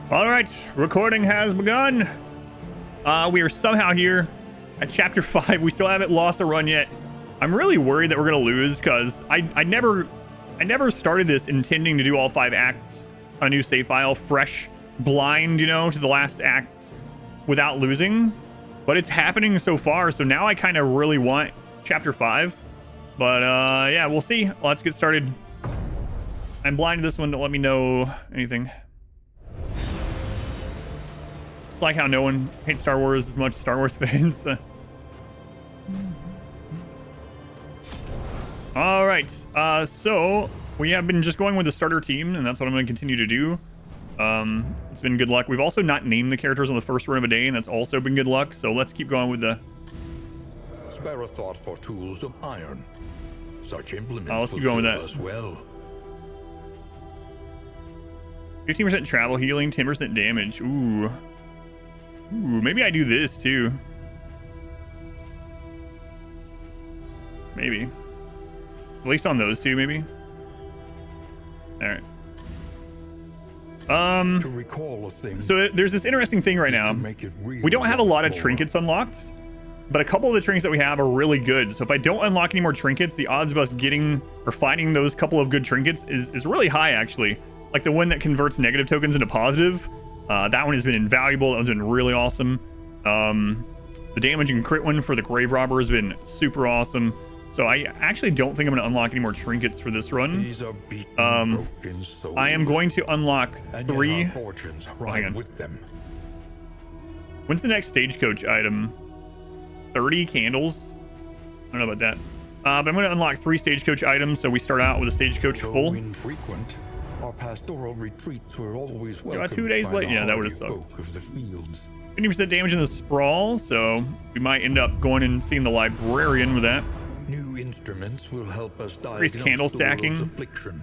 All right, recording has begun. We are somehow here at chapter 5. We still haven't lost a run yet. I'm really worried that we're gonna lose because I never started this intending to do all 5 acts on a new save file, fresh, blind, you know, to the last acts without losing. But it's happening so far, so now I kind of really want chapter 5. But yeah, we'll see. Let's get started. I'm blind to this one. Don't let me know anything. It's like how no one hates Star Wars as much as Star Wars fans. All right, so we have been just going with the starter team, and that's what I'm going to continue to do. It's been good luck. We've also not named the characters on the first run of a day, and that's also been good luck. So let's keep going with the... Spare a thought for tools of iron. Such implements let's keep going with that as well. 15% travel healing, 10% damage. Ooh, maybe I do this too. Maybe. At least on those two, maybe. All right. To recall a thing, so there's this interesting thing right now. We don't have a lot of trinkets unlocked, but a couple of the trinkets that we have are really good. So if I don't unlock any more trinkets, the odds of us getting or finding those couple of good trinkets is really high, actually. Like the one that converts negative tokens into positive. That one has been invaluable. That one's been really awesome. The damage and crit one for the grave robber has been super awesome. So I actually don't think I'm going to unlock any more trinkets for this run. These are beaten, broken souls, I am going to unlock 3. Fortunes Hang on. with them. When's the next stagecoach item? 30 candles? I don't know about that. But I'm going to unlock 3 stagecoach items, so we start out with a stagecoach Though full. infrequent, our pastoral retreats were always welcome. 2 days late. Yeah, that would have sucked. Of the fields. 50% damage in the Sprawl, so we might end up going and seeing the librarian with that. New instruments will help us Increase diagnose candle the world's stacking. affliction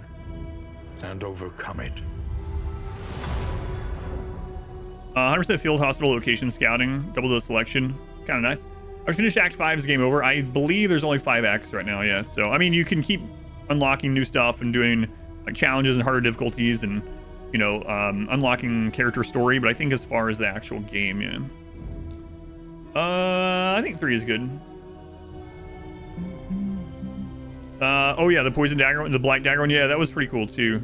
and overcome it. 100% field hospital location scouting, double the selection. It's kind of nice. I finished Act 5's game over. I believe there's only 5 acts right now, yeah. So, I mean, you can keep unlocking new stuff and doing like challenges and harder difficulties and, you know, unlocking character story. But I think as far as the actual game, yeah. I think 3 is good. Oh yeah, the poison dagger, the black dagger one. Yeah, that was pretty cool too.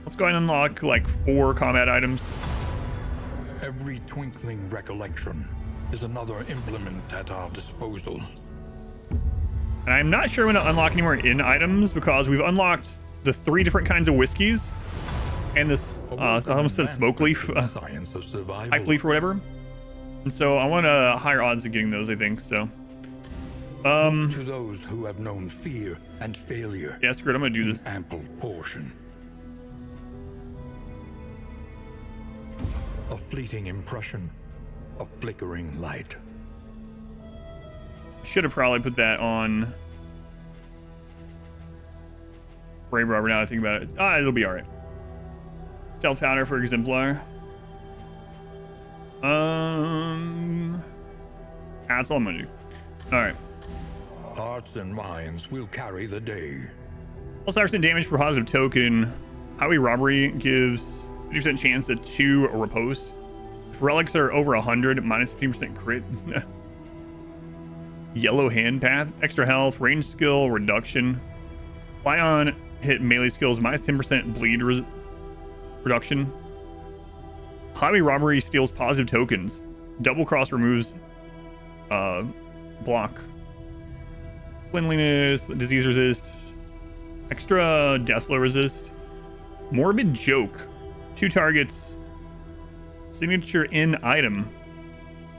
Let's go ahead and unlock like 4 combat items. Every twinkling recollection is another implement at our disposal. And I'm not sure when to unlock any more in items because we've unlocked the 3 different kinds of whiskeys and this I almost said smoke leaf, Science of survival. pipe leaf or whatever. And so I want higher odds of getting those, I think. So, to those who have known fear and failure. yeah, screw it. I'm gonna do this. Ample portion. A fleeting impression, a flickering light. Should have probably put that on Brave Robber now that I think about it. It'll be all right. Stealth powder for Exemplar. That's all I'm gonna do. All right. Hearts and minds will carry the day. Plus 5% damage per positive token. Highway robbery gives 50% chance at 2 riposte. If relics are over 100, minus 15% crit. Yellow hand path, extra health, range skill reduction. Fly on hit melee skills, minus 10% bleed reduction. Highway robbery steals positive tokens. Double cross removes block. Cleanliness, disease resist, extra death blow resist. Morbid joke. 2 targets. Signature in item.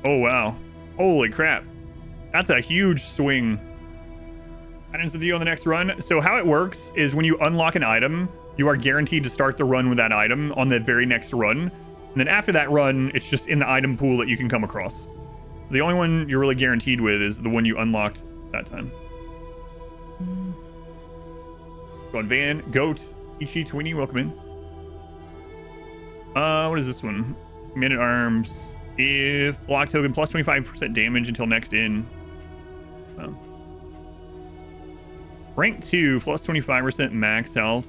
Oh wow. Holy crap. That's a huge swing. Items with you on the next run. So how it works is when you unlock an item, you are guaranteed to start the run with that item on the very next run. And then after that run, it's just in the item pool that you can come across. The only one you're really guaranteed with is the one you unlocked that time. Go on Van, Goat, Ichi, Tweenie, welcome in. What is this one? Man at Arms. If block token plus 25% damage until next in. Rank 2 plus 25% max health.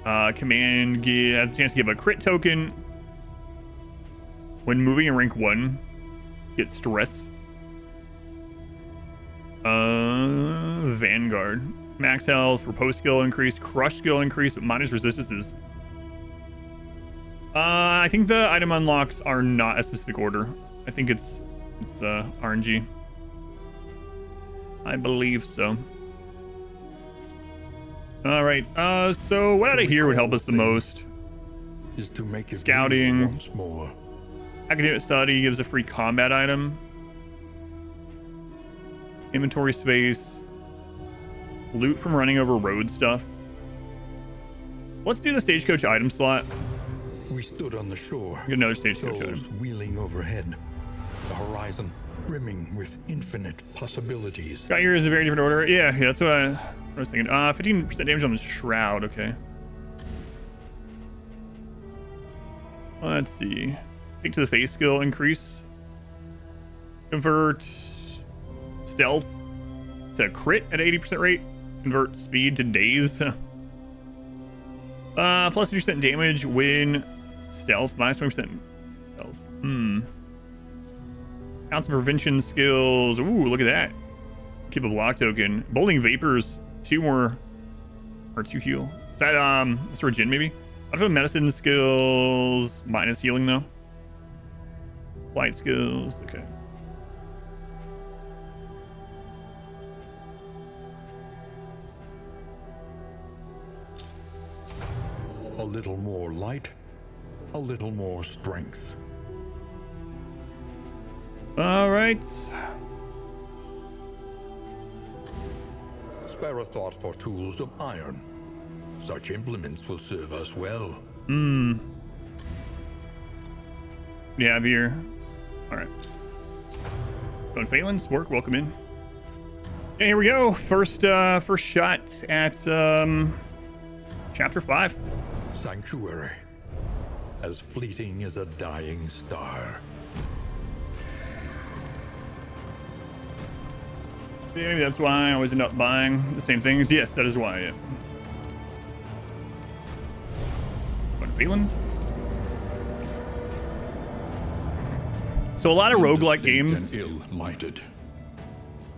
Command has a chance to give a crit token when moving in rank 1. Get stress. Vanguard. Max health, repose skill increase, crush skill increase, but minus resistances. I think the item unlocks are not a specific order. I think it's RNG. I believe so. All right. So what out of here would help us the most? Is to make it Scouting. real once more. Academic study gives a free combat item. Inventory space. Loot from running over road stuff. Let's do the stagecoach item slot. We stood on the shore. Get another stagecoach souls item. wheeling overhead. The horizon brimming with infinite possibilities. Got yours is a very different order. Yeah, that's what I was thinking. 15% damage on the Shroud. Okay. Let's see. Take to the face skill increase. Convert stealth to crit at 80% rate. Convert speed to daze. Plus 50% damage when stealth. Minus 20% stealth. Counts and prevention skills. Ooh, look at that. Keep a block token. Bolting vapors. 2 more. Or 2 heal. Is that that's regen maybe? I don't know. Medicine skills. Minus healing though. Flight skills. Okay. A little more light, a little more strength. All right. Spare a thought for tools of iron. Such implements will serve us well. Yeah, Veer. All right. Going Phelan's work. Welcome in. Okay, here we go. First shot at chapter 5. Sanctuary, as fleeting as a dying star. Maybe that's why I always end up buying the same things. Yes, that is why. Yeah. Going Phelan. So a lot of roguelike games. Ill-lighted.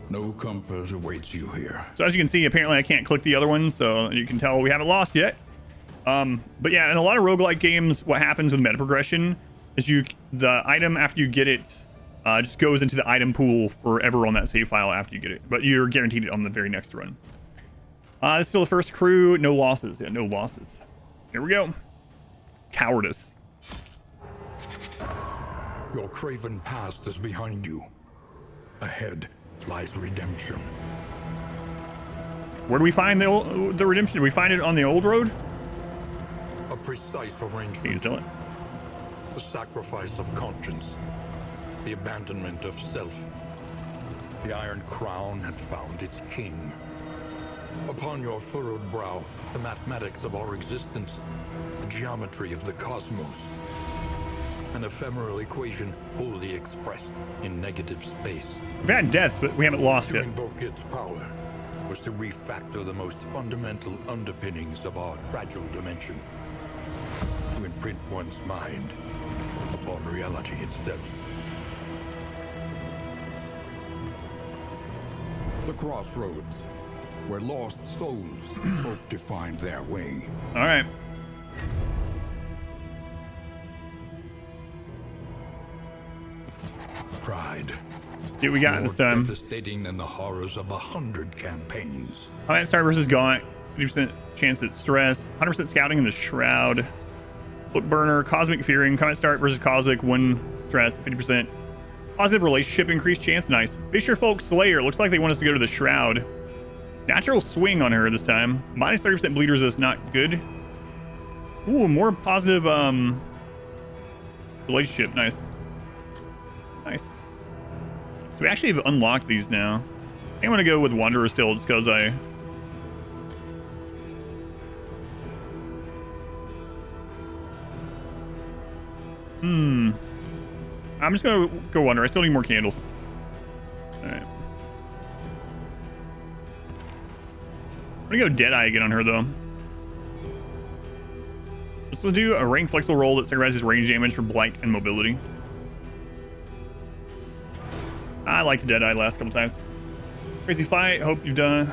No comfort awaits you here. So as you can see, apparently I can't click the other one, so you can tell we haven't lost yet. But yeah, in a lot of roguelike games, what happens with meta progression is the item after you get it just goes into the item pool forever on that save file after you get it. But you're guaranteed it on the very next run. This is still the first crew. No losses. Yeah, no losses. Here we go. Cowardice. Your craven past is behind you. Ahead lies redemption. Where do we find the redemption? Did we find it on the old road? A precise Can you arrangement. sell it? The sacrifice of conscience. The abandonment of self. The Iron Crown had found its king. Upon your furrowed brow, the mathematics of our existence, the geometry of the cosmos. An ephemeral equation wholly expressed in negative space. We've had deaths, but we haven't lost To yet. invoke its power was to refactor the most fundamental underpinnings of our fragile dimension. To imprint one's mind upon reality itself. The crossroads, where lost souls hope to find their way. All right. Pride. See what we got More this time. devastating than the horrors of 100 campaigns. Combat Star versus Gaunt. 50% chance at stress. 100% scouting in the Shroud. Book Burner. Cosmic Fearing. Combat Start versus Cosmic. 1 stress. 50%. Positive relationship increased chance. Nice. Fisherfolk Slayer. Looks like they want us to go to the Shroud. Natural swing on her this time. Minus 30% bleed resist. Not good. Ooh, more positive relationship. Nice. Nice. So we actually have unlocked these now. I think I'm going to go with Wanderer still just because I... I'm just going to go Wanderer. I still need more candles. Alright. I'm going to go Deadeye again on her though. This will do a rank flexible roll that synchronizes range damage for blight and mobility. I liked the Deadeye last couple times. Crazy fight. Hope you've done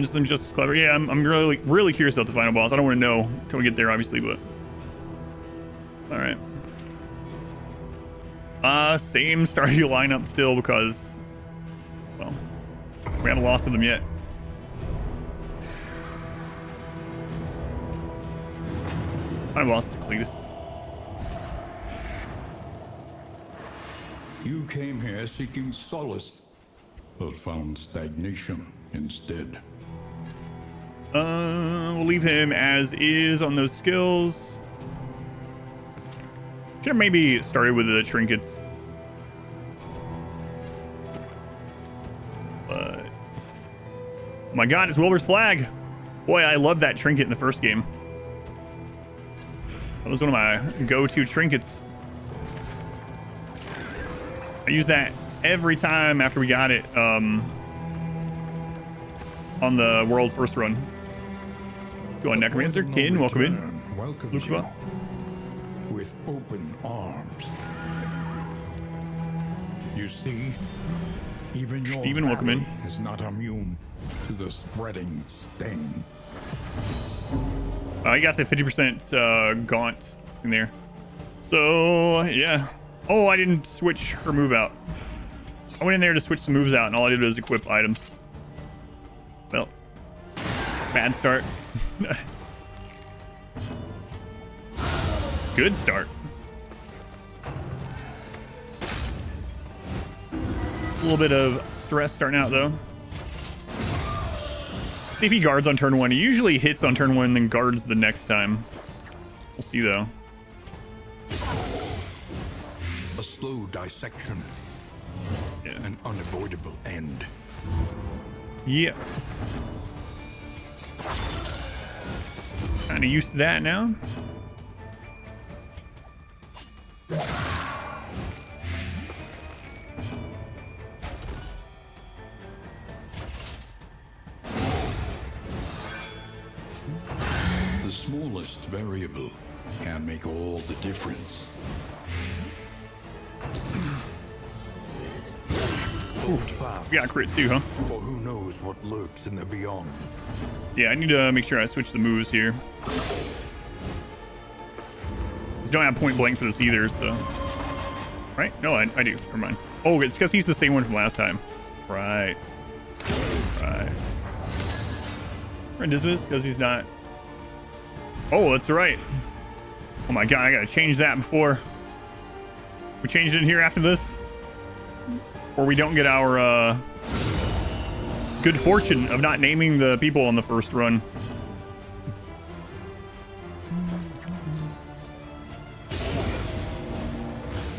some just as clever. Yeah, I'm really curious about the final boss. I don't want to know until we get there, obviously, but all right. Same starting lineup still because, well, we haven't lost with them yet. Final boss is Cletus. You came here seeking solace, but found stagnation instead. We'll leave him as is on those skills. Should have maybe started with the trinkets. But oh my god, it's Wilbur's flag. Boy, I love that trinket in the first game. That was one of my go-to trinkets. I used that every time after we got it on the world first run. Go on, Necromancer. Kin, welcome in. Welcome Lucifer. With open arms. You see, even your Steven, welcome in. valley is not immune to the spreading stain. I got the 50% gaunt in there. So, yeah. Oh, I didn't switch her move out. I went in there to switch some moves out, and all I did was equip items. Well, bad start. Good start. A little bit of stress starting out, though. See if he guards on turn 1. He usually hits on turn 1, then guards the next time. We'll see, though. A slow dissection. Yeah. An unavoidable end. Yeah. Kind of used to that now. The smallest variable can make all the difference. Hold fast, We got crit too, huh? for who knows what lurks in the beyond. Yeah, I need to make sure I switch the moves here. Just don't have point blank for this either, so. Right? No, I do. Never mind. Oh, it's because he's the same one from last time. Right. Right. Or Dismiss, because he's not. Oh, that's right. Oh my god, I gotta change that before. We changed it in here after this. Or we don't get our good fortune of not naming the people on the first run.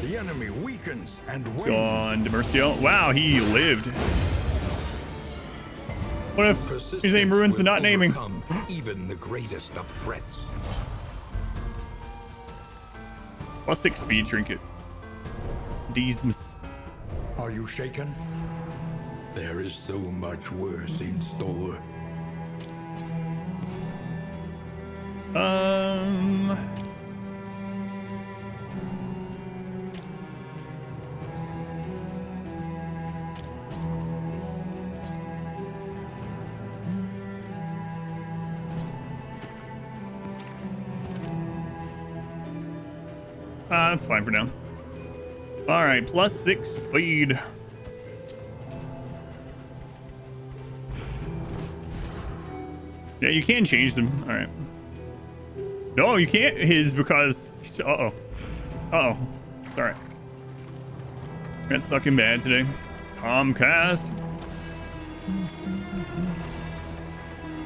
The enemy weakens and wins. Gone, Demercio. Wow, he lived. What if his name ruins the not naming? Overcome even the greatest of threats. +6 speed trinket. Dismiss. Are you shaken? There is so much worse in store. That's fine for now. All right, +6 speed. Yeah, you can change them. All right. No, you can't. His because. Uh-oh. Uh-oh. All right. That's sucking bad today. Comcast.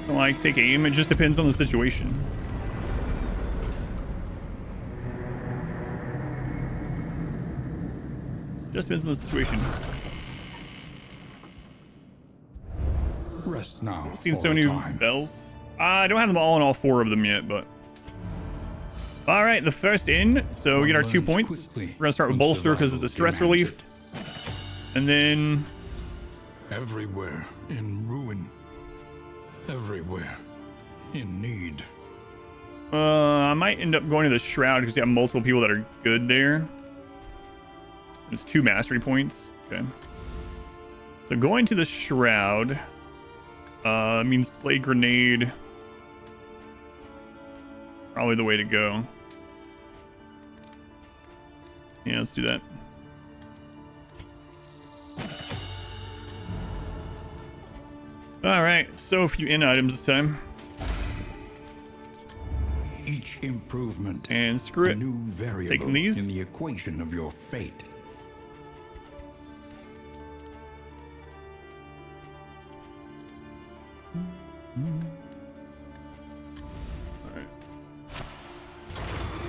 Don't like take aim. It just depends on the situation. Just depends on the situation. Rest now. Seen for so a many time. bells. I don't have them all in all 4 of them yet, but. All right, the first in. So we get our 2 points. We're gonna start with bolster because it's a stress relief, and then Everywhere in ruin. Everywhere in need. I might end up going to the Shroud because you have multiple people that are good there. It's 2 mastery points. Okay. So going to the Shroud means play grenade. Probably the way to go. Yeah, let's do that. All right, so a few in items this time. Each improvement, And screw a it. new variable Taking these. in the equation of your fate.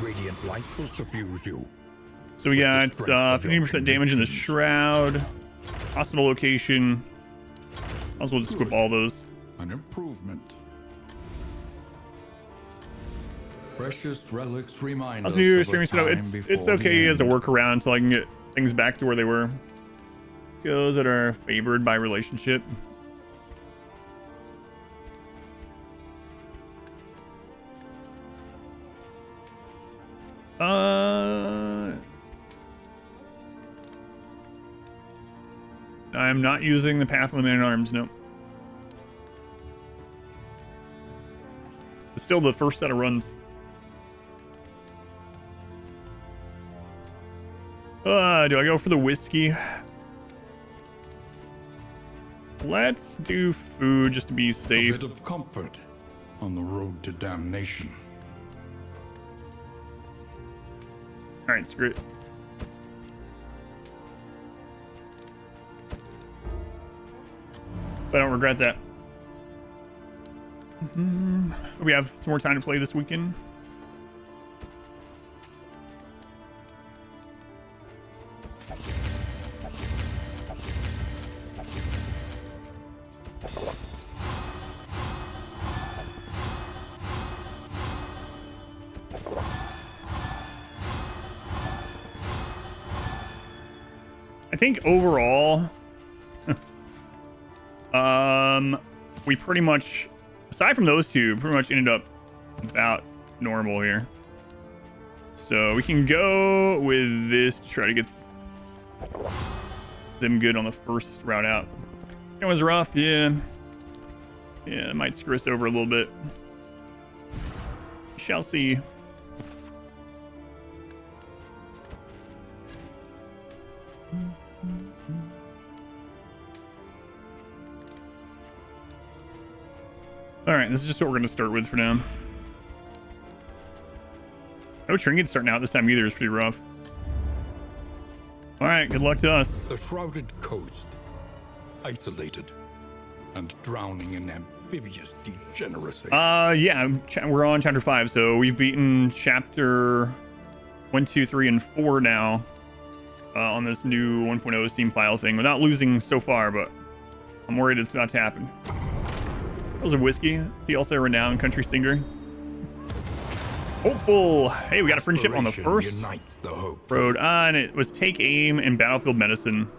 Radiant light will suffuse you. So we got 15% damage in the Shroud. Hospital location. Also, we'll just equip all those. An improvement. Precious relics remind us Also, your of a streaming setup, time it's before okay the as a end. workaround until I can get things back to where they were. Skills that are favored by relationship. I'm not using the path limited arms, nope. It's still the first set of runs. Do I go for the whiskey? Let's do food just to be A safe. bit of comfort on the road to damnation. All right, screw it. But I don't regret that. We have some more time to play this weekend. I think overall, we pretty much, aside from those two, pretty much ended up about normal here. So we can go with this to try to get them good on the first route out. It was rough, yeah. Yeah, it might screw us over a little bit. We shall see. All right, this is just what we're going to start with for now. No trinkets starting out this time either. It's pretty rough. All right, good luck to us. The shrouded coast, isolated and drowning in amphibious degeneracy. Yeah, we're on chapter 5, so we've beaten chapter 1, 2, 3, and 4 now on this new 1.0 Steam file thing without losing so far, but I'm worried it's about to happen. That was a whiskey. He also a renowned country singer. Hopeful. Hey, we got a friendship on the first unites the hope. road, and it was take aim and battlefield medicine.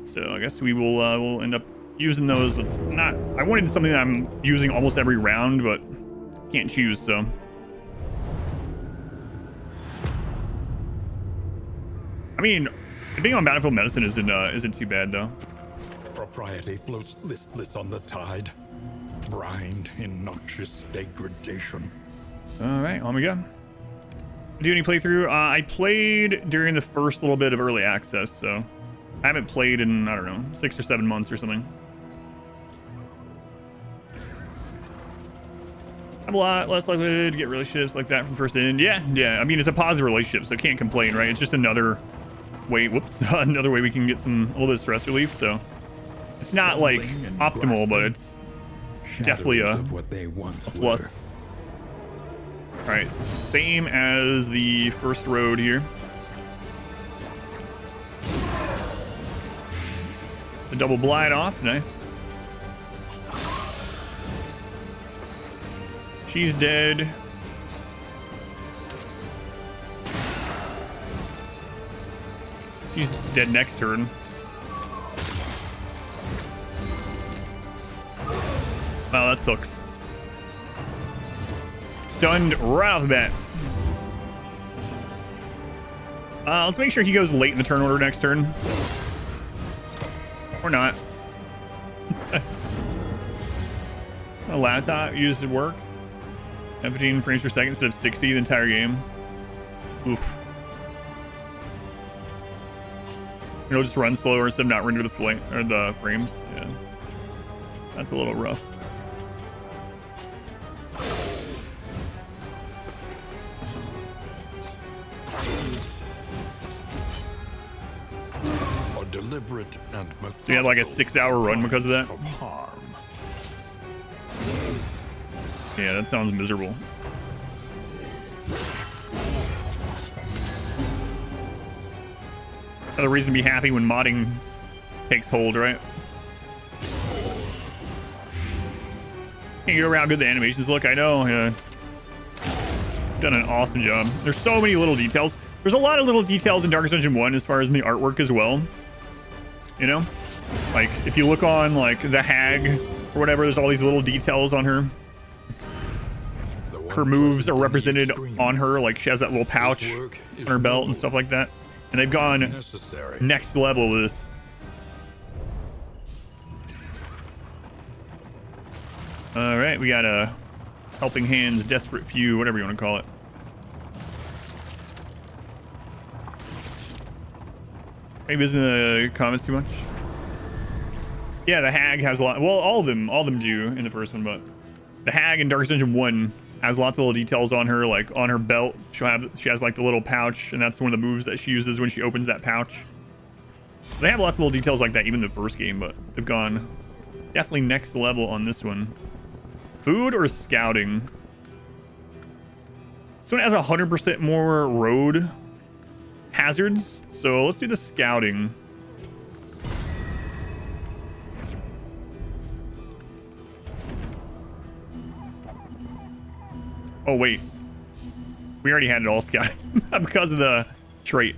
So I guess we will we'll end up using those, but it's not. I wanted something that I'm using almost every round, but can't choose. So I mean, being on battlefield medicine isn't too bad though. Propriety floats listless on the tide, brined in noxious degradation. All right, on we go. Do any playthrough? I played during the first little bit of early access, so I haven't played in, I don't know, 6 or 7 months or something. I'm a lot less likely to get relationships like that from first in. Yeah. I mean, it's a positive relationship, so can't complain, right? It's just another way, another way we can get a little bit of stress relief, so it's not like optimal, but it's definitely a what they once plus. All right, same as the first road here. The double blight off, nice. She's dead. She's dead next turn. Wow, that sucks. stunned right off the bat. Let's make sure he goes late in the turn order next turn. Or not. A laptop used to work. 15 frames per second instead of 60 the entire game. Oof. It'll just run slower instead of not render the frames. Yeah. That's a little rough. A deliberate and so you had like a 6-hour run because of that? Of harm. Yeah, that sounds miserable. Another reason to be happy when modding takes hold, right? Can't get over how good the animations look. I know. Yeah. Done an awesome job. There's so many little details. There's a lot of little details in Darkest Dungeon 1 as far as in the artwork as well. You know? Like, if you look on, like, the hag or whatever, there's all these little details on her. Her moves are represented on her. Like, she has that little pouch on her belt and stuff like that. And they've gone next level with this. All right, we got a helping hands, desperate few, whatever you want to call it. Maybe isn't the comments too much? Yeah, the hag has a lot. Well, all of them do in the first one, but the hag in Darkest Dungeon 1 has lots of little details on her, like on her belt. She has like the little pouch, and that's one of the moves that she uses when she opens that pouch. They have lots of little details like that, even in the first game, but they've gone definitely next level on this one. Food or scouting? This one has 100% more road hazards, so let's do the scouting. Oh, wait. We already had it all scouted because of the trait.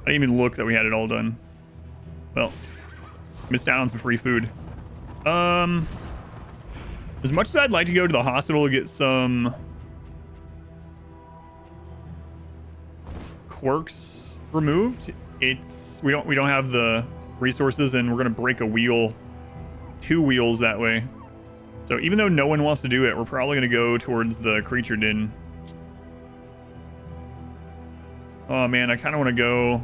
I didn't even look that we had it all done. Well, missed out on some free food. As much as I'd like to go to the hospital to get some quirks removed, we don't have the resources, and we're gonna break a wheel, 2 wheels that way. So even though no one wants to do it, we're probably going to go towards the creature den. Oh man, I kind of want to go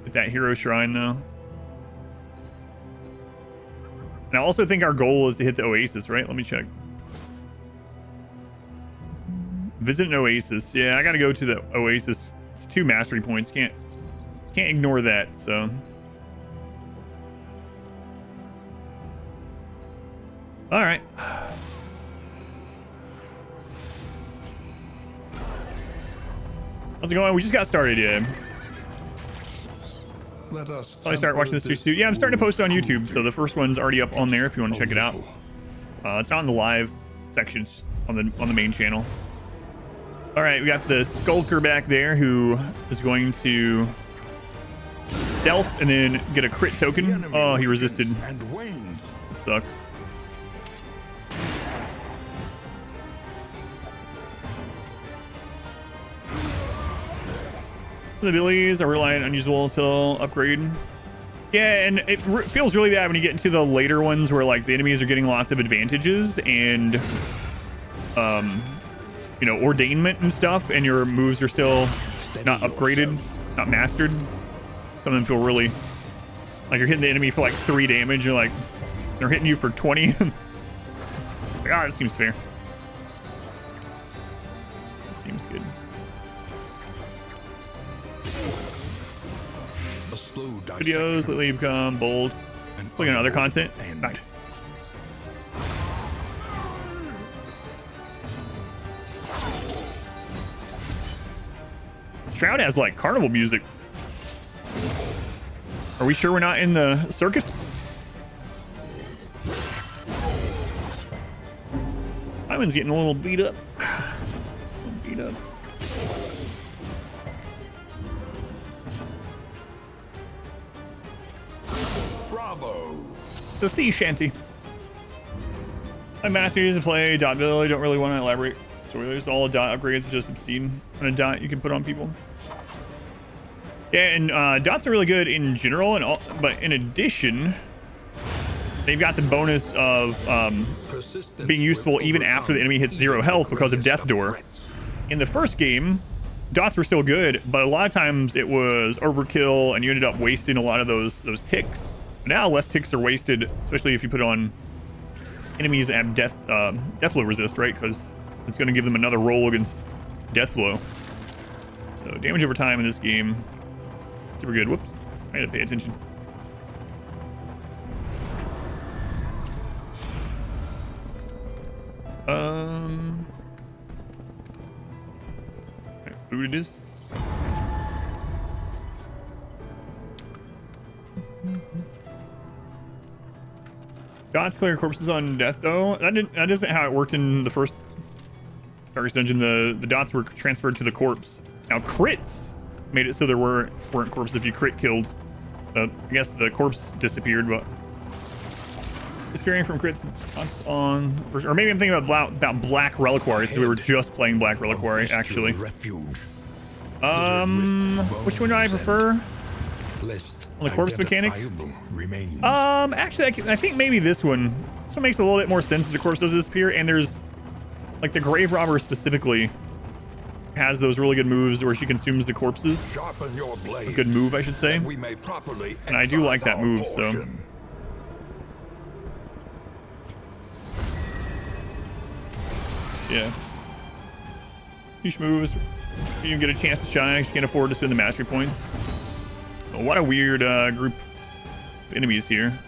at that hero shrine though. And I also think our goal is to hit the oasis, right? Let me check. Visit an oasis. Yeah, I got to go to the oasis. It's 2 mastery points. Can't ignore that, so. All right. How's it going? We just got started, yeah. Let us Probably start watching this too soon. Yeah, I'm starting to post it on YouTube, so the first one's already up on there if you want to check it out. It's not in the live sections on the main channel. All right, we got the Skulker back there who is going to stealth and then get a crit token. Oh, he resisted. It sucks. So the abilities are reliant unusable until upgrade. Yeah, and it feels really bad when you get into the later ones where like the enemies are getting lots of advantages and you know, ordainment and stuff, and your moves are still not upgraded, not mastered. Some of them feel really like you're hitting the enemy for like 3 damage, and like they're hitting you for 20. Ah, that seems fair. This seems good. Videos lately become bold. Looking at other content. Nice. Shroud has like carnival music. Are we sure we're not in the circus? Ivan's getting a little beat up. Beat up. Bravo. It's a sea shanty. My master used to play .billy. Don't really want to elaborate. So there's all dot upgrades, just obscene on a dot you can put on people. Yeah, and dots are really good in general, and all, but in addition, they've got the bonus of being useful even after the enemy hits 0 health because of Death Door. In the first game, dots were still good, but a lot of times it was overkill, and you ended up wasting a lot of those ticks. Now less ticks are wasted, especially if you put on enemies that have death blow resist, right? Because it's going to give them another roll against death blow. So damage over time in this game, super good. Whoops, I had to pay attention. Food it is. Dots clear corpses on death though. That isn't how it worked in the first Darkest Dungeon. The dots were transferred to the corpse. Now crits made it so there weren't corpses if you crit killed. I guess the corpse disappeared, but disappearing from crits on, or maybe I'm thinking about Black Reliquaries because we were just playing Black Reliquary actually. Which one do I prefer? On the corpse mechanic? Actually, I think maybe this one. This one makes a little bit more sense that the corpse does disappear, and there's like the grave robber specifically has those really good moves where she consumes the corpses. Sharpen your blades, a good move, I should say. we may properly and I do like that move, so. Yeah. Huge moves. You can get a chance to shine. You can't afford to spend the mastery points. Oh, what a weird group of enemies here.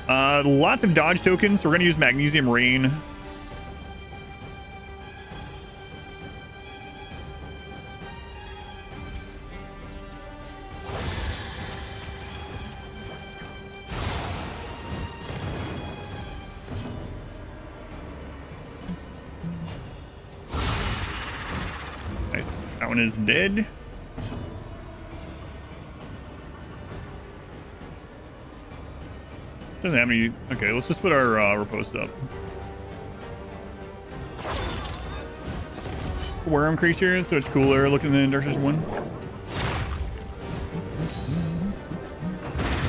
Lots of dodge tokens. So we're going to use Magnesium Rain. Nice. That one is dead. Doesn't have any. Okay, let's just put our riposte up. Worm creature, so it's cooler looking than Dark Souls 1.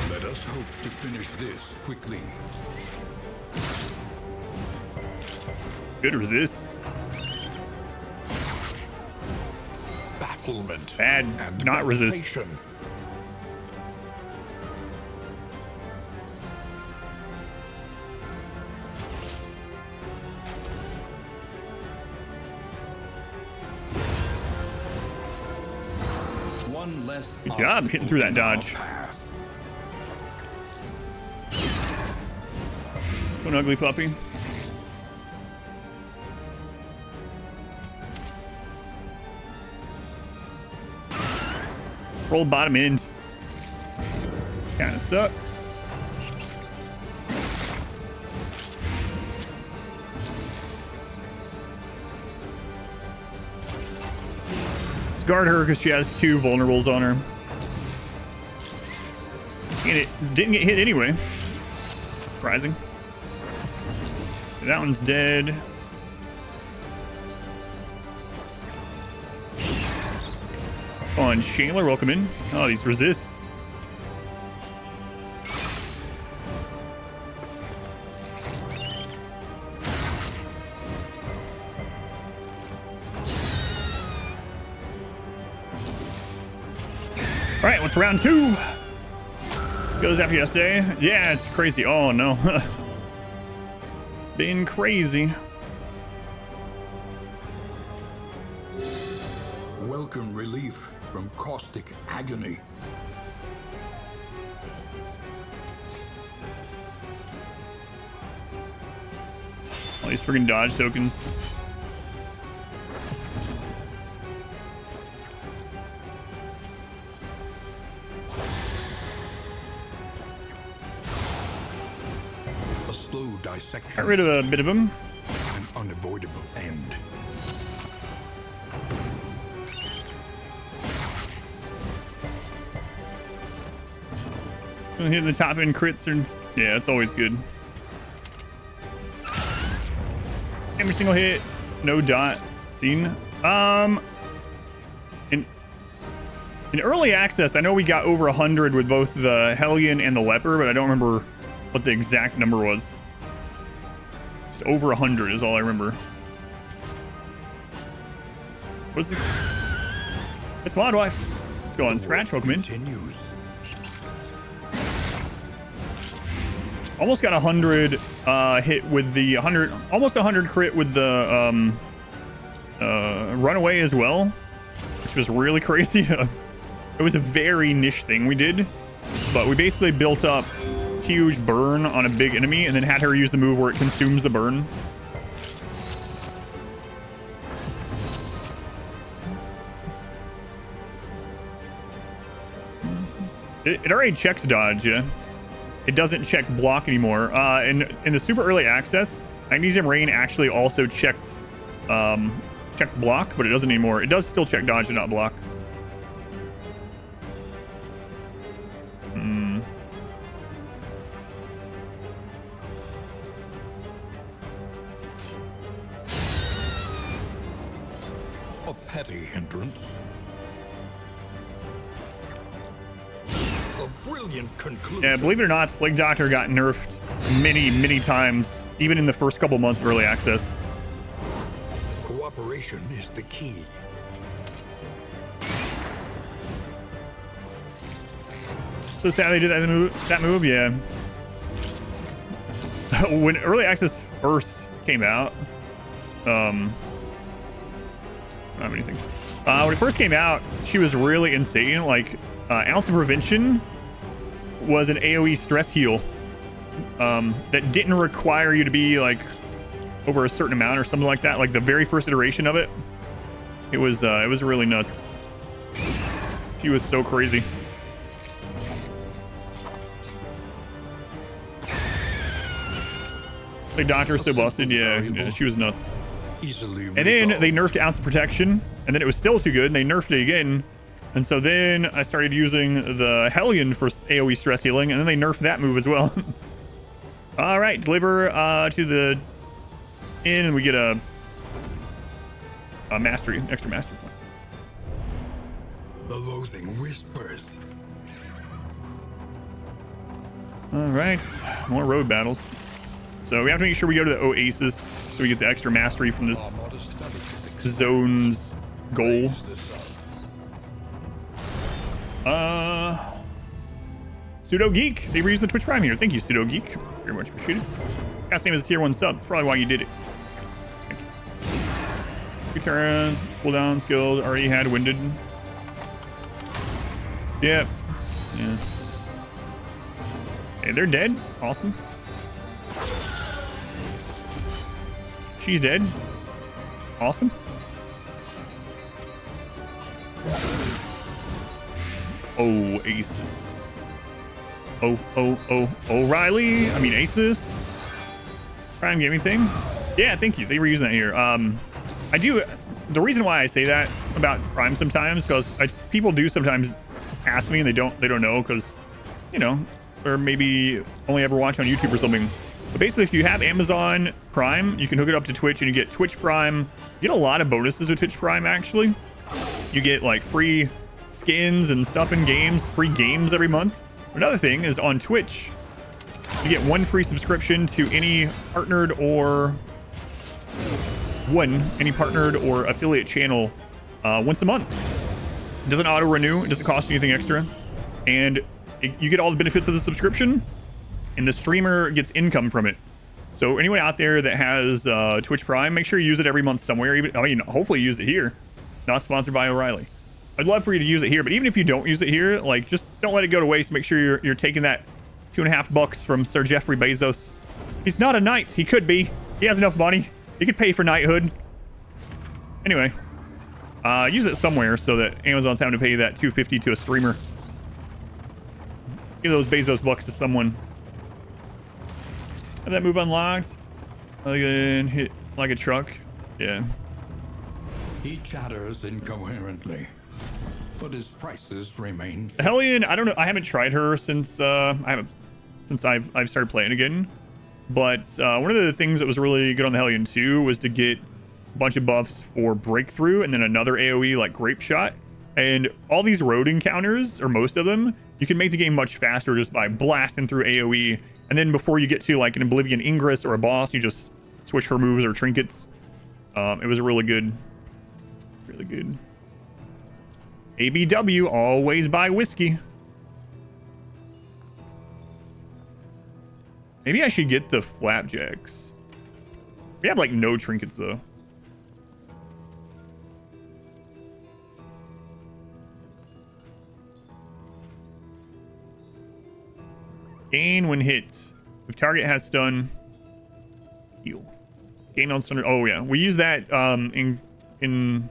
Let us hope to finish this quickly. Good resist. Bafflement. Bad, and not resist. meditation. Good job hitting through that dodge. So an ugly puppy. Roll bottom end. Kinda sucks. Guard her because she has 2 vulnerables on her. And it didn't get hit anyway. Surprising. That one's dead. On Shailer, welcome in. Oh, these resists. All right, what's round 2? Goes after yesterday. Yeah, it's crazy. Oh no. Been crazy. Welcome relief from caustic agony. All these freaking dodge tokens. Dissection. Got rid of a bit of them. An unavoidable end. Hitting the top end crits are, yeah, it's always good. Every single hit, no dot. Seen. In early access, I know we got over 100 with both the Hellion and the Leper, but I don't remember what the exact number was. Just over 100 is all I remember. What's this? It's Mod Wife. Let's go on Scratch. Welcome in. Almost got 100 hit with the 100, almost 100 crit with the Runaway as well, which was really crazy. It was a very niche thing we did, but we basically built up huge burn on a big enemy and then had her use the move where it consumes the burn. It already checks dodge, yeah. It doesn't check block anymore. In the super early access, Magnesium Rain actually also checked block, but it doesn't anymore. It does still check dodge and not block. A petty hindrance. A brilliant conclusion. Yeah, believe it or not, Plague Doctor got nerfed many times, even in the first couple months of early access. Cooperation is the key. So sad they did that move, yeah. When early access first came out, I don't have anything. When it first came out, she was really insane. Like, Ounce of Prevention was an AoE stress heal that didn't require you to be like over a certain amount or something like that. Like the very first iteration of it, it was really nuts. She was so crazy. The Doctor still busted, yeah, she was nuts. And then they nerfed Ounce of Protection, and then it was still too good, and they nerfed it again. And so then I started using the Hellion for AoE stress healing, and then they nerfed that move as well. All right, deliver to the inn, and we get a mastery, extra mastery point. The loathing whispers. All right, more road battles. So we have to make sure we go to the Oasis so we get the extra mastery from this zone's goal. Pseudo Geek, they reused the Twitch Prime here. Thank you, Pseudo Geek. Very much appreciated. Last name is a tier 1 sub. That's probably why you did it. Thank you. 2 turns, cooldown skills, already had winded. Yep. Yeah. Okay, they're dead. Awesome. She's dead. Awesome. Oh, Aces. Oh, O'Reilly. I mean, Aces. Prime Gaming thing. Yeah, thank you. They were using that here. I do. The reason why I say that about Prime sometimes, because people do sometimes ask me and they don't know because, you know, or maybe only ever watch on YouTube or something. But basically, if you have Amazon Prime, you can hook it up to Twitch and you get Twitch Prime. You get a lot of bonuses with Twitch Prime, actually. You get like free skins and stuff in games, free games every month. Another thing is on Twitch, you get 1 free subscription to any partnered or affiliate channel once a month. It doesn't auto renew. It doesn't cost you anything extra. And you get all the benefits of the subscription, and the streamer gets income from it. So anyone out there that has Twitch Prime, make sure you use it every month somewhere. I mean, hopefully use it here. Not sponsored by O'Reilly. I'd love for you to use it here, but even if you don't use it here, like, just don't let it go to waste. Make sure you're taking that $2.50 from Sir Jeffrey Bezos. He's not a knight. He could be. He has enough money. He could pay for knighthood. Anyway, use it somewhere so that Amazon's having to pay that $2.50 to a streamer. Give those Bezos bucks to someone. Have that move unlocked. Again, hit like a truck. Yeah. He chatters incoherently, but his prices remain fixed. Hellion, I don't know. I haven't tried her since I've started playing again. But one of the things that was really good on the Hellion 2 was to get a bunch of buffs for breakthrough, and then another AoE like grape shot. And all these road encounters, or most of them, you can make the game much faster just by blasting through AoE. And then before you get to like an Oblivion Ingress or a boss, you just switch her moves or trinkets. It was really good. Really good. ABW, always buy whiskey. Maybe I should get the flapjacks. We have like no trinkets though. Gain when hit. If target has stun, heal. Gain on stun. Oh yeah, we use that in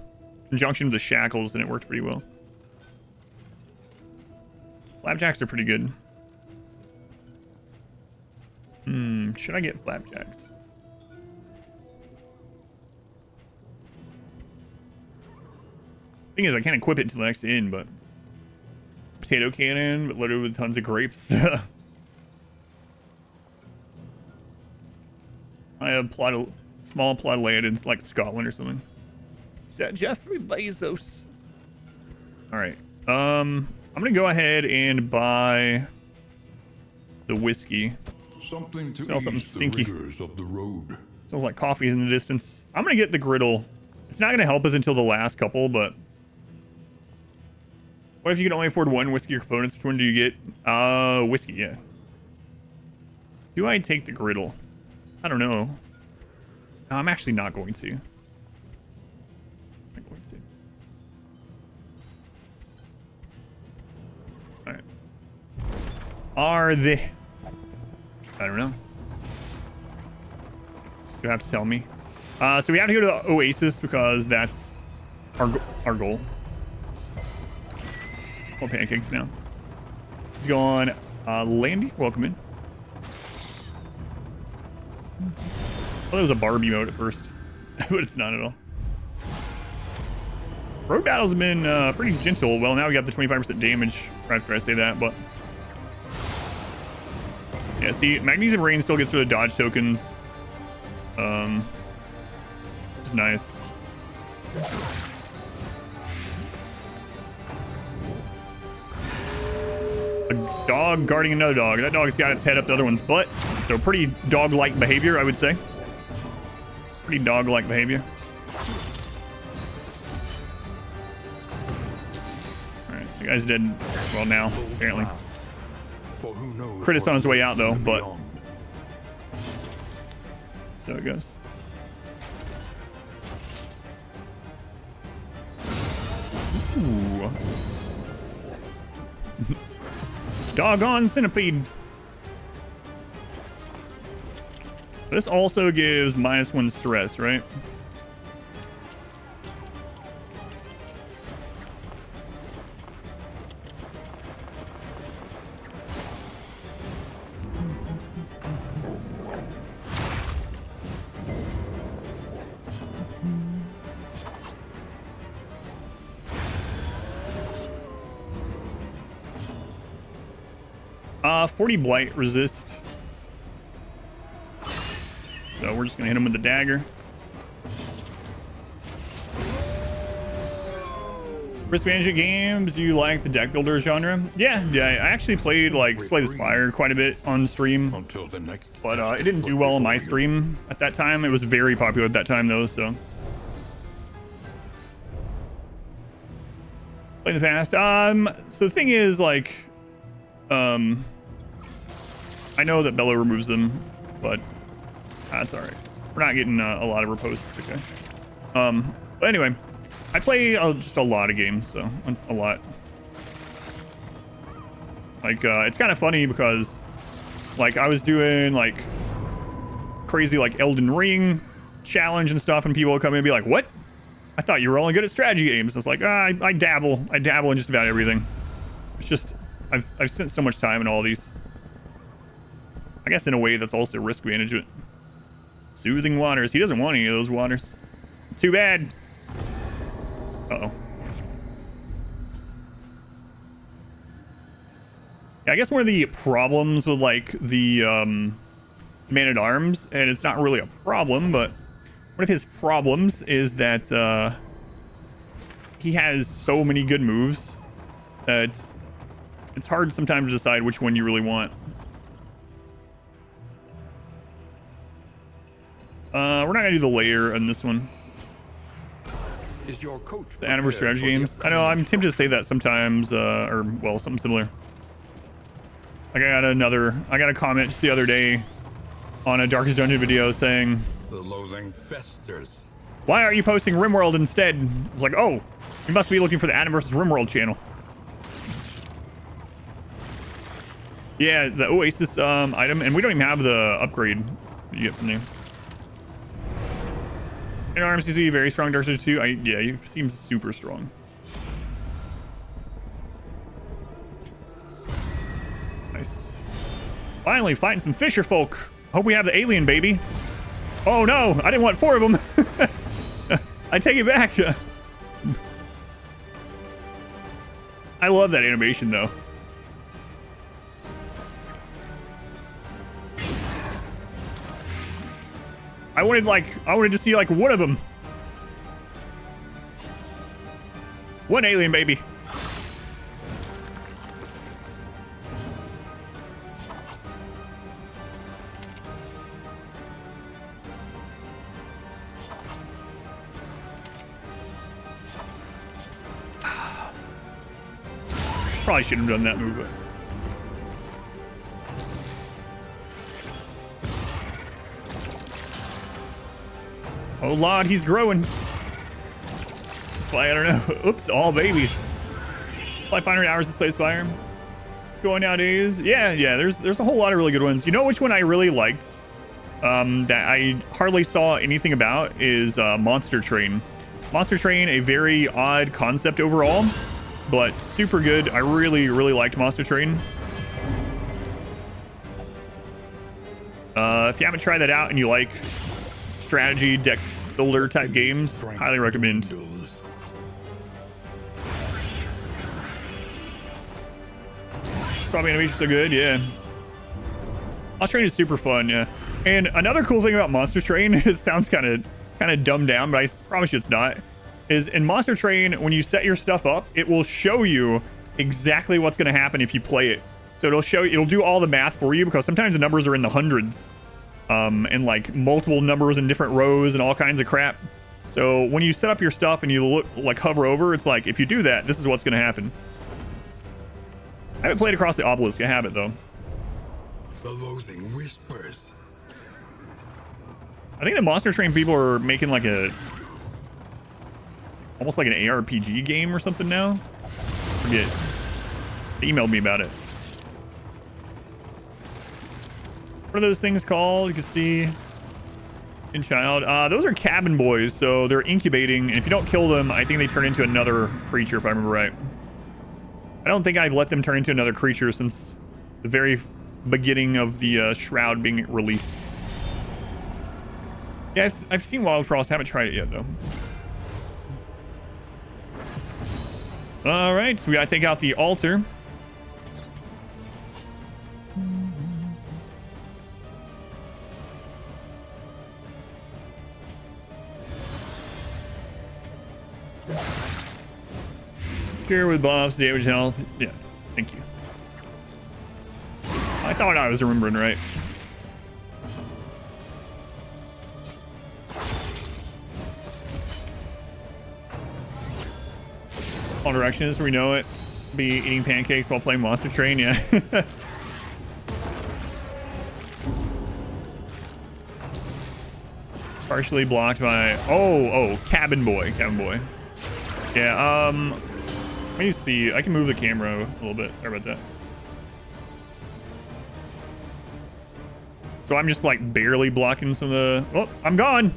conjunction with the shackles, and it worked pretty well. Flapjacks are pretty good. Should I get flapjacks? Thing is, I can't equip it until the next inn, but potato cannon, but loaded with tons of grapes. I have small plot of land in like Scotland or something. Is that Jeffrey Bezos? All right. I'm gonna go ahead and buy the whiskey. Something to Smell something ease the stinky. rigors of the road. Smells like coffee in the distance. I'm gonna get the griddle. It's not gonna help us until the last couple, but what if you can only afford one whiskey components? Which one do you get? Whiskey, yeah. Do I take the griddle? I don't know. No, I'm actually not going to. Not going to. All right. Are they? I don't know. You have to tell me. So we have to go to the Oasis because that's our goal. More pancakes now. He's gone. Landy, welcome in. I thought it was a Barbie mode at first, but it's not at all. Road battles have been pretty gentle. Well, now we got the 25% damage right after I say that, but yeah, see, Magnesium Rain still gets rid of dodge tokens. Which is nice. A dog guarding another dog. That dog's got its head up the other one's butt. So pretty dog-like behavior, I would say. Pretty dog-like behavior. Alright, the guy's dead. Well, now, apparently. Critis on his way out, though, but so it goes. Ooh. Doggone centipede. This also gives -1 stress, right? Uh, 40 blight resist. So we're just gonna hit him with the dagger. Risk management games, you like the deck builder genre? Yeah, I actually played like Slay the Spire quite a bit on stream, Until the next but it didn't do well on my stream at that time. It was very popular at that time though, so. Play in the past. So the thing is, like, I know that Bello removes them, but that's all right. We're not getting a lot of riposts, okay? But anyway, I play just a lot of games, so a lot. Like, it's kind of funny because, like, I was doing like crazy like Elden Ring challenge and stuff, and people would come in and be like, "What? I thought you were only good at strategy games." It's like, I dabble in just about everything. It's just I've spent so much time in all these. I guess in a way that's also risk management. Soothing waters. He doesn't want any of those waters. Too bad. Uh-oh. Yeah, I guess one of the problems with like the Man-at-Arms, and it's not really a problem, but One of his problems is that he has so many good moves that it's hard sometimes to decide which one you really want. We're not gonna do the layer on this one. Is your coach The anniversary strategy games. I know, I'm tempted to say that sometimes, or well, something similar. Like I got a comment just the other day on a Darkest Dungeon video saying, the loathing festers. why aren't you posting RimWorld instead? I was like, oh, you must be looking for the Adam vs. RimWorld channel. Yeah, the Oasis item, and we don't even have the upgrade you get from there. And arms seems to be very strong. Dark Souls 2, yeah, he seems super strong. Nice. Finally, fighting some fisher folk. Hope we have the alien, baby. Oh no, I didn't want 4 of them. I take it back. I love that animation though. I wanted to see like one of them. One alien, baby. Probably shouldn't have done that move, but oh Lord, he's growing. Spy, I don't know. Oops, all babies. Play 500 hours to play Spire. Going nowadays. Yeah, there's a whole lot of really good ones. You know which one I really liked? That I hardly saw anything about is Monster Train. Monster Train, a very odd concept overall, but super good. I really liked Monster Train. If you haven't tried that out and you like strategy deck builder type games, highly recommend. Zombie animation's so good, yeah. Monster Train is super fun, yeah. And another cool thing about Monster Train, it sounds kind of dumbed down, but I promise you it's not, is in Monster Train, when you set your stuff up, it will show you exactly what's going to happen if you play it. So it'll do all the math for you, because sometimes the numbers are in the hundreds. And like multiple numbers in different rows and all kinds of crap. So when you set up your stuff and you look like hover over, it's like, if you do that, this is what's going to happen. I haven't played Across the Obelisk. I have it though. The loathing whispers. I think the Monster Train people are making like almost like an ARPG game or something now. Forget. They emailed me about it. What are those things called? You can see in Child. Those are cabin boys, so they're incubating, and if you don't kill them, I think they turn into another creature, if I remember right. I don't think I've let them turn into another creature since the very beginning of the Shroud being released. Yeah, I've seen Wild Frost, haven't tried it yet, though. All right, so we gotta take out the altar. Cure with buffs, damage, health. Yeah, thank you. I thought I was remembering right. All directions, we know it. Be eating pancakes while playing Monster Train, yeah. Partially blocked by cabin boy. Yeah, let me see. I can move the camera a little bit. Sorry about that. So I'm just like barely blocking some of the... Oh, I'm gone.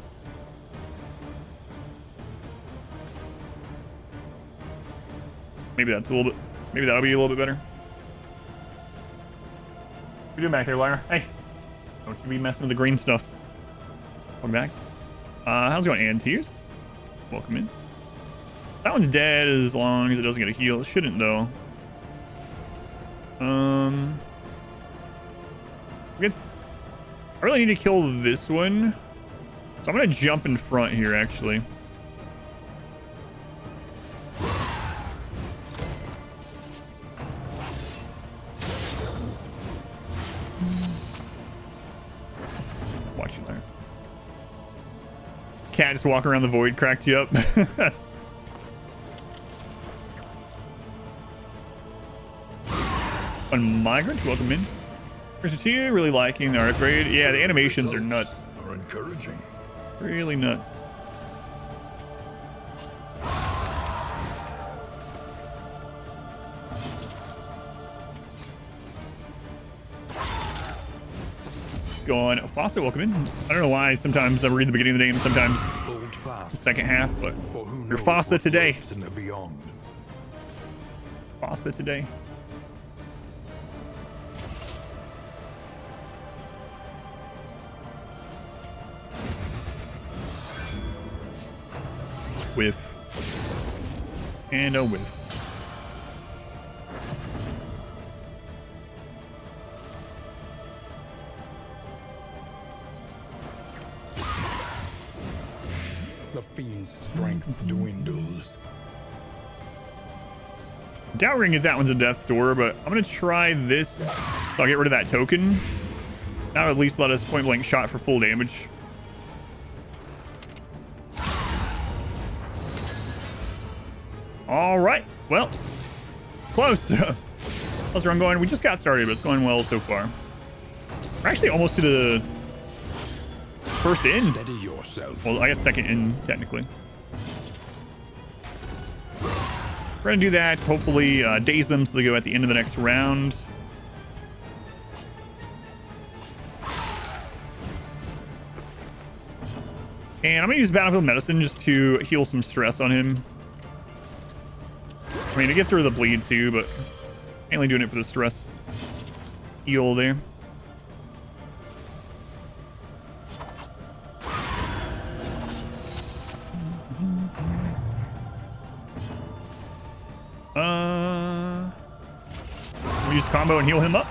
Maybe that's a little bit... Maybe that'll be a little bit better. What are you doing back there, Lyra? Hey. Don't you be messing with the green stuff. Welcome back. How's it going, Antius? Welcome in. That one's dead as long as it doesn't get a heal. It shouldn't, though. Good. I really need to kill this one. So I'm gonna jump in front here, actually. Watch you there. Cat just walking around the void cracked you up. Migrant, welcome in. There's two really liking the upgrade. Yeah, the animations are nuts. Are encouraging. Really nuts. Going, Fossa, welcome in. I don't know why sometimes I read the beginning of the name, sometimes the second half, but you're Fossa today. Fossa today. Whiff. And a whiff. The fiend's strength dwindles. Doubt we're gonna get that one's a death door, but I'm gonna try this. So I'll get rid of that token. That'll at least let us point blank shot for full damage. All right, well, close. How's the run going? We just got started, but it's going well so far. We're actually almost to the first in. Steady yourself. Well, I guess second in, technically. We're gonna do that, hopefully daze them so they go at the end of the next round. And I'm gonna use Battlefield Medicine just to heal some stress on him. I mean, it gets rid of the bleed too, but mainly doing it for the stress heal there. We'll use combo and heal him up.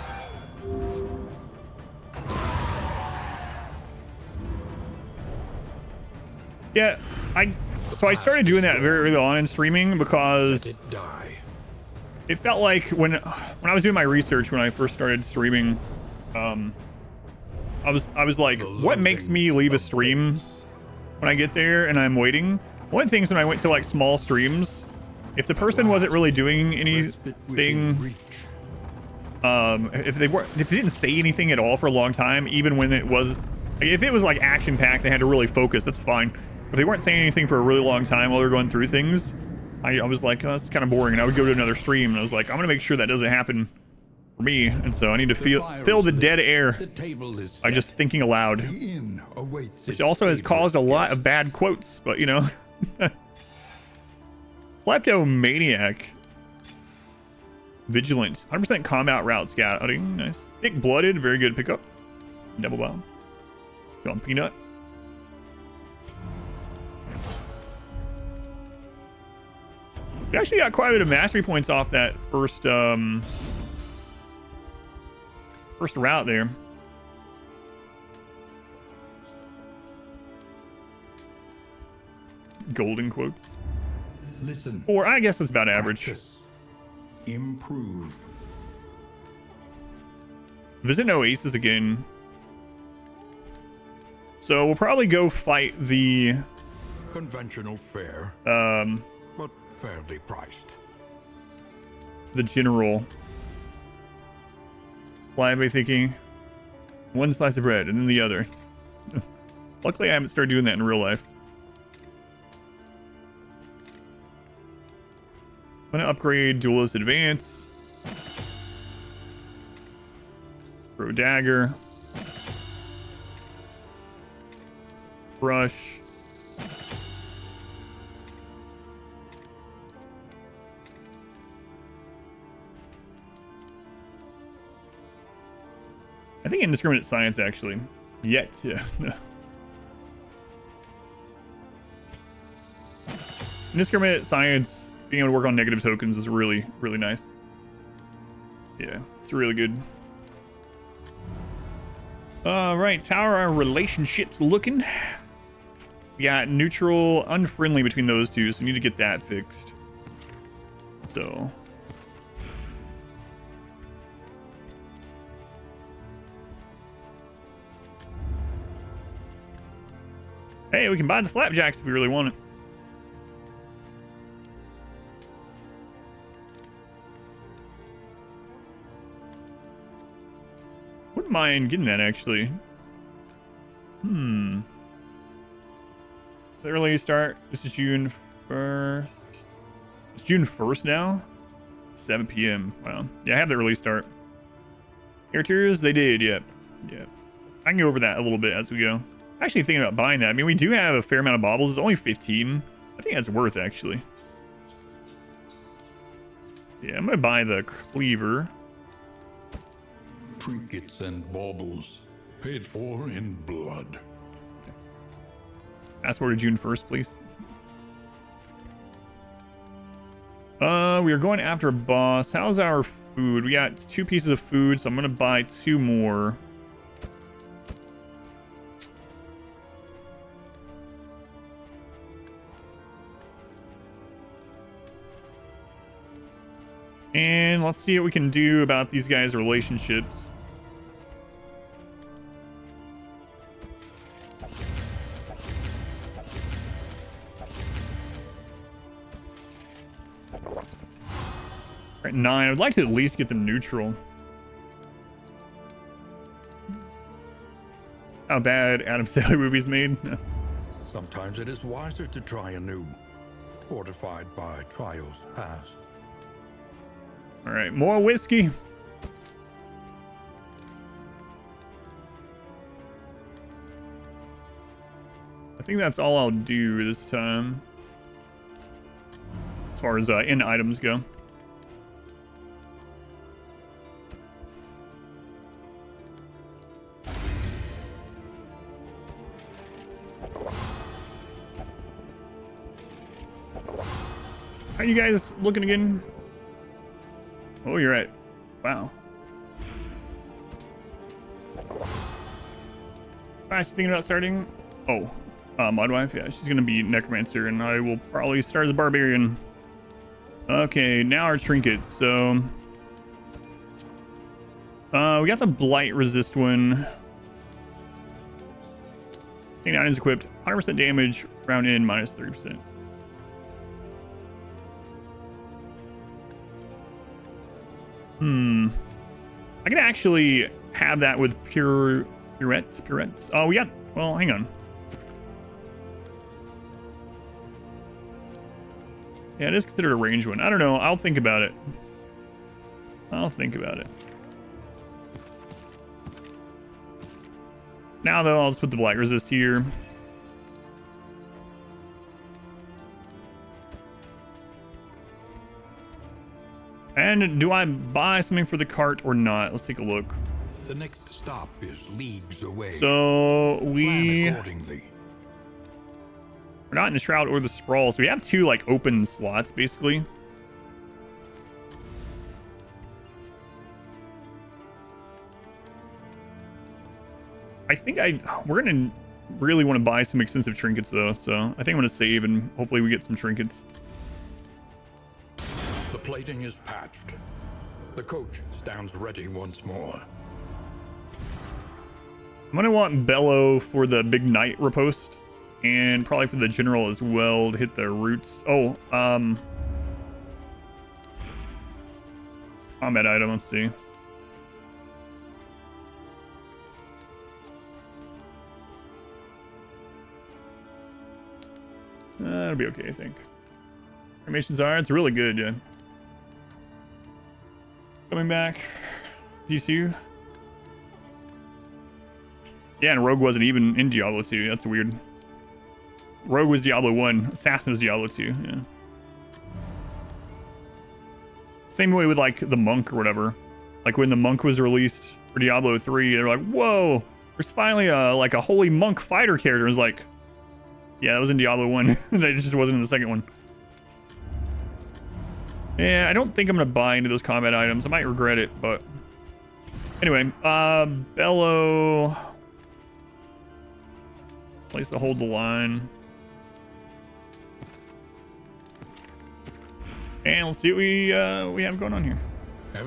Yeah, so I started doing that very early on in streaming because it felt like when I was doing my research when I first started streaming, I was like, what makes me leave a stream when I get there and I'm waiting? One of the things when I went to like small streams, if the person wasn't really doing anything, if they didn't say anything at all for a long time, even when it was, if it was like action packed, they had to really focus, that's fine. If they weren't saying anything for a really long time while they're going through things, I was like, oh, that's kind of boring. And I would go to another stream and I was like, I'm gonna make sure that doesn't happen for me. And so I need to fill the dead air by just thinking aloud, which also has caused a lot of bad quotes, but you know. Kleptomaniac. Vigilant. 100% combat route scouting. Nice. Thick-blooded. Very good pickup. Double bomb. Going peanut. We actually got quite a bit of mastery points off that first route there. Golden quotes. Listen. Or I guess it's about average. Practice. Improve. Visit Oasis again. So we'll probably go fight the Conventional fare, but fairly priced. The general. Why am I thinking one slice of bread and then the other? Luckily I haven't started doing that in real life. I'm gonna upgrade Duelist Advance. Throw dagger. Brush. I think Indiscriminate Science actually. Yet. Yeah. Indiscriminate Science, being able to work on negative tokens is really, really nice. Yeah, it's really good. All right, how are our relationships looking? Yeah, neutral, unfriendly between those two, so we need to get that fixed. So. Hey, we can buy the flapjacks if we really want it. Wouldn't mind getting that, actually. The early start. This is June 1st. It's June 1st now? 7 p.m. Wow. Yeah, I have the early start. Characters, they did, yep. Yep. I can go over that a little bit as we go. Actually thinking about buying that. I mean, we do have a fair amount of baubles. It's only 15. I think that's worth, actually. Yeah, I'm going to buy the cleaver. Trinkets and baubles, paid for in blood. Fast forward to June 1st, please. We are going after a boss. How's our food? We got 2 pieces of food, so I'm going to buy 2 more. And let's see what we can do about these guys' relationships. All right, 9. I would like to at least get them neutral. How bad Adam Sandler movies made. Sometimes it is wiser to try anew, fortified by trials past. All right, more whiskey. I think that's all I'll do this time, as far as in items go. How you guys looking again? Oh, you're right. Wow. She's thinking about starting. Oh, Mudwife. Yeah, she's gonna be Necromancer, and I will probably start as a Barbarian. Okay, now our trinket. So, we got the Blight Resist one. 10 items equipped. 100% damage. Round in minus 3%. I can actually have that with Purettes. Oh, we got, well, hang on. Yeah, it is considered a ranged one. I don't know. I'll think about it. Now, though, I'll just put the Blight Resist here. And do I buy something for the cart or not? Let's take a look. The next stop is leagues away. So we're accordingly. not in the Shroud or the Sprawl, so we have 2 like open slots basically. I think we're gonna really want to buy some expensive trinkets though, so I think I'm gonna save and hopefully we get some trinkets. The plating is patched. The coach stands ready once more. I'm gonna want Bellow for the big knight riposte, and probably for the general as well to hit the roots. Oh, combat item. Let's see. That'll be okay, I think. Animations are. It's really good, yeah. Coming back. GCU. Yeah, and Rogue wasn't even in Diablo 2. That's weird. Rogue was Diablo 1. Assassin was Diablo 2. Yeah. Same way with like the Monk or whatever. Like when the Monk was released for Diablo 3, they were like, "Whoa, there's finally like a holy monk fighter character." It was like, yeah, that was in Diablo 1. That just wasn't in the second one. Yeah, I don't think I'm gonna buy into those combat items. I might regret it, but anyway, Bellow. Place to hold the line. And let's see what we have going on here.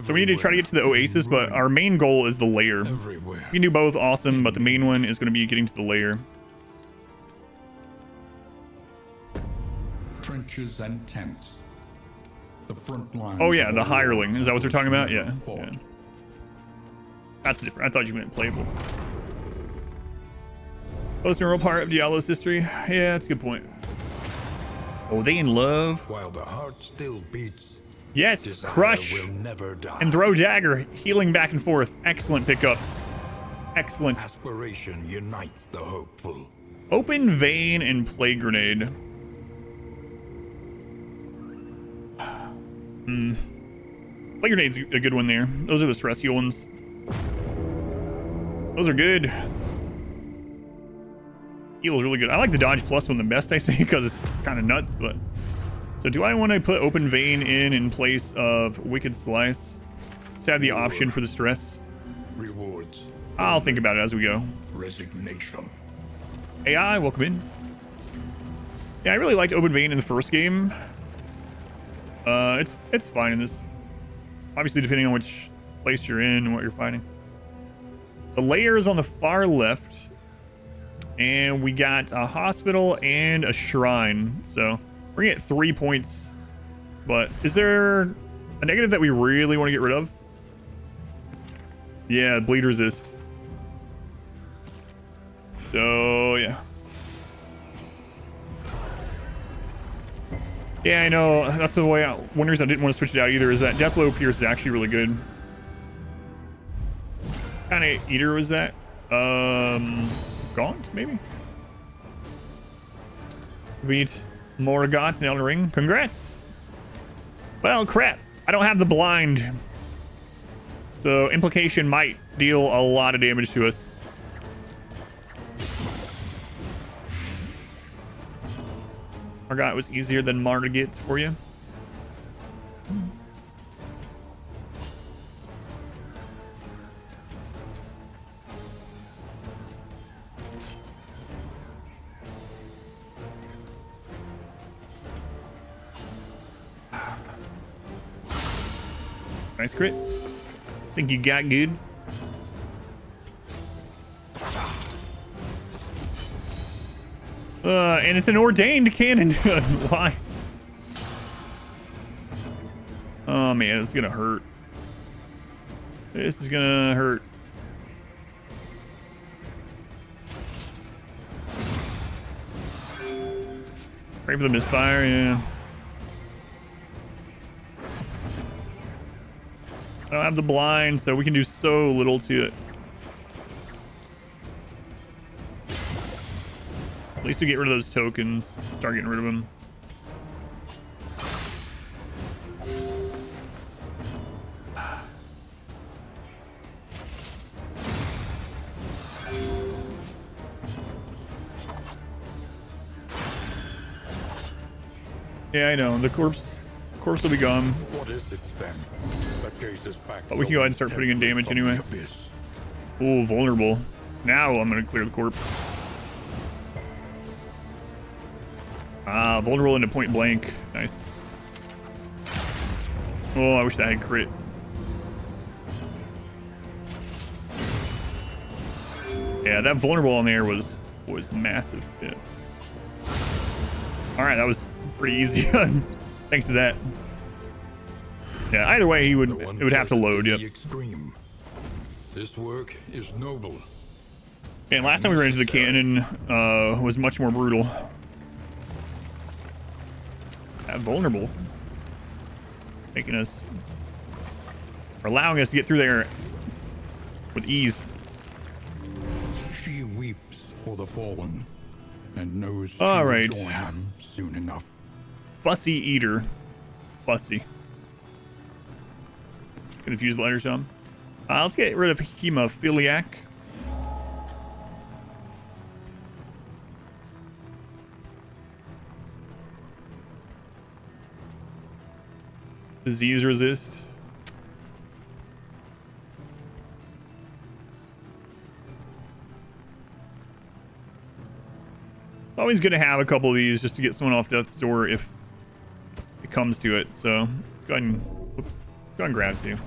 So we need to try to get to the Everywhere Oasis, we but run, our main goal is the lair. everywhere. We can do both, awesome, but the main one is going to be getting to the lair. Trenches and tents. The front lines. Oh yeah, of the a hireling. war Is that what they're talking about? never Yeah. fought. Yeah. That's different. I thought you meant playable. Most memorable part of Diablo's history? Yeah, that's a good point. Oh, they in love? While the heart still beats, Yes, desire crush will never die. and throw dagger, healing back and forth. Excellent pickups. Excellent. Aspiration unites the hopeful. Open vein and plague grenade. Plague grenade's a good one there. Those are the stressy ones. Those are good. Heal is really good. I like the dodge plus one the best, I think, because it's kind of nuts, but... So do I want to put open vein in place of wicked slice? Just have the option for the stress. Rewards. I'll think about it as we go. Resignation. AI, welcome in. Yeah, I really liked open vein in the first game. It's fine in this. Obviously, depending on which place you're in and what you're fighting. The layer is on the far left. And we got a hospital and a shrine. So we're gonna get 3 points. But is there a negative that we really want to get rid of? Yeah, bleed resist. So, yeah. Yeah, I know. That's the way out. One reason I didn't want to switch it out either is that Deathblow Pierce is actually really good. What kind of eater was that? Gaunt, maybe? Beat Morgoth in Elden Ring. Congrats! Well, crap. I don't have the blind. So, implication might deal a lot of damage to us. Morgoth was easier than Mar to get for you. Nice crit. Think you got good. And it's an ordained cannon. Why? Oh man, it's gonna hurt. This is gonna hurt. Pray for the misfire, yeah. I don't have the blind, so we can do so little to it. At least we get rid of those tokens. Start getting rid of them. Yeah, I know. The corpse will be gone. What is it then? That gazes back. But we can go ahead and start putting in damage anyway. Ooh, vulnerable. Now I'm gonna clear the corpse. Ah, vulnerable into point blank. Nice. Oh, I wish that had crit. Yeah, that vulnerable on there was massive. Yeah. All right, that was pretty easy. Thanks to that. Yeah, either way, it would have to load. Yep. Extreme. This work is noble. And last time we ran into the cannon was much more brutal. That vulnerable, making us, or allowing us to get through there with ease. She weeps for the fallen and knows she All will right. join them soon enough. Fussy eater, fussy. Confuse the letters, Sean. Let's get rid of hemophiliac. Disease resist. Always good to have a couple of these just to get someone off death's door if the it comes to it. So go ahead and, go ahead and grab two.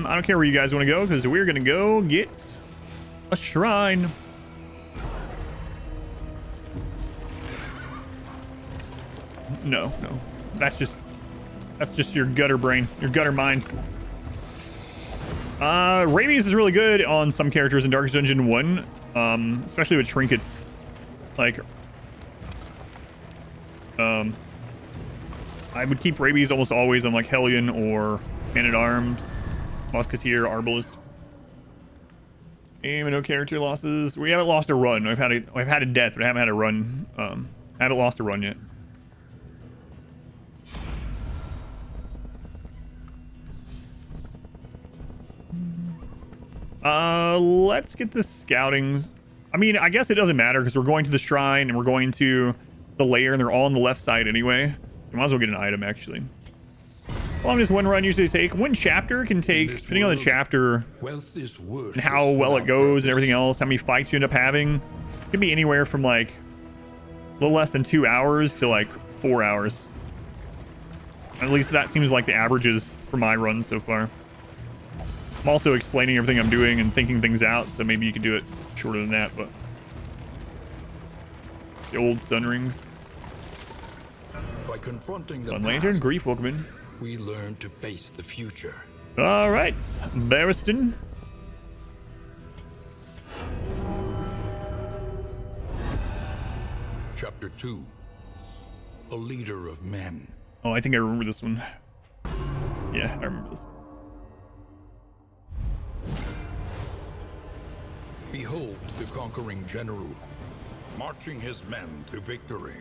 I don't care where you guys want to go because we're gonna go get a shrine. No, that's just your gutter brain, your gutter mind. Rabies is really good on some characters in Darkest Dungeon 1, especially with trinkets. Like, I would keep rabies almost always on like Hellion or Man-at-Arms, Musketeer, Arbalist. Aim and no character losses. We haven't lost a run. I've had a death, but I haven't had a run. I haven't lost a run yet. Let's get the scouting. I mean, I guess it doesn't matter because we're going to the shrine and we're going to the lair and they're all on the left side anyway. We might as well get an item actually. How long does one run usually take? One chapter can take, depending on the chapter and how well it goes and everything else, how many fights you end up having. It can be anywhere from like a little less than 2 hours to like 4 hours. At least that seems like the averages for my runs so far. I'm also explaining everything I'm doing and thinking things out, so maybe you could do it shorter than that, but the old sun rings. By confronting the Sun Lantern, Grief, welcome in. We learn to face the future. All right, Barristan. Chapter 2. A leader of men. Oh, I think I remember this one. Yeah, I remember this. Behold the conquering general, marching his men to victory.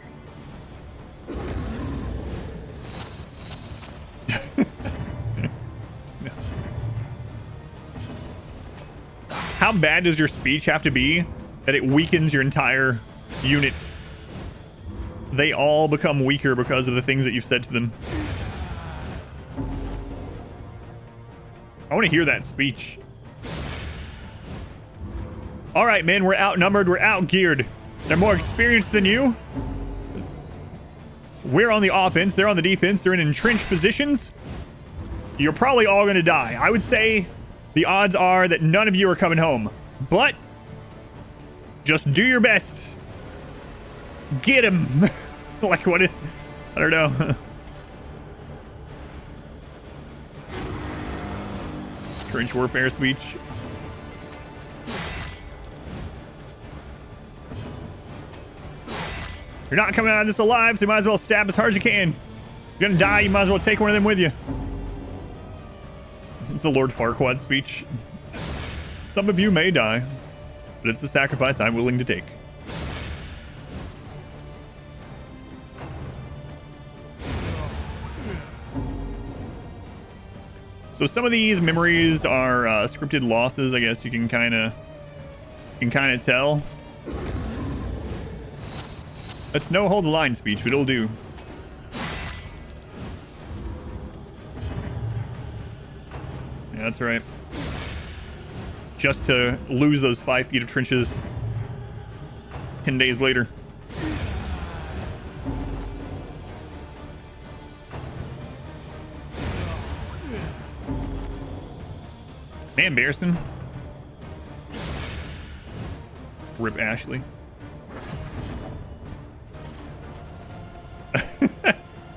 How bad does your speech have to be that it weakens your entire unit? They all become weaker because of the things that you've said to them. I want to hear that speech. All right, man, we're outnumbered, we're outgeared. They're more experienced than you. We're on the offense, they're on the defense, they're in entrenched positions. You're probably all gonna die. I would say the odds are that none of you are coming home, but just do your best. Get him. Like what? I don't know. Trench warfare speech. You're not coming out of this alive, so you might as well stab as hard as you can. You're gonna die, you might as well take one of them with you. It's the Lord Farquaad speech. Some of you may die, but it's the sacrifice I'm willing to take. So some of these memories are scripted losses, I guess you can kind of tell. That's no hold the line speech, but it'll do. Yeah, that's right. Just to lose those 5 feet of trenches 10 days later. Man, Barristan. Rip Ashley.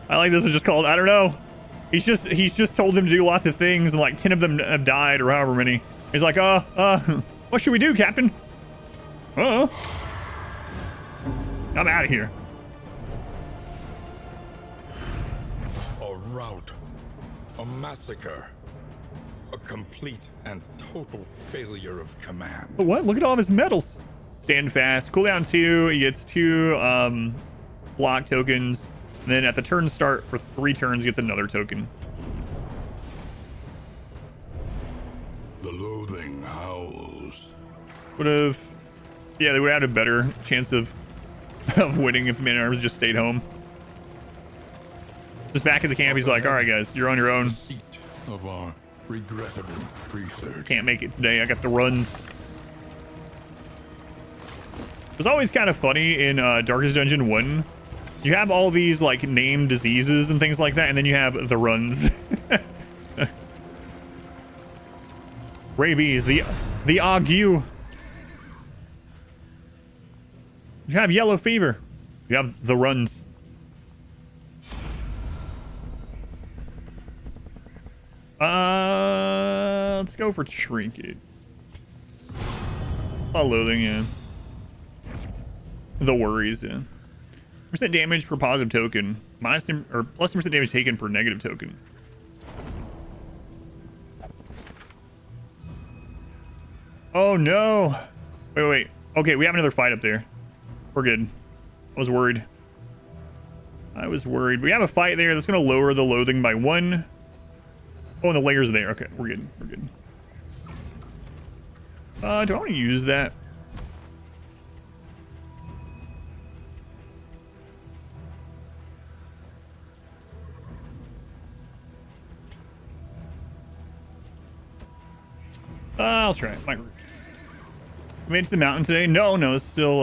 I like this is just called, I don't know. He's just told them to do lots of things and like 10 of them have died or however many. He's like, what should we do, Captain? I'm out of here. A rout. A massacre. A complete and total failure of command. But what? Look at all of his medals. Stand fast. Cooldown 2. He gets 2 block tokens. And then at the turn start for 3 turns, gets another token. The loathing howls. Would have... Yeah, they would have had a better chance of winning if the Man-at-Arms just stayed home. Just back at the camp, he's like, all right, guys, you're on your own. The seat of our Regrettable research. Can't make it today. I got the runs. It was always kind of funny in Darkest Dungeon 1. You have all these like named diseases and things like that, and then you have the runs. Rabies, the ague. You have yellow fever. You have the runs. Let's go for trinket. Loathing, yeah. The worries, yeah. Percent damage per positive token. Minus 10, or plus 10% damage taken per negative token. Oh no. Wait. Okay, we have another fight up there. We're good. I was worried. We have a fight there that's going to lower the loathing by 1. Oh, and the layer's there. Okay, we're good. Do I want to use that? I'll try it. We made it to the mountain today. No, it's still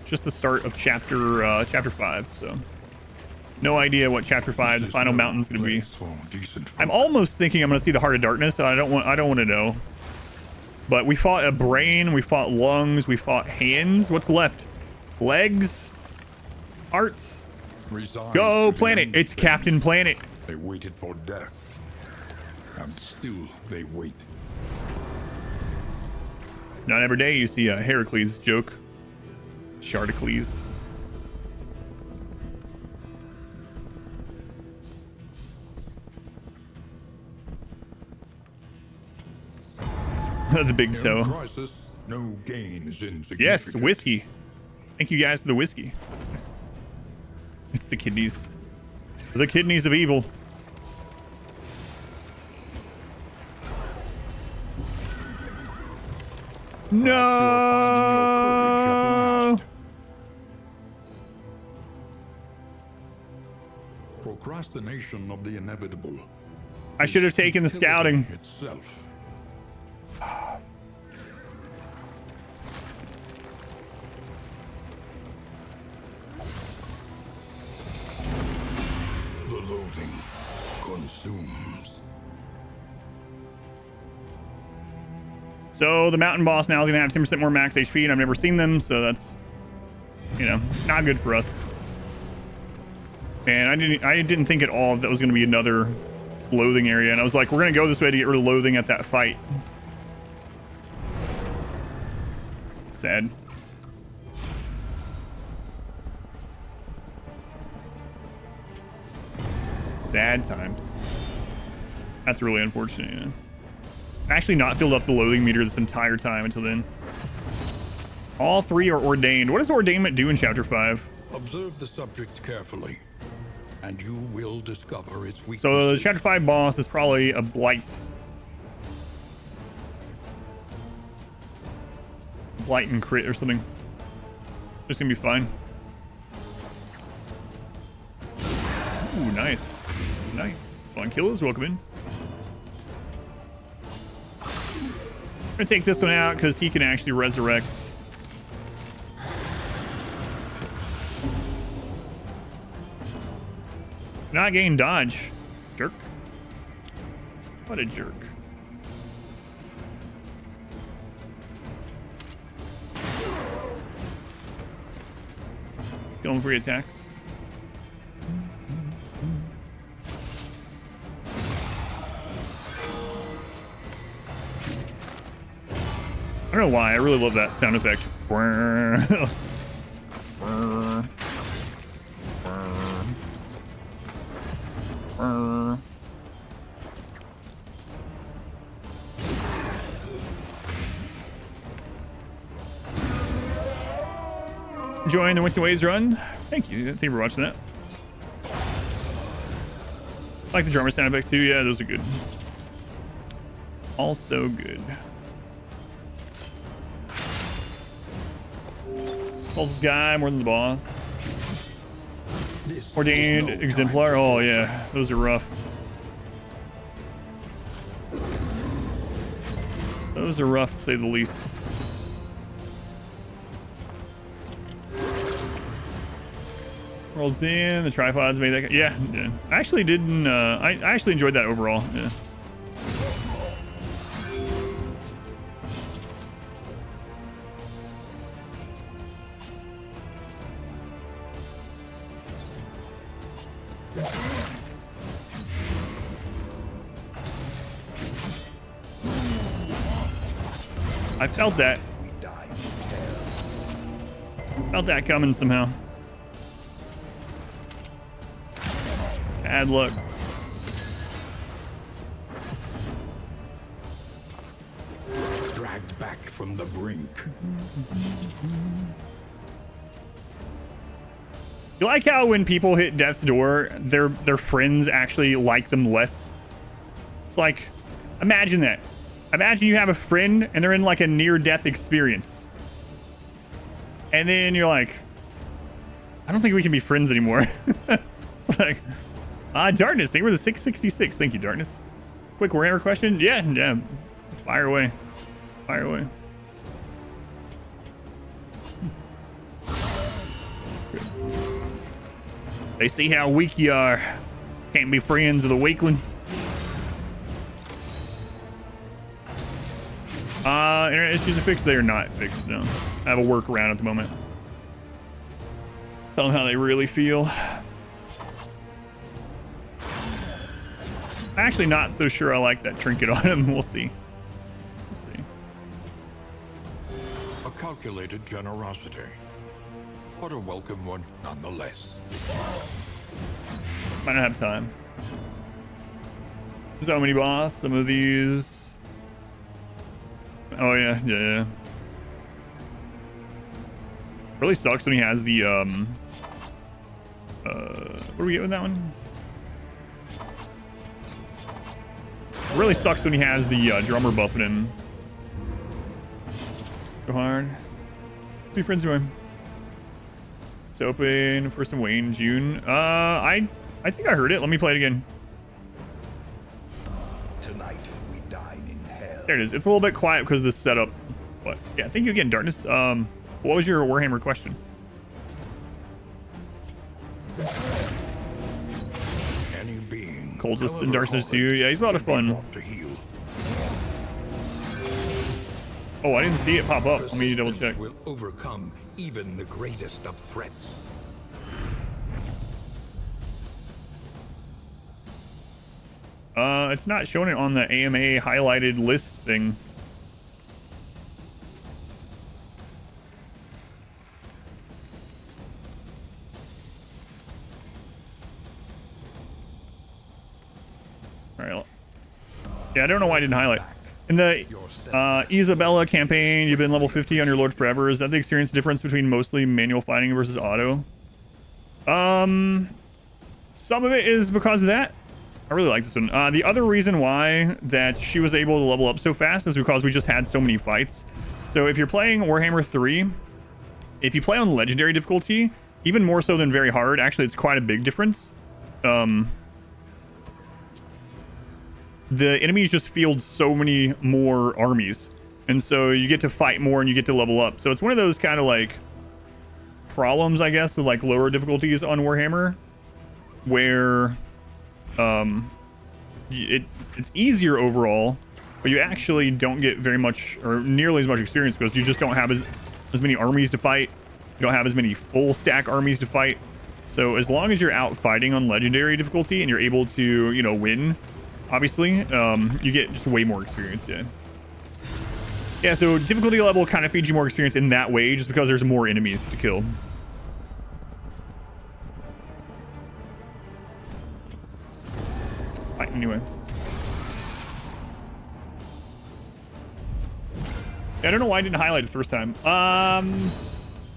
just the start of chapter 5. So no idea what chapter 5, the final mountain's gonna be. I'm almost thinking I'm gonna see the Heart of Darkness. So I don't want to know. But we fought a brain, we fought lungs, we fought hands. What's left? Legs, hearts. Go Planet! It's Captain Planet. They waited for death, and still they wait. It's not every day you see a Heracles joke. Shardicles. The big toe. Crisis, no gain is insignificant. Yes, whiskey. Thank you guys for the whiskey. It's the kidneys. The kidneys of evil. No. Procrastination of the inevitable. I should have taken the scouting. Itself. The loathing consumes. So the mountain boss now is gonna have 10% more max HP, and I've never seen them, so that's, you know, not good for us. And I didn't think at all that was gonna be another loathing area, and I was like, we're gonna go this way to get rid of loathing at that fight. Sad. Sad times. That's really unfortunate, yeah. Actually not filled up the loathing meter this entire time until then. All 3 are ordained. What does ordainment do in chapter 5? Observe the subject carefully, and you will discover its weaknesses. So the chapter 5 boss is probably a blight. Blight and crit or something. Just gonna be fine. Ooh, nice. Nice. Fun killers, welcome in. I'm gonna take this one out because he can actually resurrect. Not gain dodge. Jerk. What a jerk. Going for attacks. I don't know why, I really love that sound effect. Enjoying the Winston Waves run. Thank you. Thank you for watching that. I like the drummer sound effects too. Yeah, those are good. Also good. Pulse guy more than the boss. Ordained exemplar. Oh yeah, those are rough. Those are rough, to say the least. Worlds in, the tripods made that. Yeah. I actually didn't. I actually enjoyed that overall. Yeah. I felt that. Felt that coming somehow. Bad luck. Dragged back from the brink. You like how when people hit death's door, their friends actually like them less? It's like, imagine that. Imagine you have a friend and they're in like a near-death experience. And then you're like, I don't think we can be friends anymore. It's like, Darkness, thank you for the 666. Thank you, Darkness. Quick Warhammer question? Yeah. Fire away. Fire away. They see how weak you are. Can't be friends of the weakling. Internet issues are fixed. They are not fixed, no. I have a workaround at the moment. Tell them how they really feel. I'm actually not so sure I like that trinket on him. We'll see. We'll see. A calculated generosity, but a welcome one nonetheless. Might not have time. So many boss. Some of these. Oh yeah. Really sucks when he has the what do we get with that one? Really sucks when he has the drummer buffing him. Go hard. Be friends with him. It's open for some Wayne June. I think I heard it. Let me play it again. Tonight we dine in hell. There it is. It's a little bit quiet because of the setup. But yeah, thank you again, Darkness. What was your Warhammer question? Any being. Coldest and Darkness too. Yeah, he's a lot of fun. Oh, I didn't see it pop up. Let me double check. Will overcome even the greatest of threats. It's not showing it on the AMA highlighted list thing. All right. Yeah, I don't know why I didn't highlight. In the Isabella campaign, you've been level 50 on your Lord forever. Is that the experience difference between mostly manual fighting versus auto? Some of it is because of that. I really like this one. The other reason why that she was able to level up so fast is because we just had so many fights. So if you're playing Warhammer 3, if you play on legendary difficulty, even more so than very hard, actually it's quite a big difference. The enemies just field so many more armies, and so you get to fight more and you get to level up. So it's one of those kind of like problems, I guess, with like lower difficulties on Warhammer, where it's easier overall, but you actually don't get very much or nearly as much experience because you just don't have as many armies to fight. You don't have as many full stack armies to fight. So as long as you're out fighting on legendary difficulty and you're able to, you know, win, obviously, you get just way more experience. Yeah, so difficulty level kind of feeds you more experience in that way, just because there's more enemies to kill. Right, anyway. Yeah, I don't know why I didn't highlight it the first time.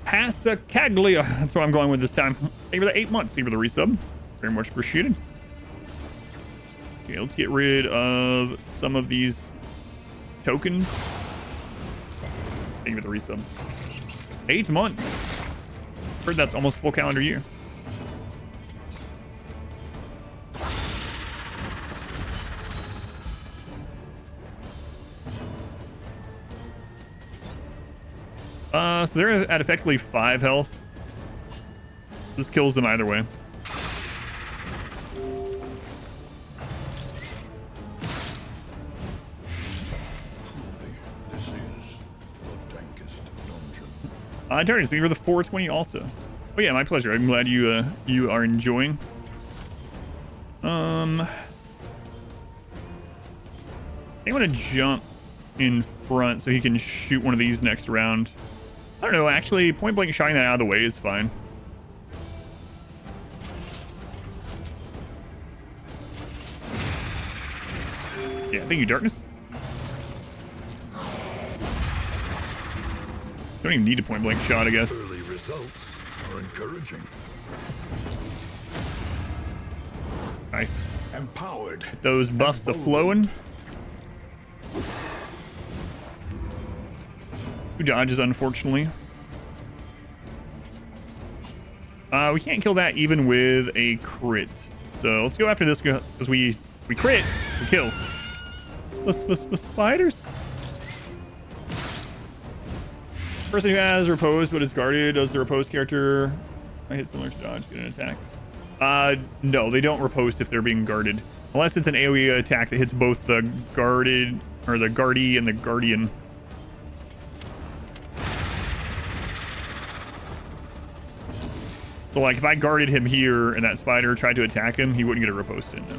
Passacaglia. That's what I'm going with this time. Thank you for the 8 months. Thank you for the resub. Very much appreciated. Okay, let's get rid of some of these tokens. Thank you for the resub. 8 months. Heard that's almost full calendar year. So they're at effectively 5 health. This kills them either way. This is the dankest dungeon. Darius, thank you for the 420 also. Oh yeah, my pleasure. I'm glad you you are enjoying. I think I'm gonna jump in front so he can shoot one of these next round. I don't know, actually, point blank shotting that out of the way is fine. Yeah, thank you, Darkness. Don't even need a point blank shot, I guess. Early results are encouraging. Nice. Empowered. Those buffs are flowing. 2 dodges, unfortunately. We can't kill that even with a crit. So let's go after this because we crit, we kill. Spiders. Person who has repose but is guarded. Does the repose character I hit similar to dodge get an attack? No, they don't riposte if they're being guarded. Unless it's an AoE attack that hits both the guarded or the guardie and the guardian. So like if I guarded him here and that spider tried to attack him, he wouldn't get a riposte in. No.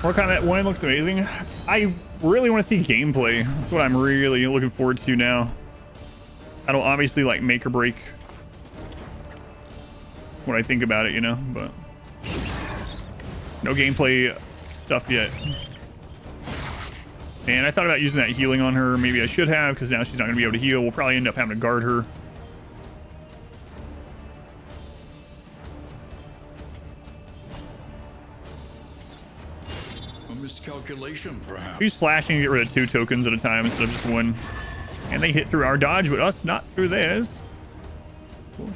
Mortal Kombat 1 looks amazing. I really want to see gameplay. That's what I'm really looking forward to now. That'll obviously like make or break what I think about it, you know, but no gameplay stuff yet. And I thought about using that healing on her. Maybe I should have, because now she's not going to be able to heal. We'll probably end up having to guard her. Miscalculation, perhaps. Use slashing to get rid of 2 tokens at a time instead of just 1. And they hit through our dodge, but us not through theirs. Of course.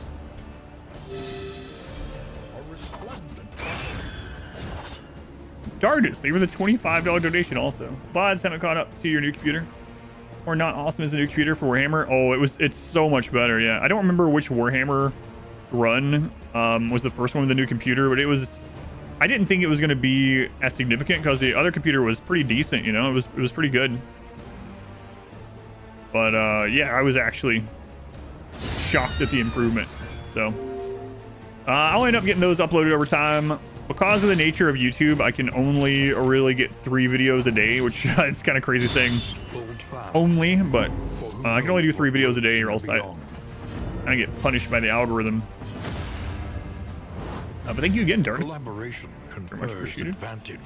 Dardus, they were the $25 donation also. VODs haven't caught up to your new computer. Or not awesome as a new computer for Warhammer. Oh, it's so much better, yeah. I don't remember which Warhammer run was the first one with the new computer, but it was... I didn't think it was going to be as significant because the other computer was pretty decent, you know, it was pretty good. But yeah, I was actually shocked at the improvement. So I'll end up getting those uploaded over time. Because of the nature of YouTube, I can only really get 3 videos a day, which it's kind of crazy saying only, but I can only do 3 videos a day or else I kind of get punished by the algorithm. But thank you again, Darkness. Collaboration confers advantage.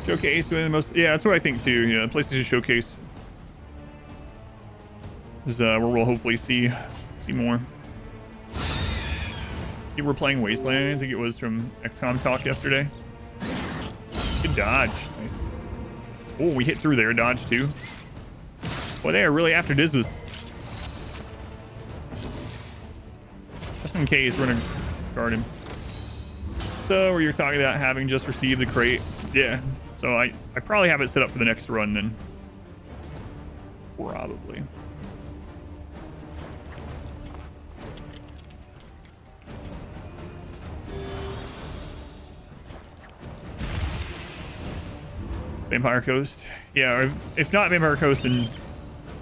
Showcase with the most, yeah, that's what I think too. Yeah, PlayStation Showcase is where we'll hopefully see more. You were playing Wasteland. I think it was from XCOM talk yesterday. Good dodge, nice. Oh, we hit through their dodge too. Boy, they are really after Dismas. Just in case, we're gonna guard him. So, where you're talking about having just received the crate. Yeah, so I probably have it set up for the next run then. Probably. Vampire Coast. Yeah, if not Vampire Coast, then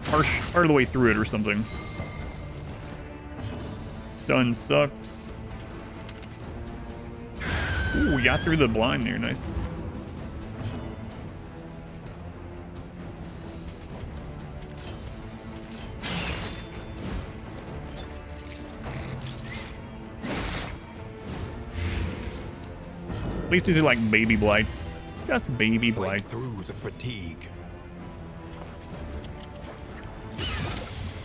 part of the way through it or something. Sun sucks. Ooh, we got through the blind there. Nice. At least these are like baby blights. Just baby Fight blights. through the fatigue.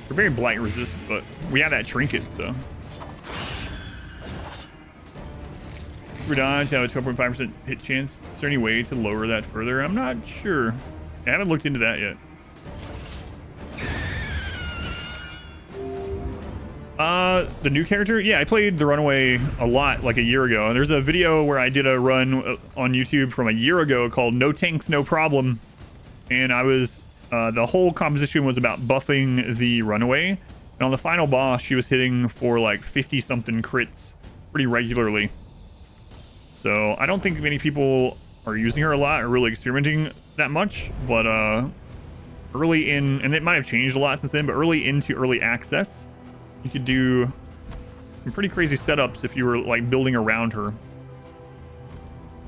We're very blight resistant, but we have that trinket, so. Super dodge have a 12.5% hit chance. Is there any way to lower that further? I'm not sure. I haven't looked into that yet. The new character? Yeah, I played the Runaway a lot, like a year ago. And there's a video where I did a run on YouTube from a year ago called No Tanks, No Problem. And I was, the whole composition was about buffing the Runaway. And on the final boss, she was hitting for like 50 something crits pretty regularly. So I don't think many people are using her a lot or really experimenting that much, but early in, and it might have changed a lot since then, but early into early access, you could do some pretty crazy setups if you were like building around her.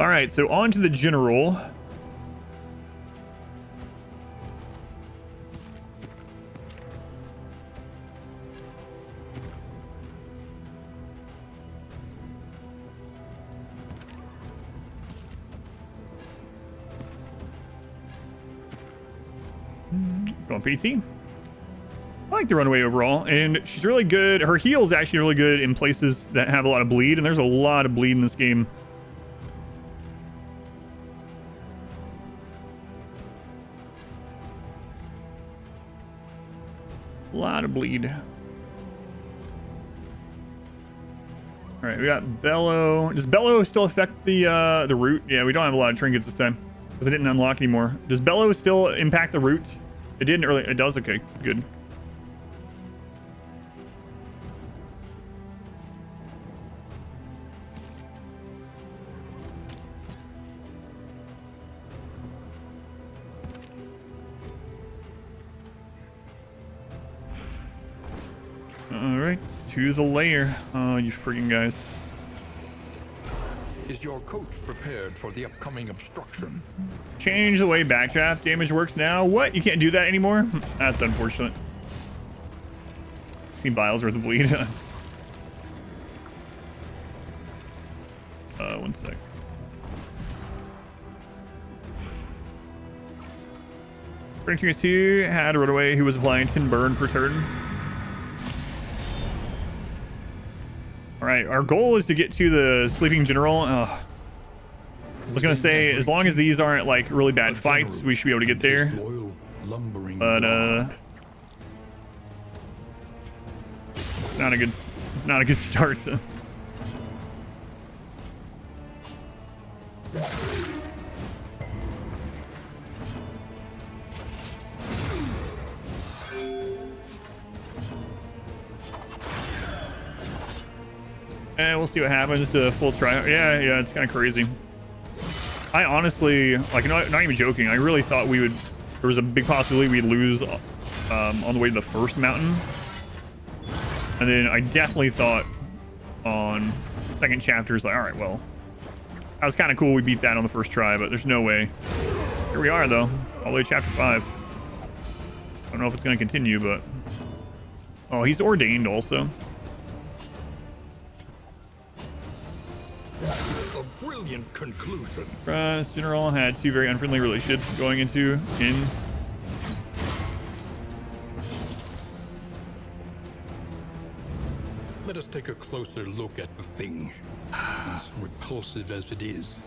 All right, so on to the general. Going PT. I like the Runaway overall, and she's really good. Her heal is actually really good in places that have a lot of bleed, and there's a lot of bleed in this game. A lot of bleed. All right, we got Bellow. Does Bellow still affect the root? Yeah, we don't have a lot of trinkets this time because I didn't unlock anymore. Does Bellow still impact the root? It didn't early. It does. Okay, good. All right, to the lair. Oh, you freaking guys. Is your coach prepared for the upcoming obstruction? Change the way backdraft damage works now. What? You can't do that anymore? That's unfortunate. See vials worth of bleed. 1 sec. Spring 2 had a Runaway who was applying 10 burn per turn. Alright, our goal is to get to the Sleeping General. I was gonna say, as long as these aren't like really bad fights, we should be able to get there. But it's not a good start. So. And we'll see what happens to full try. Yeah, it's kind of crazy. I honestly, like, not even joking, I really thought there was a big possibility we'd lose on the way to the first mountain. And then I definitely thought on second chapters, like, all right, well, that was kind of cool we beat that on the first try, but there's no way. Here we are, though, all the way to chapter 5. I don't know if it's going to continue, but... Oh, he's ordained also. A brilliant conclusion. General had 2 very unfriendly relationships going into in. Let us take a closer look at the thing, as repulsive as it is.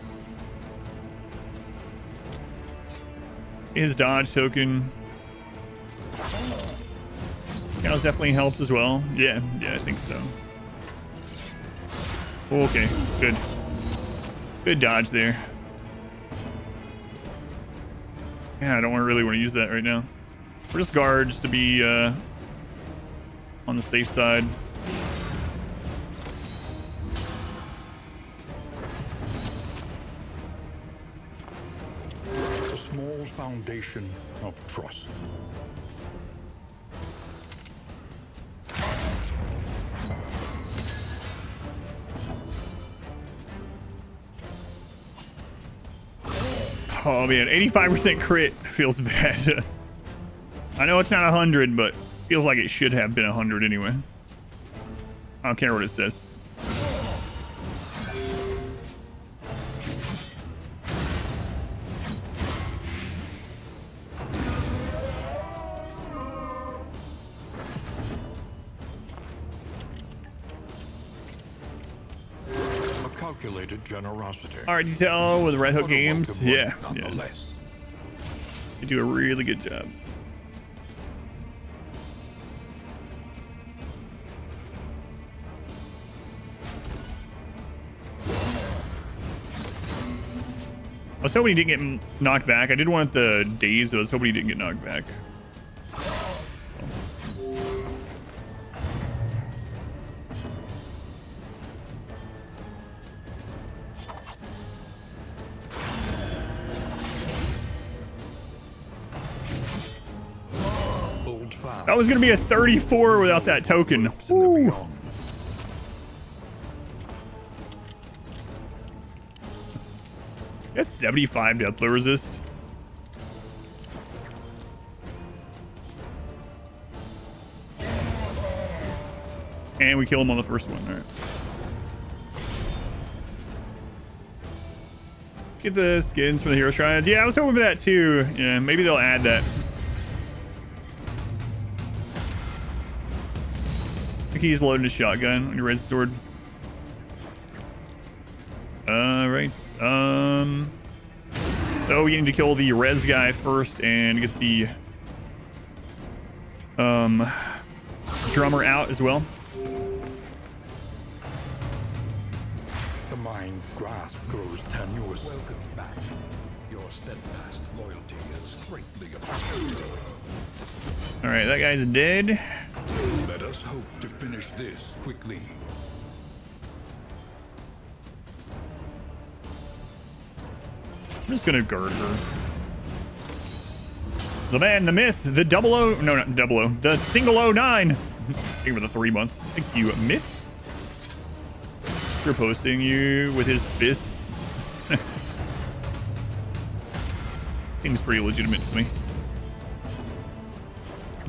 His dodge token. Cows definitely helped as well. Yeah, I think so. Okay, good dodge there. Yeah, I don't really want to use that right now. We're just guards to be on the safe side. A small foundation of trust. Oh man, 85% crit feels bad. I know it's not 100, but feels like it should have been 100 anyway. I don't care what it says. calculated generosity. Art detail with Red Hook Games. Yeah, yeah. Nonetheless. You do a really good job. I was hoping he didn't get knocked back. I did want the daze, but I was hoping he didn't get knocked back. That was going to be a 34 without that token. Ooh. That's 75 Deathblow resist. And we kill him on the first one. All right. Get the skins for the hero shrines. Yeah, I was hoping for that too. Yeah, maybe they'll add that. I think he's loading a shotgun when you raise the sword. Right. So we need to kill the res guy first and get the drummer out as well. The mind's grasp grows tenuous. Welcome back. Your steadfast loyalty is greatly appreciated. All right, that guy's dead. Let us hope to finish this quickly. I'm just gonna guard her. The man, the myth, the the single 09. Thank you for the 3 months. Thank you, myth. You're posting you with his fists. Seems pretty legitimate to me.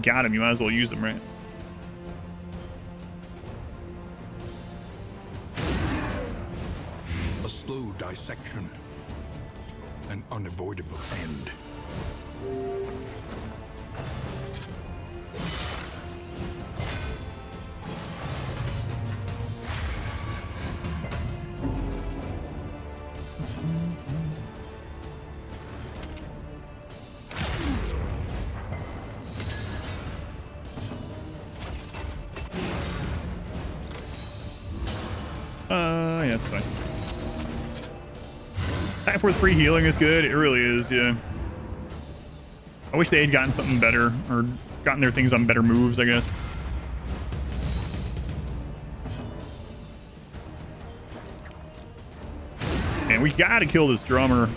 Got him, you might as well use him, right? A slow dissection. An unavoidable end. Yeah, that's fine. Time for 3 healing is good. It really is, yeah. I wish they had gotten something better, or gotten their things on better moves, I guess. And we gotta kill this drummer.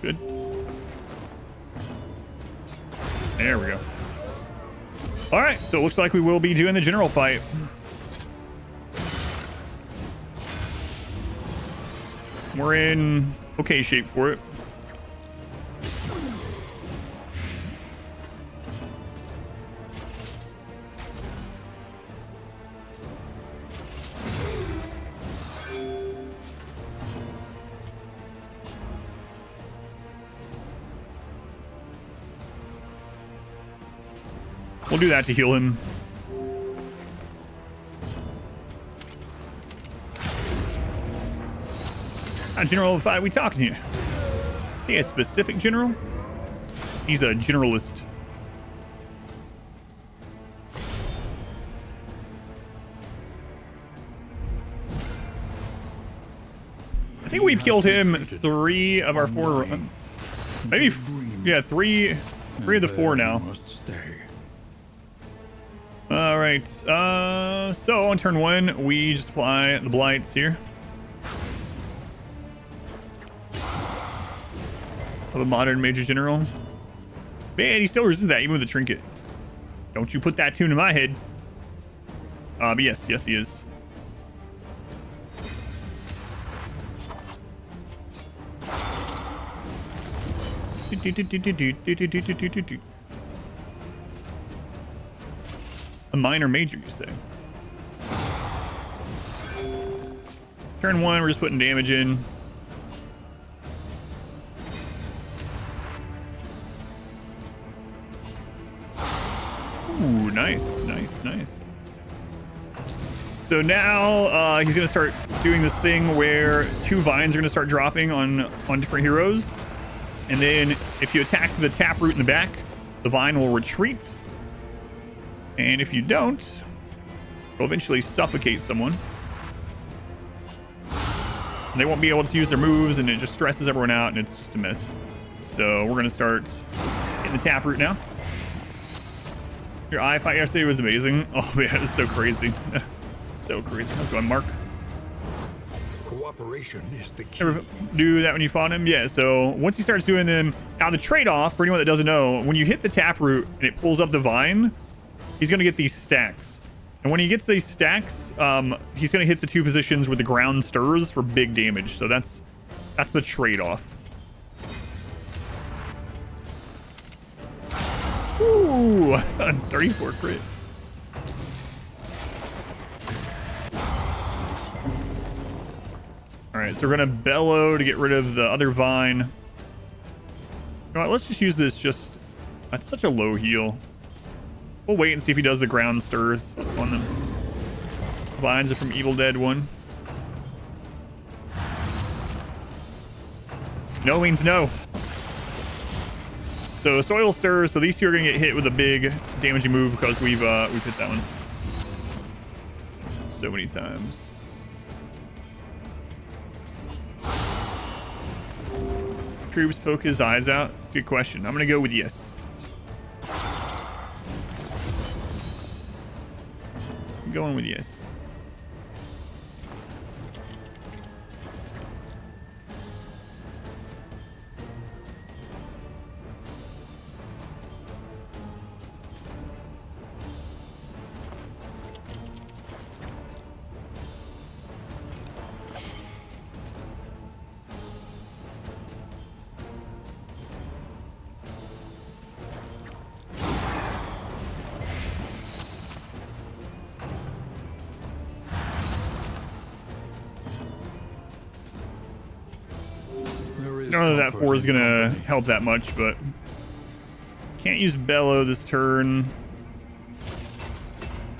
Good. There we go. All right, so it looks like we will be doing the general fight. We're in okay shape for it. We'll do that to heal him. Not general fight, we talking here? Is he a specific general? He's a generalist. I think we've killed him 3 of our 4. Maybe, yeah, 3 of the 4 now. All right, so on turn 1, we just apply the blights here. Of a modern major general. Man, he still resists that even with the trinket. Don't you put that tune in my head. But yes, he is. A minor major, you say? Turn 1, we're just putting damage in. Ooh, nice, nice, nice. So now he's going to start doing this thing where 2 vines are going to start dropping on different heroes. And then if you attack the taproot in the back, the vine will retreat. And if you don't, it'll eventually suffocate someone. And they won't be able to use their moves, and it just stresses everyone out, and it's just a mess. So we're going to start hitting the taproot now. Your eye fight yesterday was amazing. Oh, man, it was so crazy. So crazy. How's it going, Mark? Cooperation is the key. Ever do that when you fought him? Yeah, so once he starts doing them... Now, the trade-off, for anyone that doesn't know, when you hit the taproot and it pulls up the vine, he's going to get these stacks. And when he gets these stacks, he's going to hit the 2 positions where the ground stirs for big damage. So that's the trade-off. Ooh, 34 crit. All right, so we're going to bellow to get rid of the other vine. You know what, let's just use this just... That's such a low heal. We'll wait and see if he does the ground stirs on them. Vines are from Evil Dead 1. No means no. So soil stirs. So these 2 are gonna get hit with a big damaging move because we've hit that one so many times. Troops poke his eyes out. Good question. I'm gonna go with yes. I'm going with yes. I don't know that 4 is gonna help that much, but can't use bellow this turn.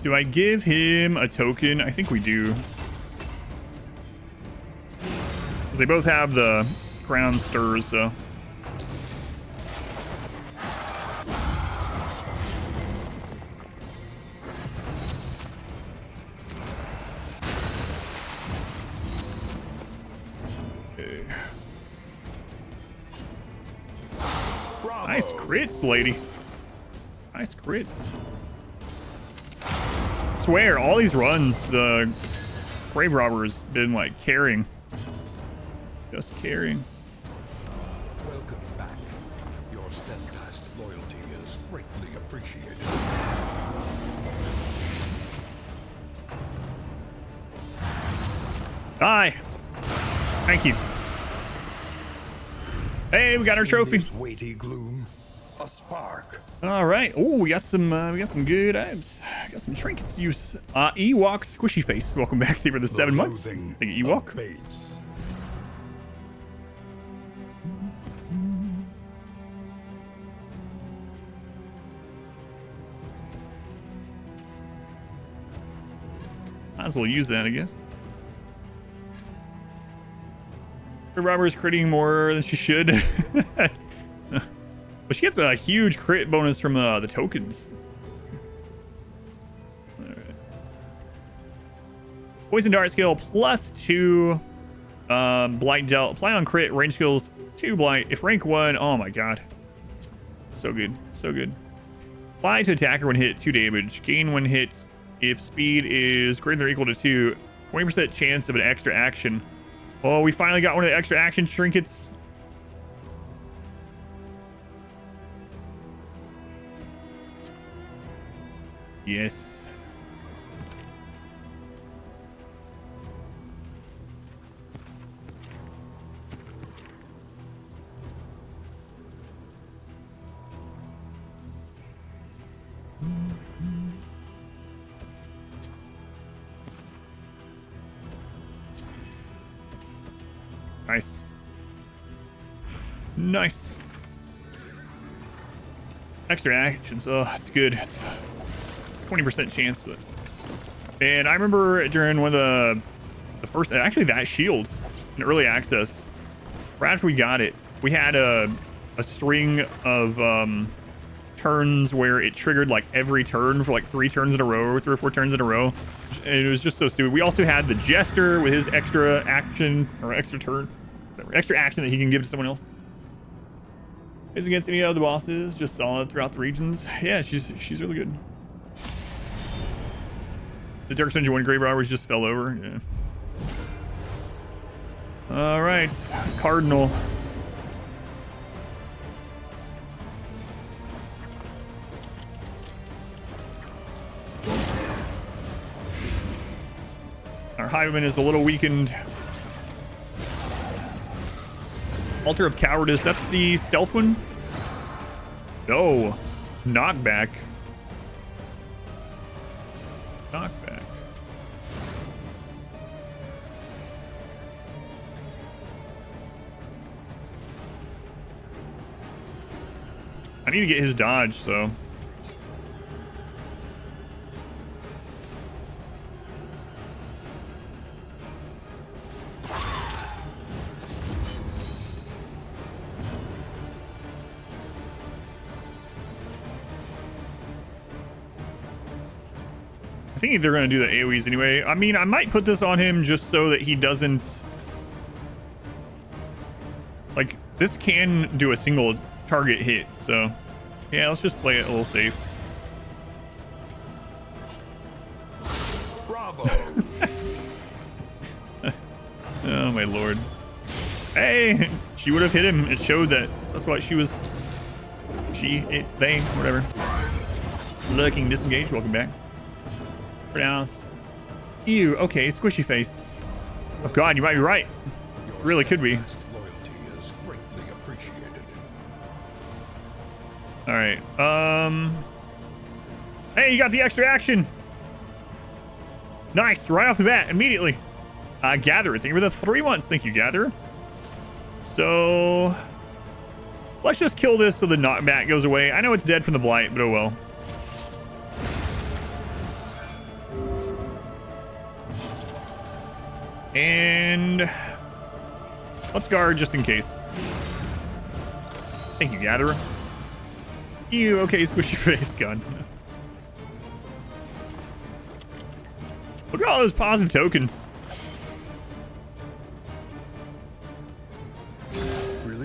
Do I give him a token? I think we do, because they both have the ground stirs. So nice crits, lady. Nice crits. I swear, all these runs, the Grave Robber's been like carrying. Just carrying. Welcome back. Your steadfast loyalty is greatly appreciated. Die. Thank you. Hey, we got our trophy. In this weighty gloom, a spark. All right. Oh, we got some good items. Got some trinkets to use. Ewok Squishy Face. Welcome back. Thank you for the 7 months. Thank you, Ewok. Abates. Might as well use that, I guess. Her robber's critting more than she should. But she gets a huge crit bonus from the tokens. All right. Poison dart skill +2. Blight dealt. Apply on crit. Range skills 2 blight. If rank 1. Oh my god. So good. So good. Apply to attacker when hit 2 damage. Gain when hit if speed is greater than or equal to 2. 20% chance of an extra action. Oh, we finally got one of the extra action trinkets. Yes. Nice. Nice. Extra actions. Oh, it's good. It's a 20% chance, but... And I remember during one of the first... Actually, that Shields in early access, right after we got it, we had a string of turns where it triggered like every turn for like 3 turns in a row, or 3 or 4 turns in a row. And it was just so stupid. We also had the Jester with his extra action, or extra turn, whatever, extra action that he can give to someone else. Is against any of the bosses, just solid throughout the regions. Yeah, she's really good. The Dark Dungeon 1 Grave Robbers just fell over. Yeah. All right, Cardinal. Our Highwayman is a little weakened. Altar of Cowardice, that's the stealth one? No. Knockback. Knockback. I need to get his dodge, so... I think they're going to do the AoEs anyway. I mean, I might put this on him just so that he doesn't... Like, this can do a single target hit, so... Yeah, let's just play it a little safe. Bravo! Oh, my lord. Hey! She would have hit him. It showed that. That's what she was... She, it, they, whatever. Lurking, disengage. Welcome back. Pronounce. Ew, okay, squishy face. Oh god, you might be right. Really could be. Loyalty is greatly appreciated. Alright, hey, you got the extra action! Nice, right off the bat, immediately. Gatherer, thank you for the 3 months. Thank you, Gatherer. So... let's just kill this so the knockback goes away. I know it's dead from the blight, but oh well. And let's guard just in case. Thank you, Gatherer. Ew, okay, squishy face gun. Look at all those positive tokens.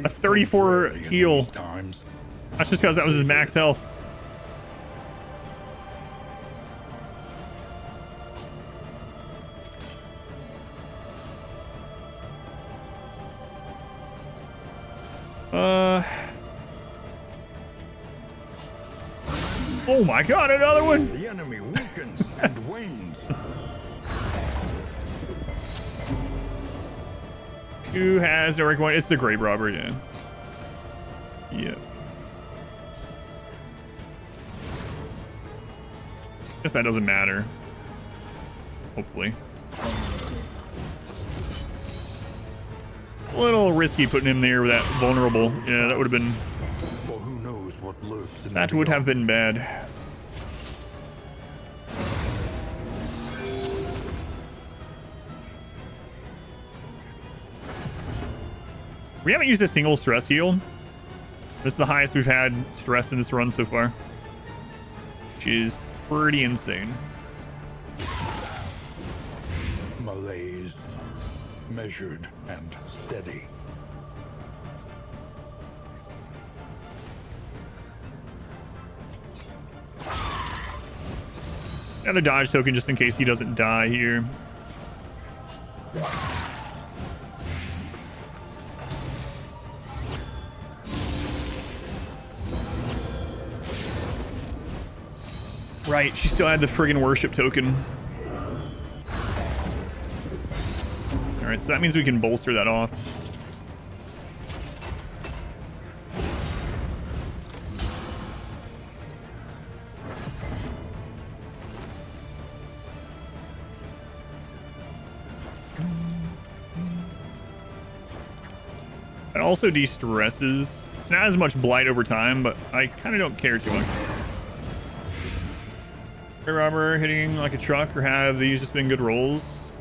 A 34 heal. That's just because that was his max health. Oh my god, another one! The enemy weakens and wanes. Who has no rank 1? It's the Grave Robber, yeah. Yep. Guess that doesn't matter. Hopefully. A little risky putting him there with that vulnerable. Yeah, that would have been... For who knows what lurks in That the would have beyond. been bad. We haven't used a single stress heal. This is the highest we've had stress in this run so far, which is pretty insane. Malaise, measured and steady. Another dodge token just in case he doesn't die here. Right, she still had the friggin' worship token. Alright, so that means we can bolster that off. It also de-stresses. It's not as much blight over time, but I kind of don't care too much. Robber hitting like a truck, or have these just been good rolls?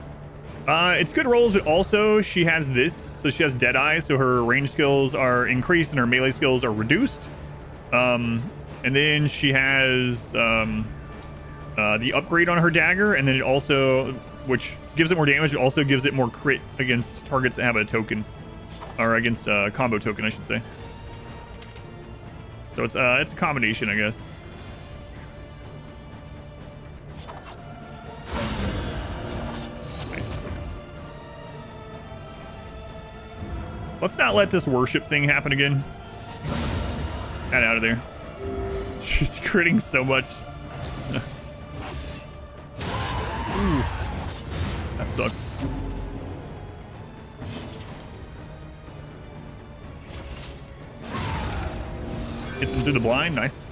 It's good rolls, but also she has this, so she has Deadeye, so her range skills are increased and her melee skills are reduced. And then she has the upgrade on her dagger, and then it also, which gives it more damage, it also gives it more crit against targets that have a token, or against a combo token, I should say. So it's a combination, I guess. Nice. Let's not let this worship thing happen again. Get out of there. She's critting so much. Ooh, that sucked. Hits him through the blind. Nice.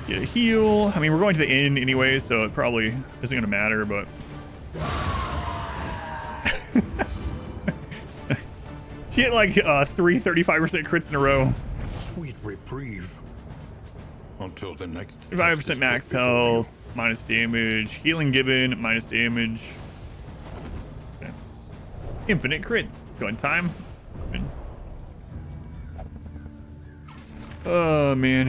Get a heal. I mean, we're going to the inn anyway, so it probably isn't going to matter, but... She hit like 3 35% crits in a row. Sweet reprieve. Until the next 5% max health, minus damage. Healing given, minus damage. Okay. Infinite crits. Let's go in time. Oh, man.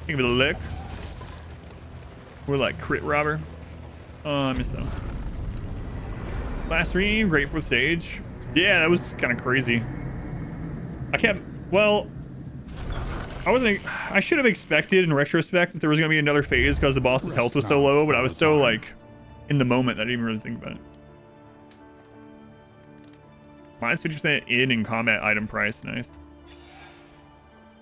Give it a lick. We're like crit robber. Oh, I missed that. Last stream, great for stage. Yeah, that was kind of crazy. Well, I should have expected in retrospect that there was going to be another phase because the boss's health was so low, but I was so like in the moment that I didn't even really think about it. Minus 50% in combat item price. Nice.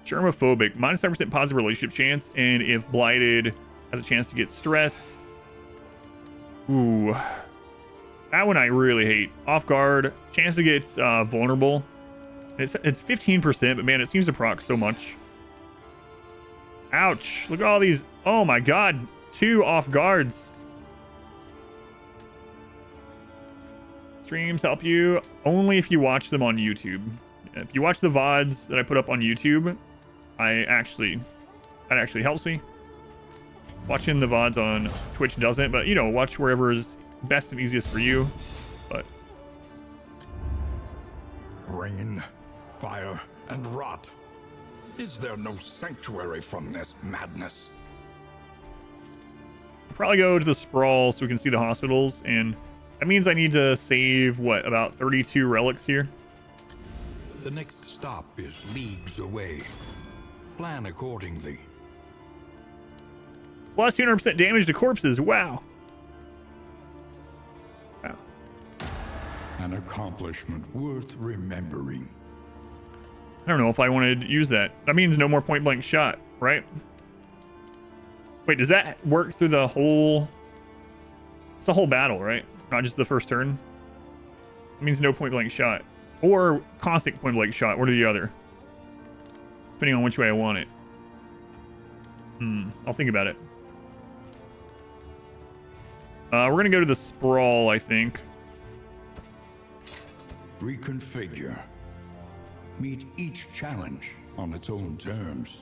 Germophobic. Minus 5% positive relationship chance. And if blighted, has a chance to get stress. Ooh. That one I really hate. Off guard. Chance to get vulnerable. It's 15%, but man, it seems to proc so much. Ouch. Look at all these. Oh my god. 2 off guards. Streams help you only if you watch them on YouTube. If you watch the VODs that I put up on YouTube, that actually helps me. Watching the VODs on Twitch doesn't, but you know, watch wherever is best and easiest for you. But rain, fire, and rot. Is there no sanctuary from this madness? I'll probably go to the Sprawl so we can see the hospitals, and that means I need to save what, about 32 relics here. The next stop is leagues away. Plan accordingly. Plus 200% damage to corpses. Wow. Wow. An accomplishment worth remembering. I don't know if I wanted to use that. That means no more point blank shot, right? Wait, does that work through the whole... It's a whole battle, right? Not just the first turn? It means no point blank shot. Or constant point blank shot, one or the other. Depending on which way I want it. I'll think about it. We're gonna go to the Sprawl, I think. Reconfigure. Meet each challenge on its own terms.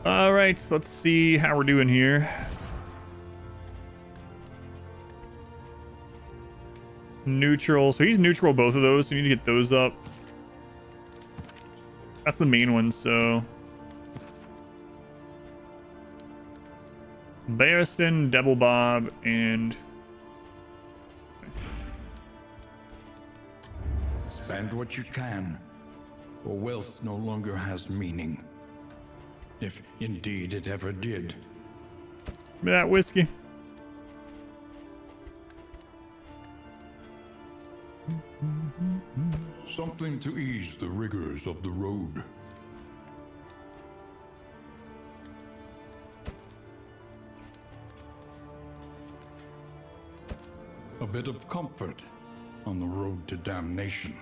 All right, so let's see how we're doing here. Neutral. So he's neutral both of those. So we need to get those up. That's the main one, so... Barristan, Devil Bob, and... Spend what you can, or wealth no longer has meaning. If indeed it ever did. Give me that whiskey. Something to ease the rigors of the road. A bit of comfort on the road to damnation.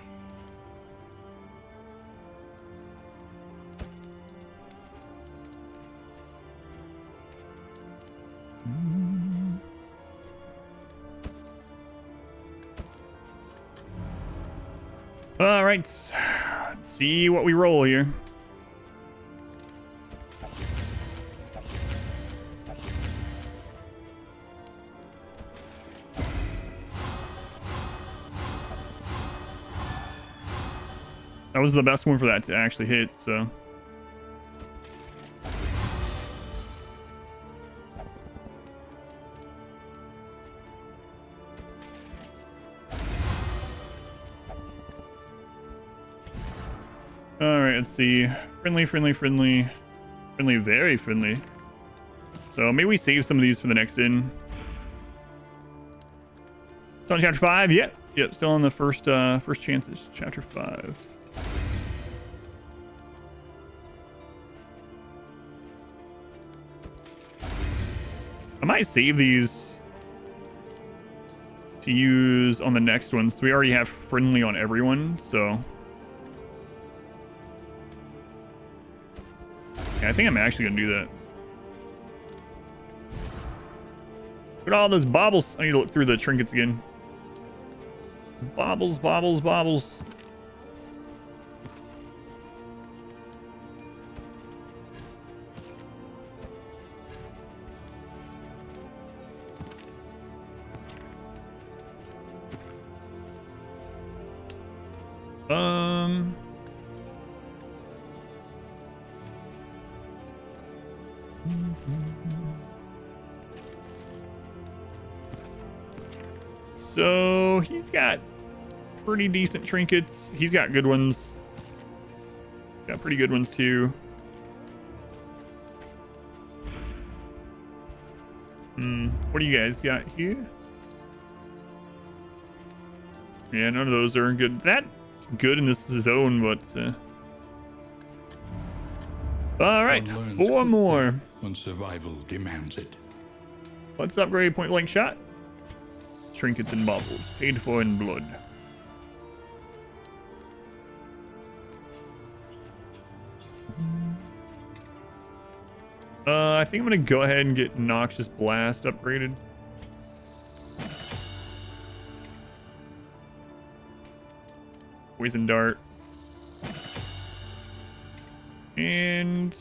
All right, let's see what we roll here. That was the best one for that to actually hit, so. All right, let's see. Friendly, friendly, friendly. Friendly, very friendly. So maybe we save some of these for the next in. It's on chapter 5. Yep. Yep, still on the first chances. Chapter 5. I might save these to use on the next one. So we already have friendly on everyone, so. Yeah, I think I'm actually gonna do that. Look at all those baubles. I need to look through the trinkets again. Baubles, baubles, baubles. So he's got pretty decent trinkets. He's got good ones. Got pretty good ones too. What do you guys got here? Yeah, none of those are good. That good in this zone, but all right, 4 more. When survival demands it. Let's upgrade point blank shot. Trinkets and baubles, paid for in blood. I think I'm gonna go ahead and get Noxious Blast upgraded. Poison Dart. And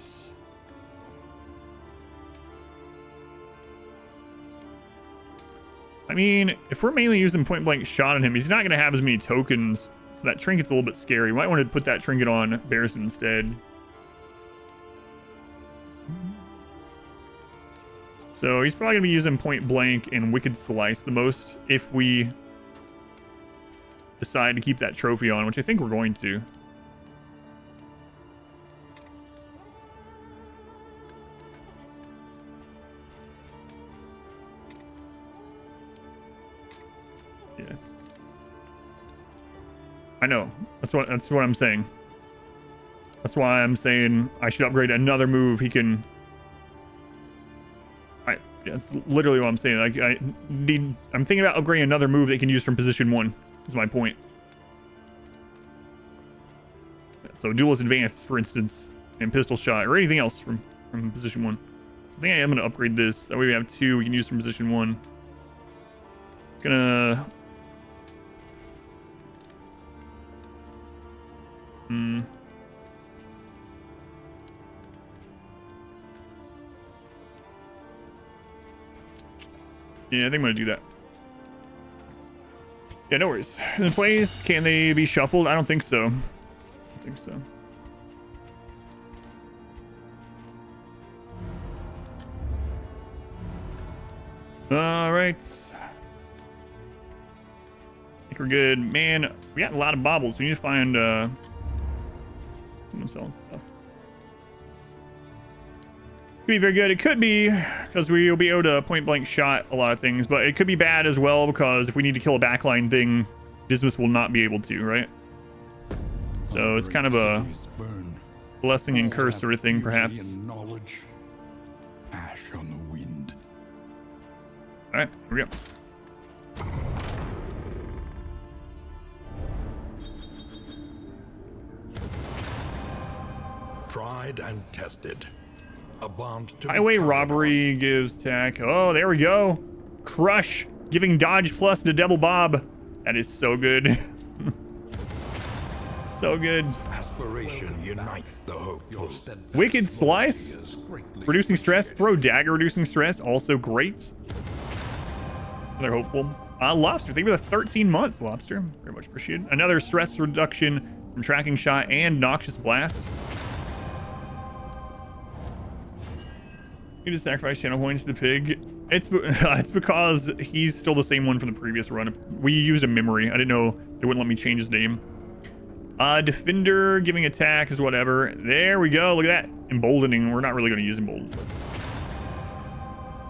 I mean, if we're mainly using point blank shot on him, he's not going to have as many tokens. So that trinket's a little bit scary. We might want to put that trinket on Bearson instead. So he's probably going to be using point blank and Wicked Slice the most if we decide to keep that trophy on, which I think we're going to. Yeah. I know. That's what I'm saying. That's why I'm saying I should upgrade another move he can. Yeah, it's literally what I'm saying. Like I'm thinking about upgrading another move they can use from position 1. Is my point. So Duelist Advance, for instance, and Pistol Shot, or anything else from position 1. So I think I am going to upgrade this. That way we have 2 we can use from position 1. It's gonna. Yeah, I think I'm gonna do that. Yeah, no worries. In place, can they be shuffled? I don't think so. I don't think so. All right. I think we're good. Man, we got a lot of baubles. We need to find someone selling stuff. Could be very good. It could be because we'll be able to point blank shot a lot of things, but it could be bad as well because if we need to kill a backline thing, Dismas will not be able to, right? So it's kind of a blessing and curse sort of thing, perhaps. Knowledge, ash on the wind. All right, here we go. Tried and tested. A bond to Highway robbery gives tack. Oh, there we go. Crush, giving dodge plus to Devil Bob. That is so good. So good. Aspiration unites the hopeful. Wicked Slice, reducing stress. Throw dagger, reducing stress. Also great. They're hopeful. Lobster, thank you for the 13 months, Lobster. Very much appreciated. Another stress reduction from tracking shot and noxious blast. You just sacrifice channel points to the pig. It's because he's still the same one from the previous run. We used a memory. I didn't know they wouldn't let me change his name. Defender, giving attack is whatever. There we go. Look at that. Emboldening. We're not really going to use embolden.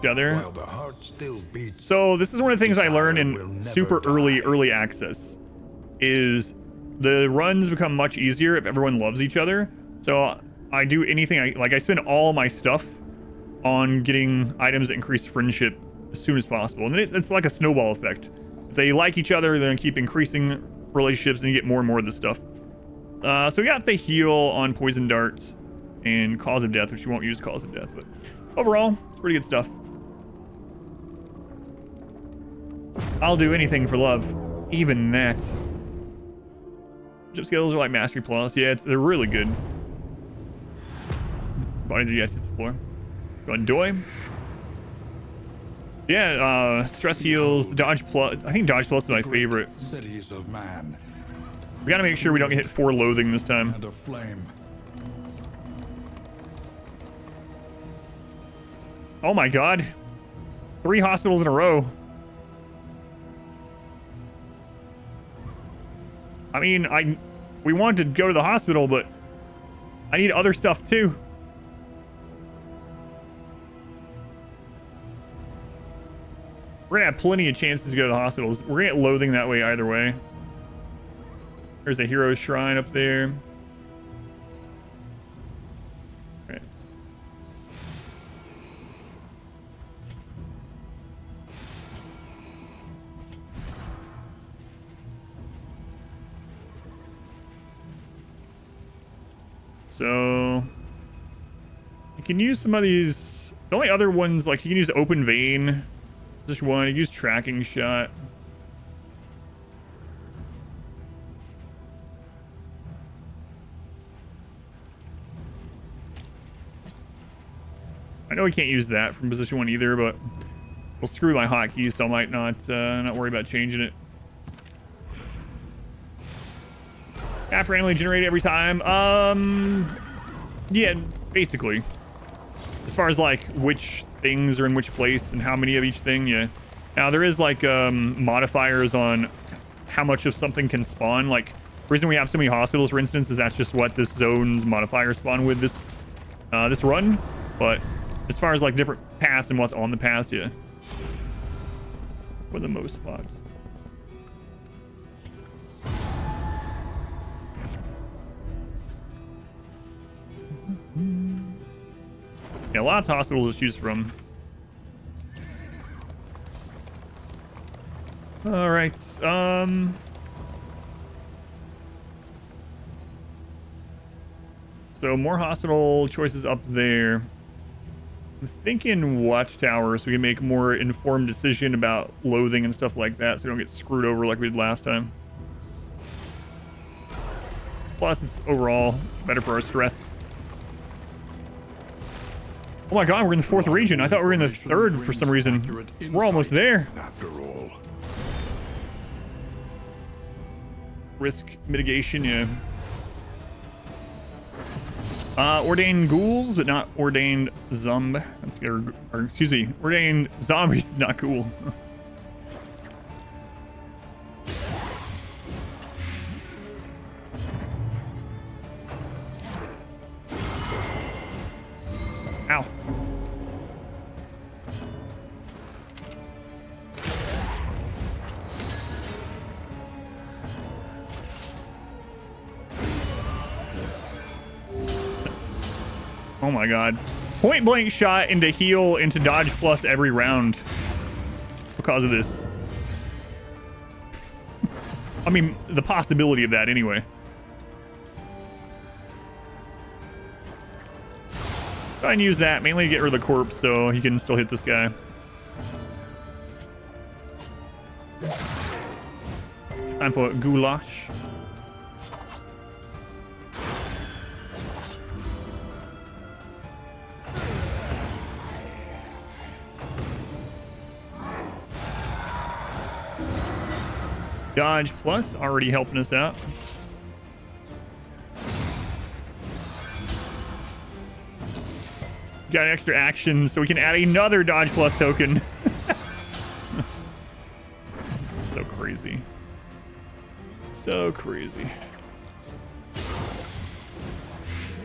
Together. While the heart still beats, So this is one of the things I learned in super early access. Is the runs become much easier if everyone loves each other. So I do anything. I spend all my stuff on getting items that increase friendship as soon as possible. And it's like a snowball effect. If they like each other, then keep increasing relationships and you get more and more of this stuff. So we got the heal on poison darts and cause of death, which you won't use cause of death, but overall, it's pretty good stuff. I'll do anything for love, even that. Jump skills are like Mastery Plus. Yeah, they're really good. Bodies you guys hit the floor. Go on, Doi. Yeah, stress heals, dodge plus. I think dodge plus is my favorite. cities of man We gotta make sure we don't get hit for loathing this time. and a flame. Oh my god. 3 hospitals in a row. I mean, we want to go to the hospital, but I need other stuff too. We're gonna have plenty of chances to go to the hospitals. We're gonna get loathing that way either way. There's a hero's shrine up there. All right. So you can use some of these. The only other ones, like you can use open vein. Just one. You use tracking shot. I know we can't use that from position 1 either, but we'll screw my hotkeys, so I might not worry about changing it. Half randomly generated every time. Yeah, basically. As far as like which things are in which place and how many of each thing, yeah. Now there is like modifiers on how much of something can spawn. Like the reason we have so many hospitals, for instance, is that's just what this zone's modifier spawn with this this run. But as far as like different paths and what's on the paths, yeah. For the most part. Yeah, lots of hospitals to choose from. All right. So more hospital choices up there. I'm thinking Watchtower, so we can make more informed decision about loathing and stuff like that, so we don't get screwed over like we did last time. Plus, it's overall better for our stress. Oh my god, we're in the 4th region. I thought we were in the 3rd for some reason. We're almost there. After all, Risk mitigation, yeah. Ordained ghouls, but not ordained zomb. Let's get, or excuse me, ordained zombies, not cool. Ow. Oh my god. Point blank shot into heal into dodge plus every round because of this. I mean, the possibility of that anyway. Try and use that mainly to get rid of the corpse so he can still hit this guy. Time for goulash. Dodge plus already helping us out. Got an extra action, so we can add another dodge plus token. So crazy. So crazy.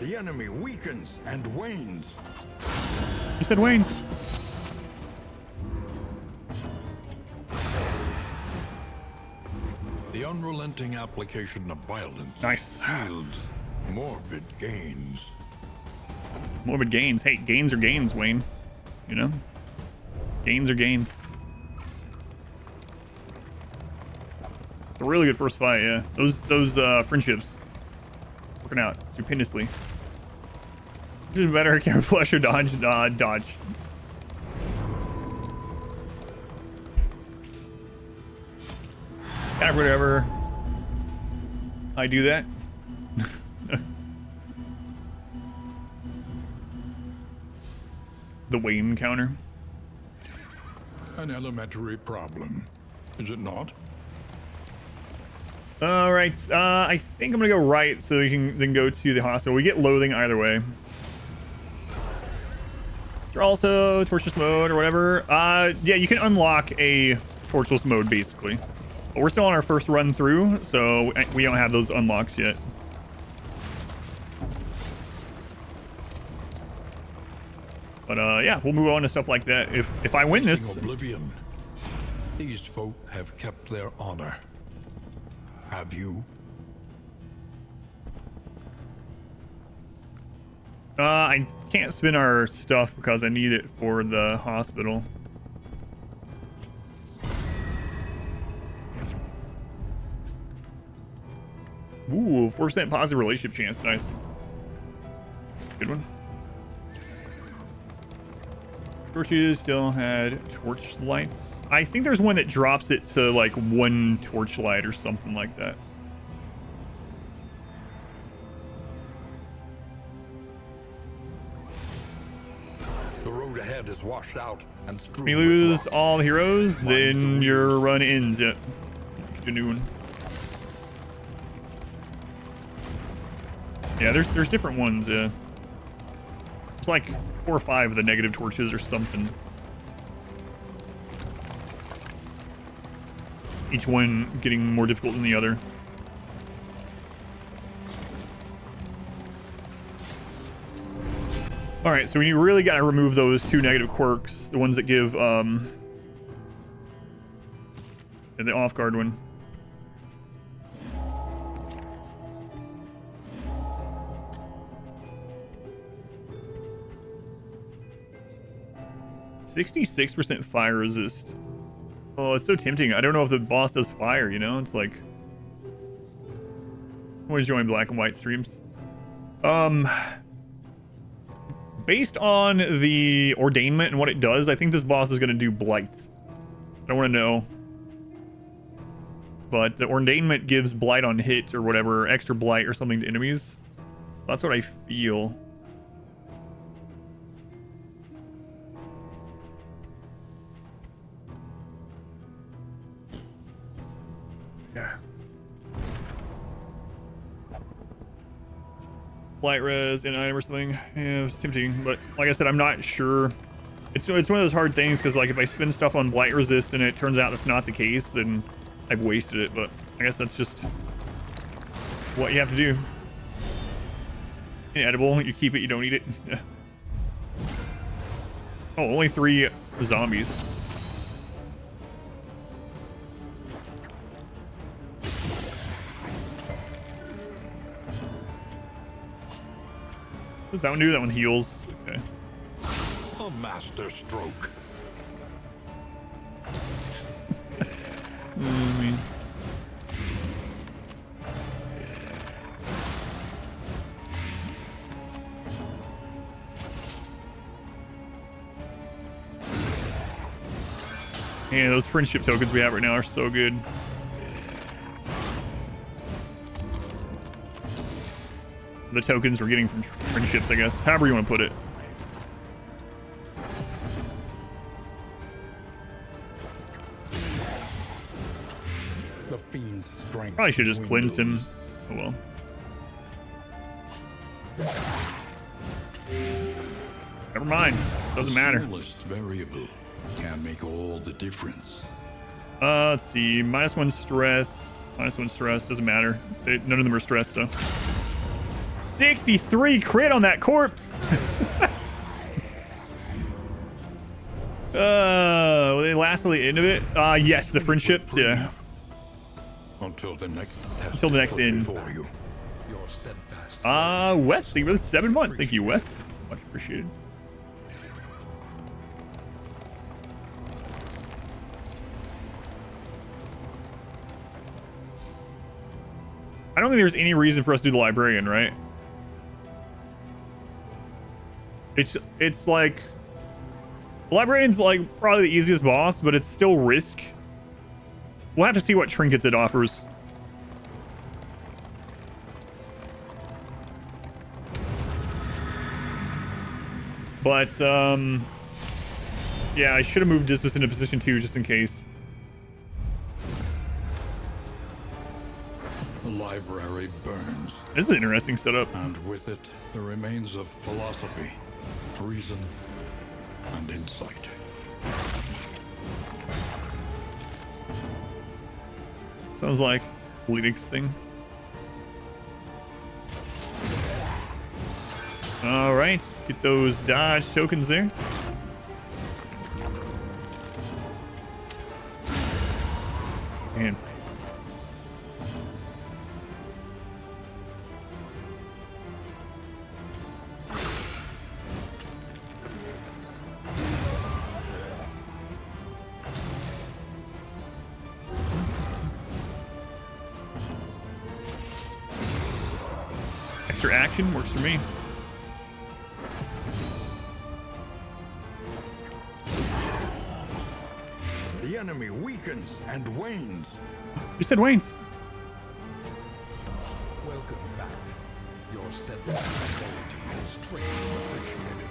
The enemy weakens and wanes. You said wanes. The unrelenting application of violence Nice. yields morbid gains. Morbid gains. Hey, gains are gains, Wayne. You know? Gains are gains. It's a really good first fight, yeah. Those friendships working out stupendously. Just better camera flush or dodge. Dodge. Kind of whatever. I do that. The Wayne counter. An elementary problem, is it not? All right, I think I'm gonna go right so we can then go to the hospital. We get loathing either way. There's also torturous mode or whatever. Yeah, you can unlock a torturous mode basically. But we're still on our first run through, so we don't have those unlocks yet. But yeah, we'll move on to stuff like that. If I win this, Oblivion. These folk have kept their honor. Have you? I can't spin our stuff because I need it for the hospital. Ooh, 4% positive relationship chance. Nice. Good one. Torches still had torch lights. I think there's one that drops it to like 1 torchlight or something like that. The road ahead is washed out and strewn When you with lose rocks. all the heroes, Mind the then your wheels. run ends. Yep. A new one. Yeah, there's different ones. Yeah. It's like 4 or 5 of the negative torches or something. Each one getting more difficult than the other. All right, so we really got to remove those 2 negative quirks, the ones that give the off guard one. %66% fire resist. Oh, it's so tempting. I don't know if the boss does fire, you know? It's like... Always join black and white streams. Based on the ordainment and what it does, I think this boss is going to do blight. I don't want to know. But the ordainment gives blight on hit or whatever, extra blight or something to enemies. That's what I feel. Yeah. Light res in item or something. Yeah, it was tempting, but like I said, I'm not sure. It's one of those hard things because like if I spin stuff on blight resist and it turns out that's not the case, then I've wasted it. But I guess that's just what you have to do. Inedible, you keep it, you don't eat it. Oh, only 3 zombies. What does that one do? That one heals. Okay. A master stroke. Yeah, those friendship tokens we have right now are so good. The tokens we're getting from friendships, I guess. However you want to put it. The fiend Probably should have just cleansed him. Oh well. Never mind. Doesn't matter. The smallest variable can make all the difference. Let's see. -1 stress. -1 stress. Doesn't matter. None of them are stressed, so. 63 crit on that corpse. Will they last till the end of it? Yes, the friendships, yeah. Until the next test Until the next put end. before you. Your steadfast Wes, thank you for the 7 months. Thank you, Wes. Much appreciated. I don't think there's any reason for us to do the librarian, right? It's like the librarian's like probably the easiest boss, but it's still risk. We'll have to see what trinkets it offers. But yeah, I should have moved Dismas into position 2 just in case. The library burns, This is an interesting setup. and with it, the remains of philosophy, reason, and insight. Sounds like Linux thing. All right, get those dodge tokens there. Man. Extra action works for me. The enemy weakens and wanes. You said Wayne's. welcome back. Your steadfast loyalty is greatly appreciated.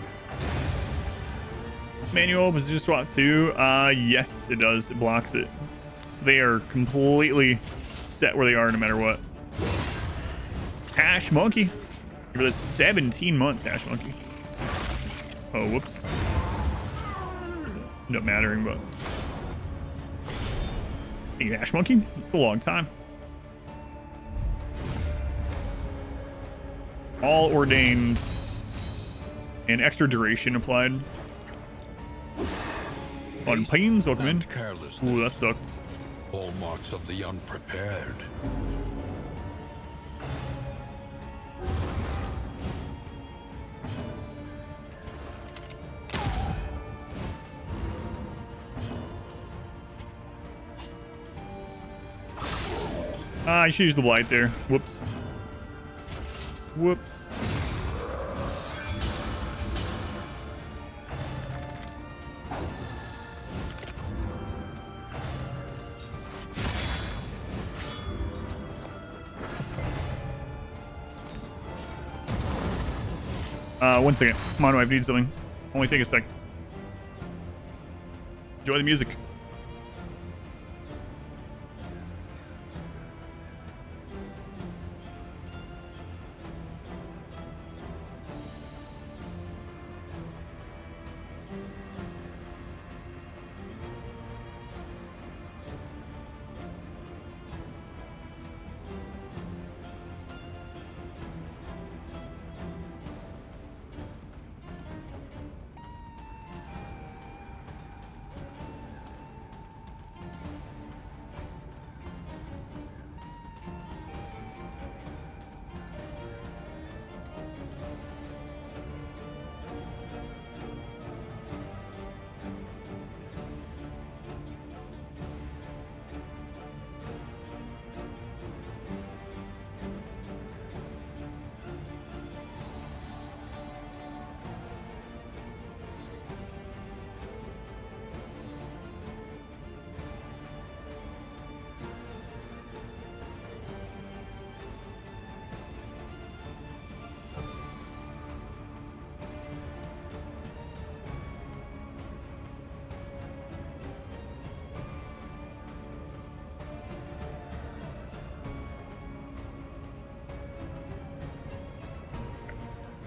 Manual position swap 2. Yes, it does. It blocks it. They are completely set where they are no matter what. Hash Monkey. Give it 17 months, Hash Monkey. Oh, whoops. Not mattering, but. Hey, Hash Monkey? It's a long time. All ordained. And extra duration applied. On Pains, welcome in. And carelessness, Ooh, that sucked. hallmarks of the unprepared. I should use the blight there. Whoops. Whoops. One second. Come on, I need something. Only take a sec. Enjoy the music.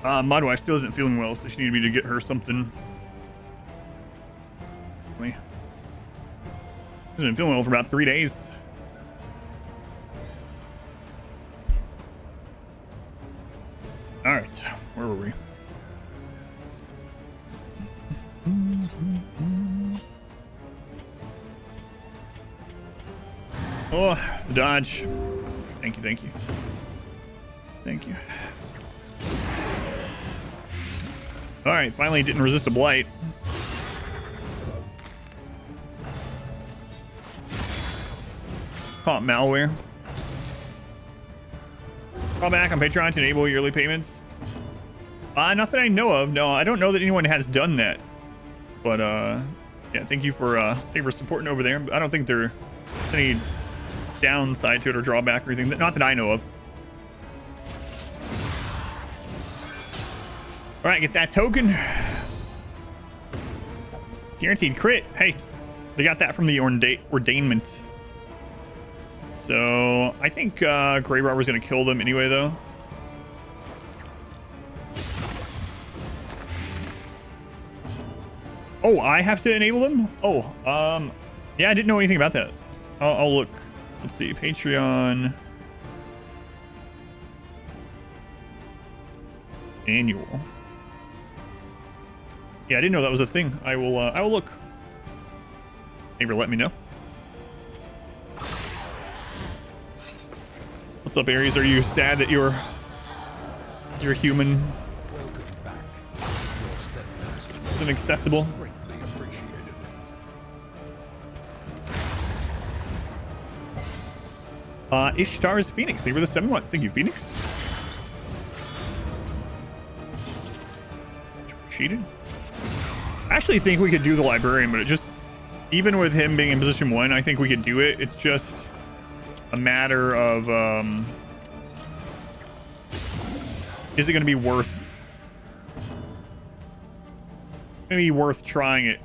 My wife still isn't feeling well, so she needed me to get her something. She's been feeling well for about 3 days. All right, where were we? Oh, the dodge. Thank you, thank you. Thank you. All right, finally didn't resist a blight. Caught malware. Call back on Patreon to enable yearly payments. Not that I know of. No, I don't know that anyone has done that. But yeah, thank you for supporting over there. I don't think there's any downside to it or drawback or anything. Not that I know of. All right, get that token. Guaranteed crit. Hey, they got that from the ordainment. So I think Grave Robber's gonna kill them anyway, though. Oh, I have to enable them? Oh, yeah, I didn't know anything about that. I'll look. Let's see, Patreon annual. Yeah, I didn't know that was a thing. I will look. Maybe let me know. What's up, Aries? Are you sad that you're human? Welcome back. Your steadfast It's inaccessible. greatly appreciated. Ishtar's Phoenix. They were the 7 months. Thank you, Phoenix. Cheated. I actually think we could do the librarian, but it just, even with him being in position 1, I think we could do it. It's just a matter of is it going to be worth trying it?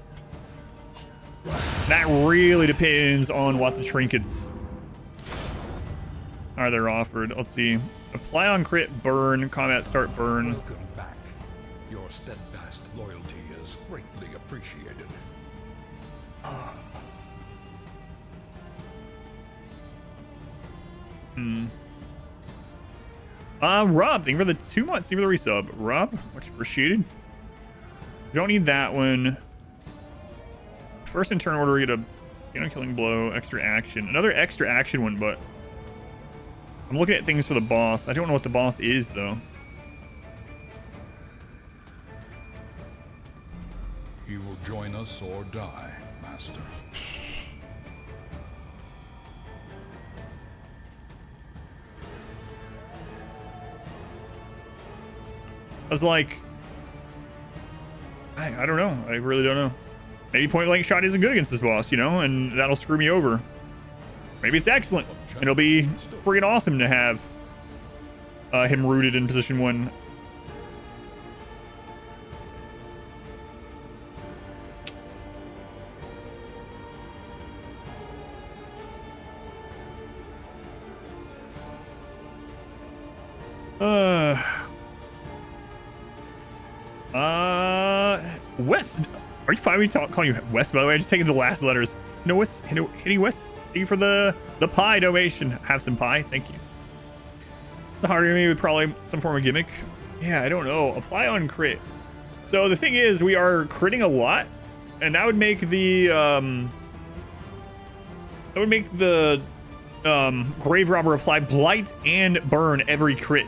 That really depends on what the trinkets are they're offered. Let's see. Apply on crit, burn, combat start, burn. Welcome back. Your steadfast loyalty is greatly appreciated. Rob, thank you for the 2 months. Thank you for the resub. Rob, much appreciated. Don't need that one. First in turn order, we get a killing blow, extra action. Another extra action one, but I'm looking at things for the boss. I don't know what the boss is, though. You will join us or die, Master. I was like, I don't know. I really don't know. Maybe point blank shot isn't good against this boss, you know, and that'll screw me over. Maybe it's excellent. It'll be freaking awesome to have him rooted in position 1. Wes, are you fine with me calling you Wes, by the way? I just taking the last letters. No, Wes, hitting Wes. Thank you for the pie donation. Have some pie, thank you. The harder enemy with probably some form of gimmick. Yeah, I don't know. Apply on crit. So the thing is, we are critting a lot, and that would make the Grave Robber apply blight and burn every crit.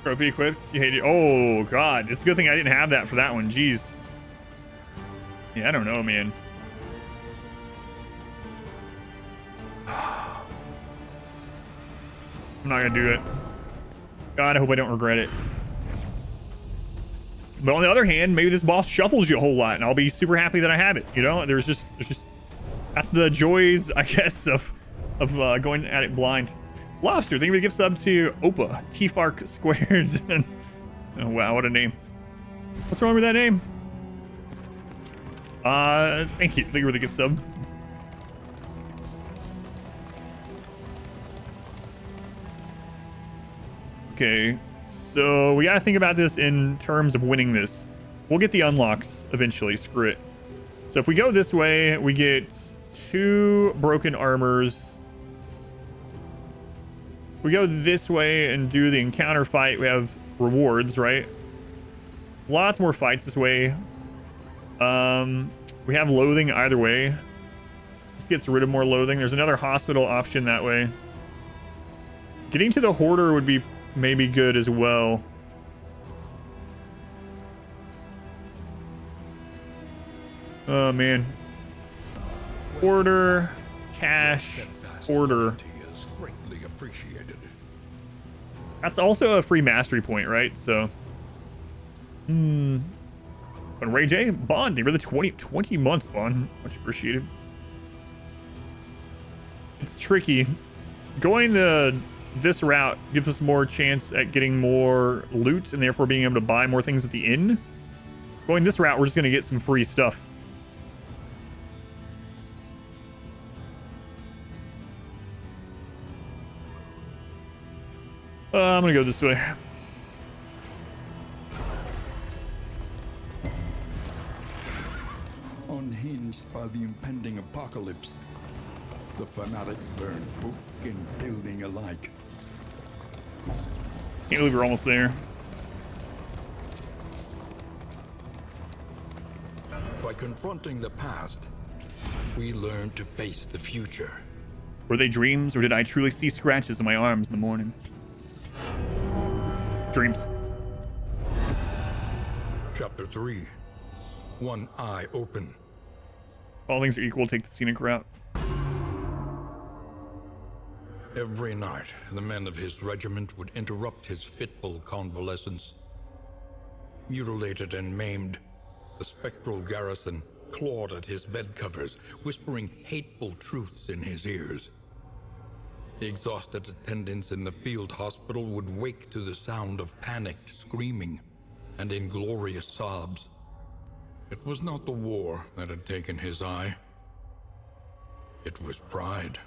Trophy equipped. You hate it. Oh god, it's a good thing I didn't have that for that one. Jeez. Yeah, I don't know, man. I'm not gonna do it. God, I hope I don't regret it. But on the other hand, maybe this boss shuffles you a whole lot, and I'll be super happy that I have it. You know, there's just that's the joys, I guess, of going at it blind. Lobster, thank you for the gift sub to Opa T-Fark squared. Oh wow, what a name. What's wrong with that name? Thank you. Thank you for the gift sub. Okay, so we gotta think about this in terms of winning this. We'll get the unlocks eventually, screw it. So if we go this way, we get 2 broken armors. If we go this way and do the encounter fight, we have rewards, right? Lots more fights this way. We have loathing either way. This gets rid of more loathing. There's another hospital option that way. Getting to the hoarder would be maybe good as well. Oh man. Hoarder, cash, hoarder. Is greatly appreciated. That's also a free mastery point, right? So. But Ray J, Bond, they really 20 months, Bond. Much appreciated. It's tricky. Going this route gives us more chance at getting more loot and therefore being able to buy more things at the inn. Going this route, we're just going to get some free stuff. I'm going to go this way. Unhinged by the impending apocalypse, the fanatics burn book and building alike. Can't believe we're almost there. By confronting the past, we learn to face the future. Were they dreams, or did I truly see scratches on my arms in the morning? Dreams. Chapter 3. One eye open. All things are equal, take the scenic route. Every night, the men of his regiment would interrupt his fitful convalescence. Mutilated and maimed, the spectral garrison clawed at his bed covers, whispering hateful truths in his ears. The exhausted attendants in the field hospital would wake to the sound of panicked screaming and inglorious sobs. It was not the war that had taken his eye. It was pride.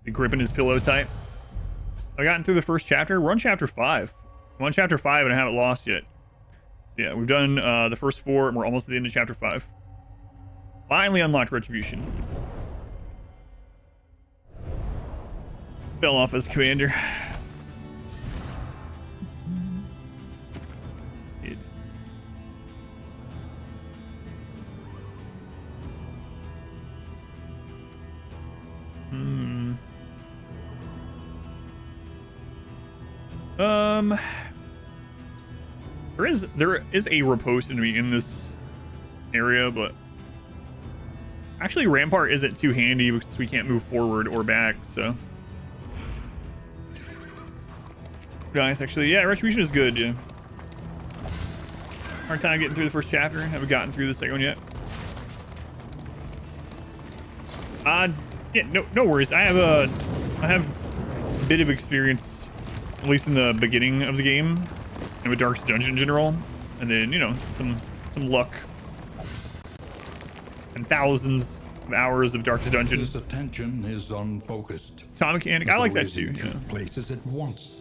The gripping his pillow tight. I've gotten through the first chapter. We're on chapter 5. I'm on chapter 5 and I haven't lost yet. Yeah, we've done the first 4 and we're almost at the end of chapter 5. Finally unlocked Retribution. Fell off as commander. Did. There is a riposte enemy in this area, but actually Rampart isn't too handy because we can't move forward or back, so nice. Actually, yeah, Retribution is good. Yeah, hard time getting through the first chapter. Haven't gotten through the second one yet. Yeah, no worries. I have a bit of experience, at least in the beginning of the game, and with Darkest Dungeon in general, and then, you know, some luck and thousands of hours of Darkest Dungeon. His attention is unfocused. Tom mechanic, I like that too. Two Yeah. places at once.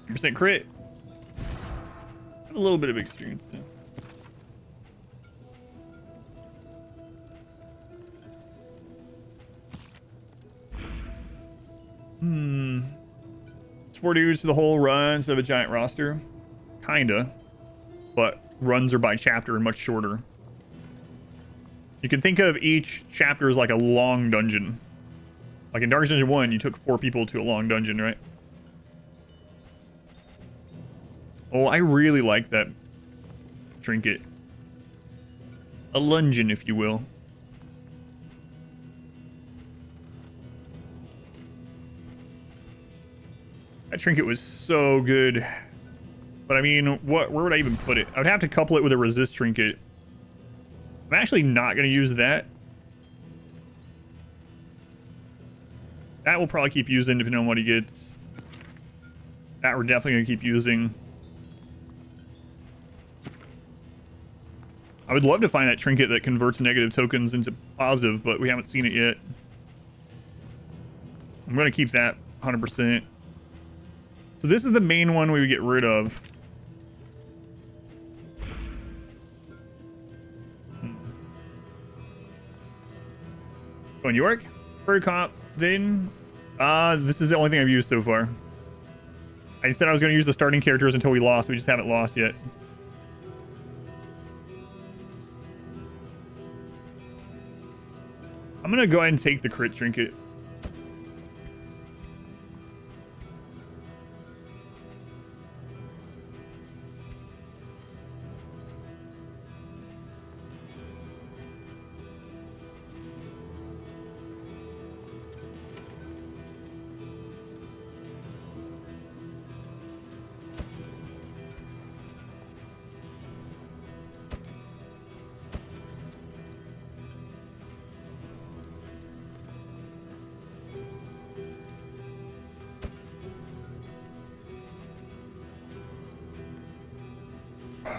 % crit. Have a little bit of experience. Yeah. It's 4 dudes to the whole run instead of a giant roster. Kinda. But runs are by chapter and much shorter. You can think of each chapter as like a long dungeon. Like in Darkest Dungeon 1, you took 4 people to a long dungeon, right? Oh, I really like that trinket. A lungeon, if you will. That trinket was so good. But I mean, where would I even put it? I would have to couple it with a resist trinket. I'm actually not going to use that. That we'll probably keep using depending on what he gets. That we're definitely going to keep using. I would love to find that trinket that converts negative tokens into positive, but we haven't seen it yet. I'm going to keep that 100%. So this is the main one we would get rid of. Going York? Furry comp, Dayton? This is the only thing I've used so far. I said I was going to use the starting characters until we lost. We just haven't lost yet. I'm going to go ahead and take the crit trinket.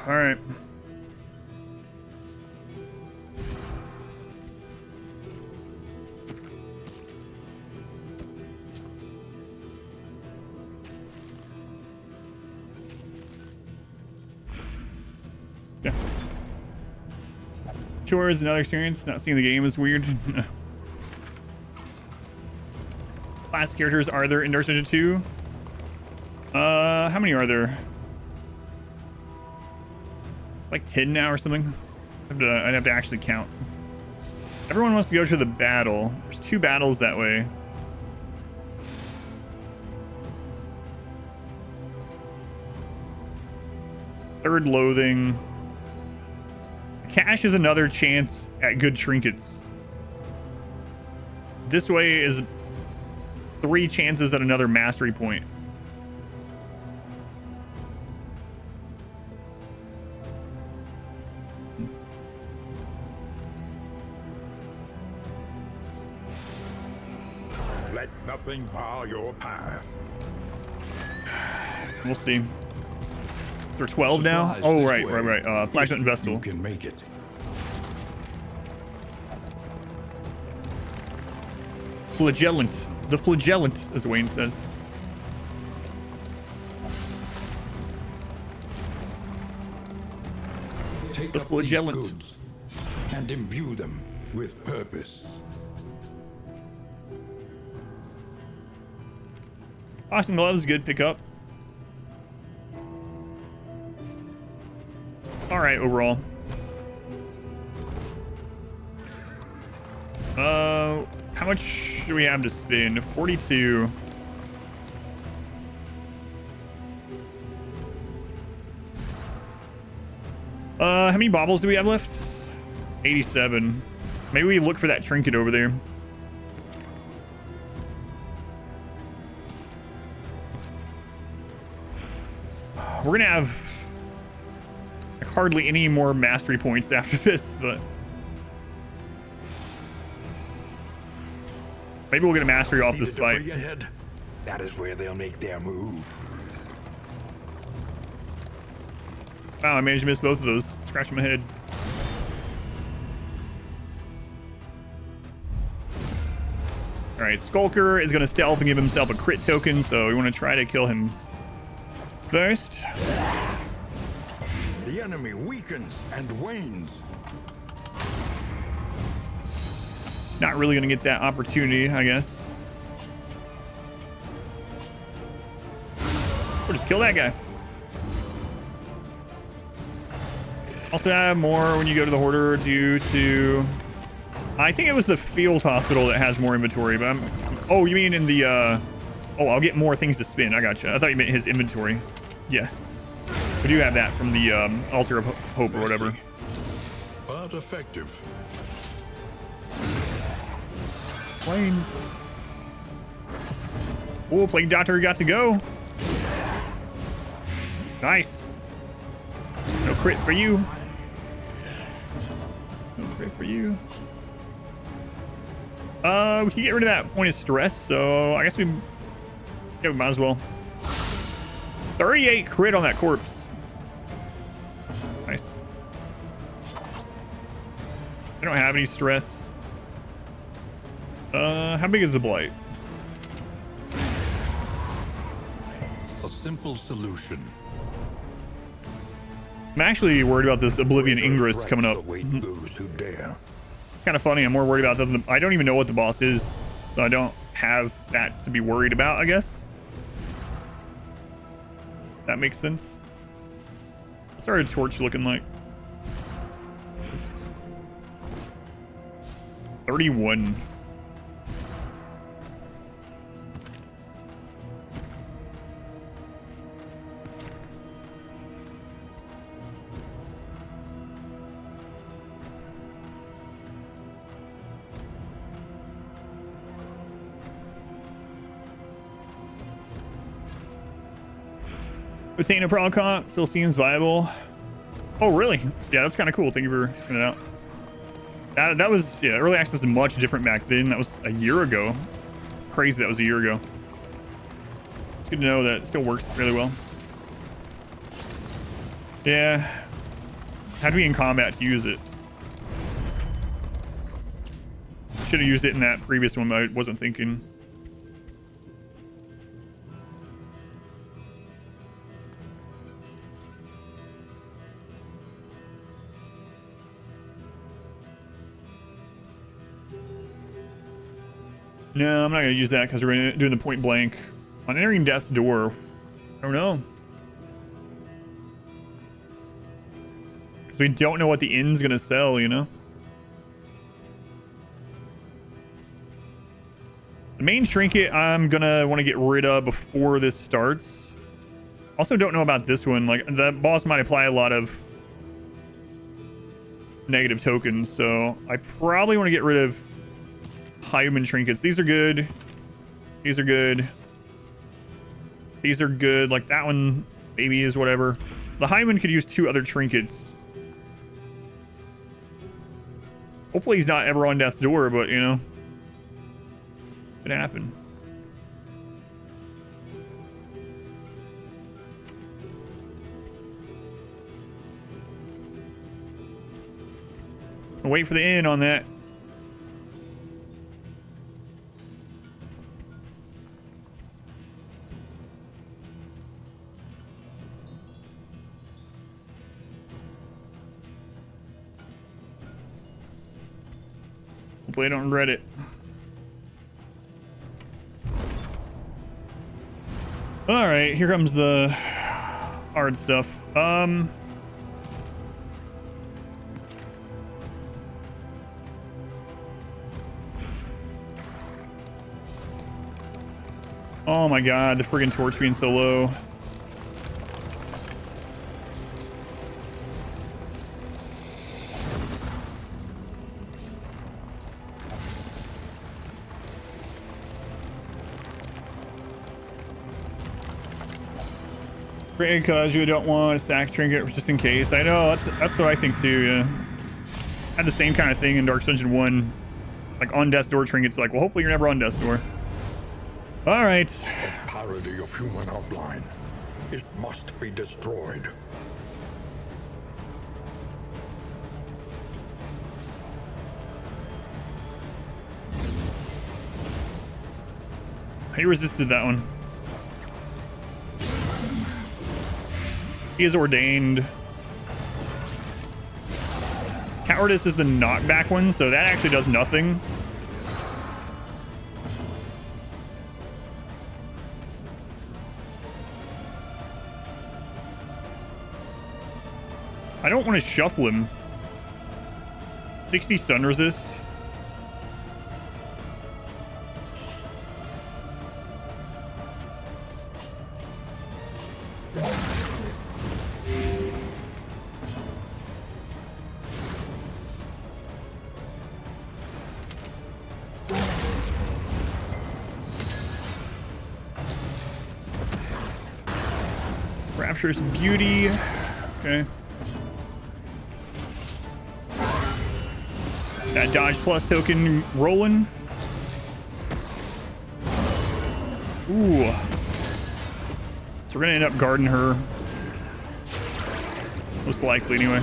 All right. Yeah. Sure is another experience. Not seeing the game is weird. Class characters are there in Dark Dungeon 2? How many are there? Like 10 now or something. I'd have to actually count. Everyone wants to go to the battle. There's 2 battles that way. Third loathing. Cash is another chance at good trinkets. This way is 3 chances at another mastery point. Let nothing bar your path. We'll see. We're 12 now? Oh, right. Flagship and Vestal. You can make it. Flagellant. The flagellant, as Wayne says. Take The up flagellant. these goods and imbue them with purpose. Awesome gloves, good pickup. All right, overall. How much do we have to spend? 42. How many baubles do we have left? 87. Maybe we look for that trinket over there. We're gonna have hardly any more mastery points after this, but maybe we'll get a mastery off this fight. Ahead. That is where they'll make their move. Wow, I managed to miss both of those. Scratching my head. All right, Skulker is going to stealth and give himself a crit token, so we want to try to kill him first. The enemy weakens and wanes. Not really going to get that opportunity, I guess. We'll just kill that guy. Also have more when you go to the Hoarder due to... I think it was the field hospital that has more inventory, but I'm... Oh, you mean in the... Oh, I'll get more things to spin. I gotcha. I thought you meant his inventory. Yeah. We do have that from the Altar of Hope or whatever. But effective. Planes. Oh, Plague Doctor got to go. Nice. No crit for you. No crave for you. We can get rid of that point of stress, so I guess we might as well. 38 crit on that corpse. Nice. I don't have any stress. How big is the blight? A simple solution. I'm actually worried about this Oblivion Ingress coming up. Those who dare. Kind of funny. I'm more worried about that. I don't even know what the boss is, so I don't have that to be worried about, I guess. That makes sense. What's our torch looking like? 31. Obtain a Sprawl comp still seems viable. Oh, really? Yeah, that's kind of cool. Thank you for pointing it out. That was, yeah, early access is much different back then. That was a year ago. Crazy that was a year ago. It's good to know that it still works really well. Yeah. Had to be in combat to use it. Should have used it in that previous one, but I wasn't thinking. No, I'm not going to use that because we're doing the point blank. On entering death's door, I don't know. Because we don't know what the inn's going to sell, you know? The main trinket I'm going to want to get rid of before this starts. Also don't know about this one. Like, the boss might apply a lot of negative tokens, so I probably want to get rid of human trinkets. These are good. These are good. These are good. Like that one maybe is whatever. The Hyman could use 2 other trinkets. Hopefully he's not ever on death's door, but you know, could happen. I'll wait for the inn on that. Hopefully I don't regret it. All right, here comes the hard stuff. Oh my god, the friggin' torch being so low. Because you don't want a sack trinket just in case. I know, that's what I think too, yeah. Had the same kind of thing in Dark Dungeon 1. Like on death's door trinkets, like, well, hopefully you're never on death's door. All right. A parody of human outline. It must be destroyed. He resisted that one. He is ordained. Cowardice is the knockback one, so that actually does nothing. I don't want to shuffle him. 60 stun resist. Rapture's beauty. Okay. That dodge plus token rolling. Ooh. So we're gonna end up guarding her. Most likely, anyway.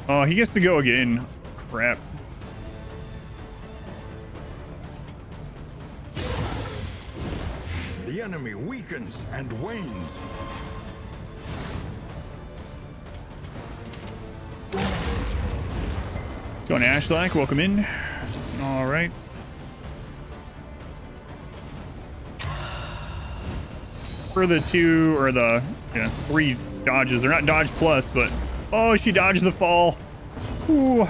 Oh, he gets to go again. Crap. The enemy weakens and wanes. Going Ashlak, welcome in. All right. For the two or the three dodges, they're not dodge plus, but oh, she dodged the fall. Ooh.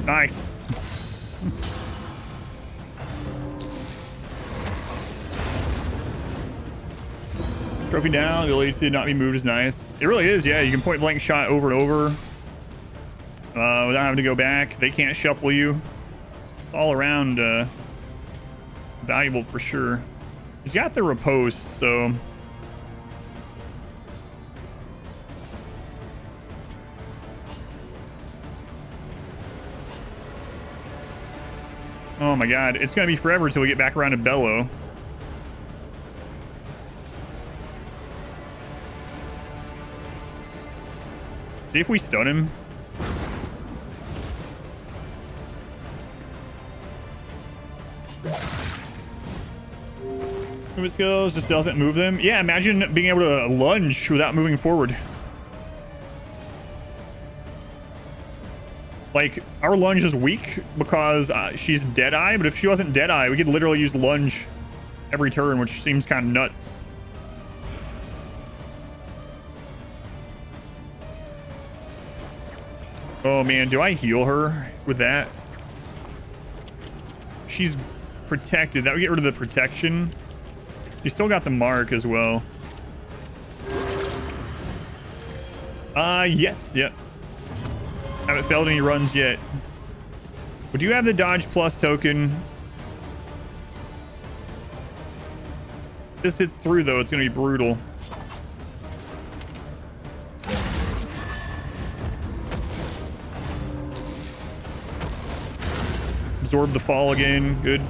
Nice. Trophy down, the ability to not be moved is nice. It really is, yeah. You can point blank shot over and over without having to go back. They can't shuffle you. It's all around valuable for sure. He's got the riposte, so oh my god, it's gonna be forever till we get back around to Bellow. See if we stun him. Movement skills just doesn't move them. Yeah, imagine being able to lunge without moving forward. Like, our lunge is weak because she's Deadeye, but if she wasn't Deadeye, we could literally use lunge every turn, which seems kind of nuts. Oh man, do I heal her with that? She's protected. That would get rid of the protection. She's still got the mark as well. Yes, yep. Haven't failed any runs yet. We do have the dodge plus token. If this hits through though, it's gonna be brutal. Absorb the fall again. Good.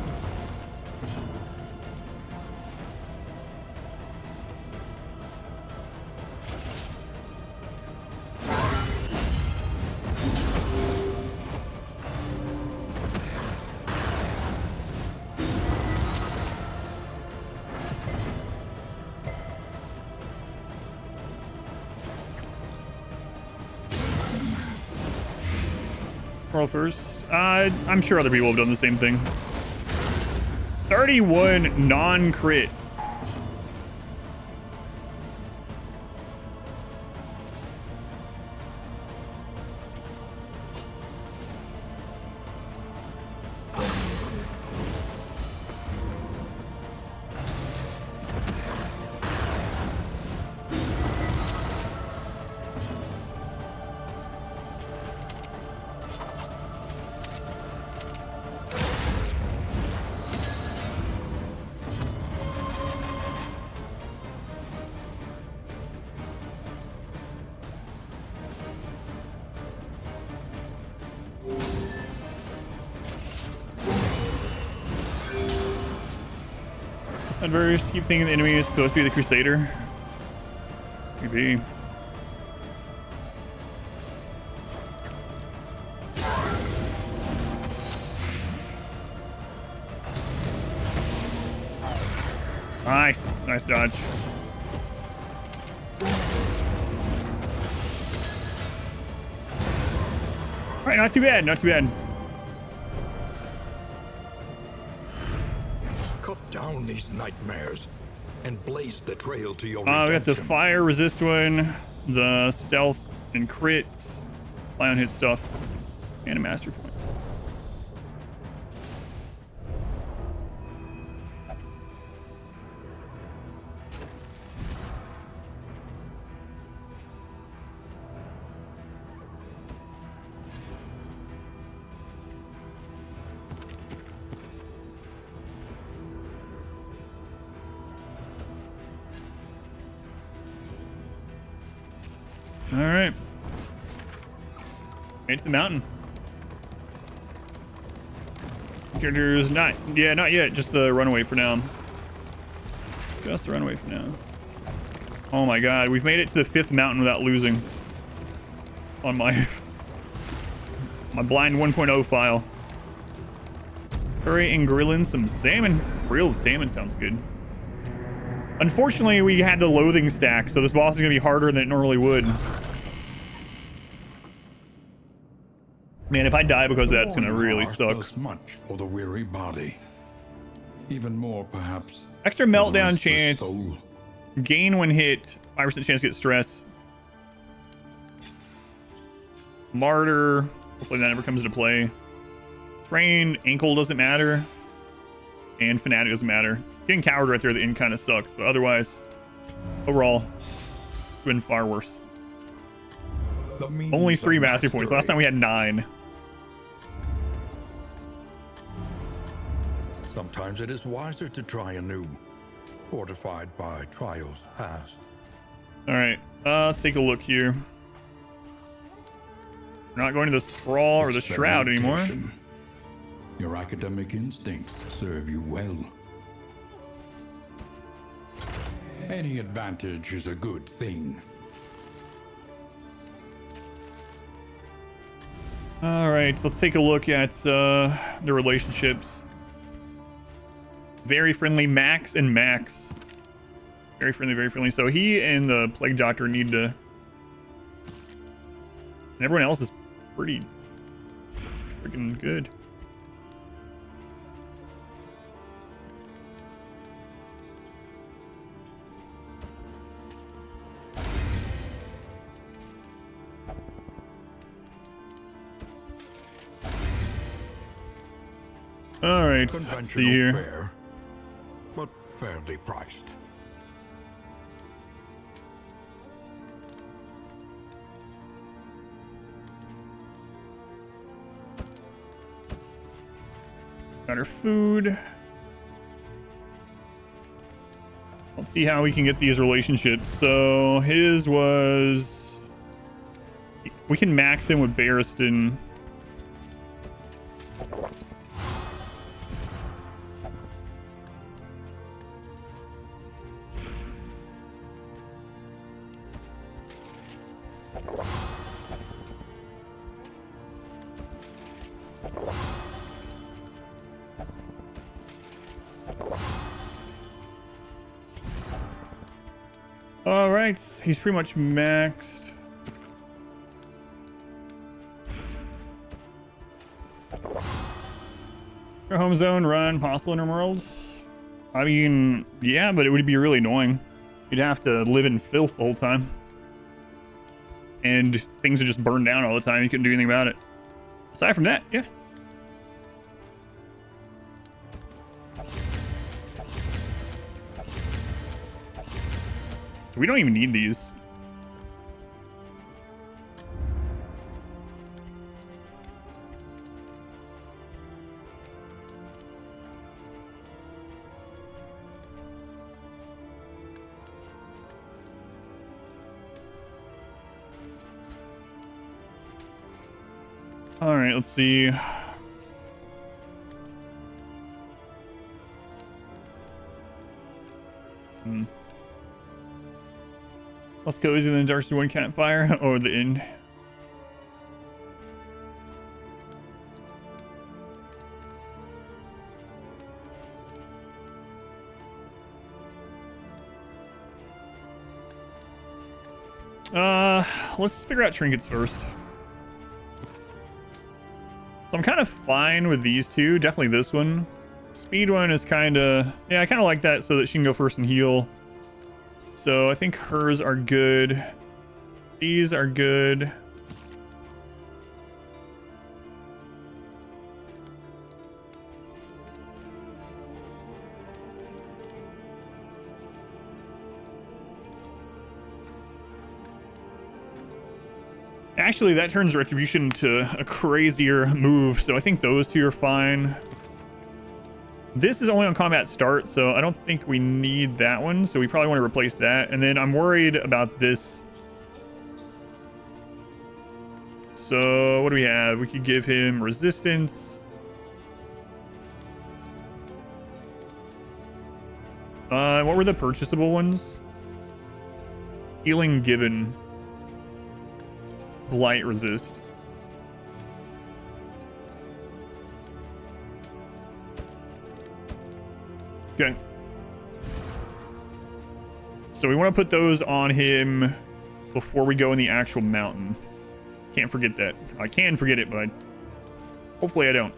Roll first. I'm sure other people have done the same thing. 31 non-crit. Adverse, keep thinking the enemy is supposed to be the Crusader. Maybe. Nice. Nice dodge. Alright, not too bad. Not too bad. Cut down these nightmares and blaze the trail to your We got the redemption. fire resist one, the stealth and crits, fly on hit stuff, and a master point. right. Made it to the mountain. Characters not yet. Just the runaway for now. Just the runaway for now. Oh my god, we've made it to the 5th mountain without losing. On my blind 1.0 file. Curry and grilling some salmon. Grilled salmon sounds good. Unfortunately, we had the loathing stack, so this boss is gonna be harder than it normally would. Man, if I die because of that, it's gonna really suck. Does much for the weary body. Even more, perhaps. Extra for the meltdown restless chance. soul. Gain when hit. 5% chance to get stress. Martyr. Hopefully that never comes into play. Sprain, ankle doesn't matter. And fanatic doesn't matter. Getting coward right there at the end kind of sucks, but otherwise, overall, it's been far worse. The means Only of 3 mastery points. Last time we had 9. Sometimes it is wiser to try anew, fortified by trials past. All right, let's take a look here. We're not going to the Sprawl or the Shroud anymore. Experimentation. Your academic instincts serve you well. Any advantage is a good thing. All right, let's take a look at the relationships. Very friendly, Max and Max. Very friendly, very friendly. So he and the Plague Doctor need to... And everyone else is pretty freaking good. All right, let's see here. Fare, but fairly priced. Got our food. Let's see how we can get these relationships. So his was... We can max him with Barristan. All right, he's pretty much maxed. Your home zone, run, hostile interworlds. I mean, yeah, but it would be really annoying. You'd have to live in filth the whole time. And things would just burn down all the time. You couldn't do anything about it. Aside from that, yeah. We don't even need these. All right, let's see. Let's go easy than Darkest One Campfire or the Inn. Let's figure out trinkets first. So I'm kind of fine with these two. Definitely this one. Speed one is kind of... Yeah, I kind of like that so that she can go first and heal. So I think hers are good. These are good. Actually, that turns Retribution to a crazier move, so I think those two are fine. This is only on combat start, so I don't think we need that one, so we probably want to replace that. And then I'm worried about this So what do we have? We could give him resistance. What were the purchasable ones? Healing given. Blight resist. Okay. So we want to put those on him before we go in the actual mountain. Can't forget that. I can forget it, but hopefully I don't.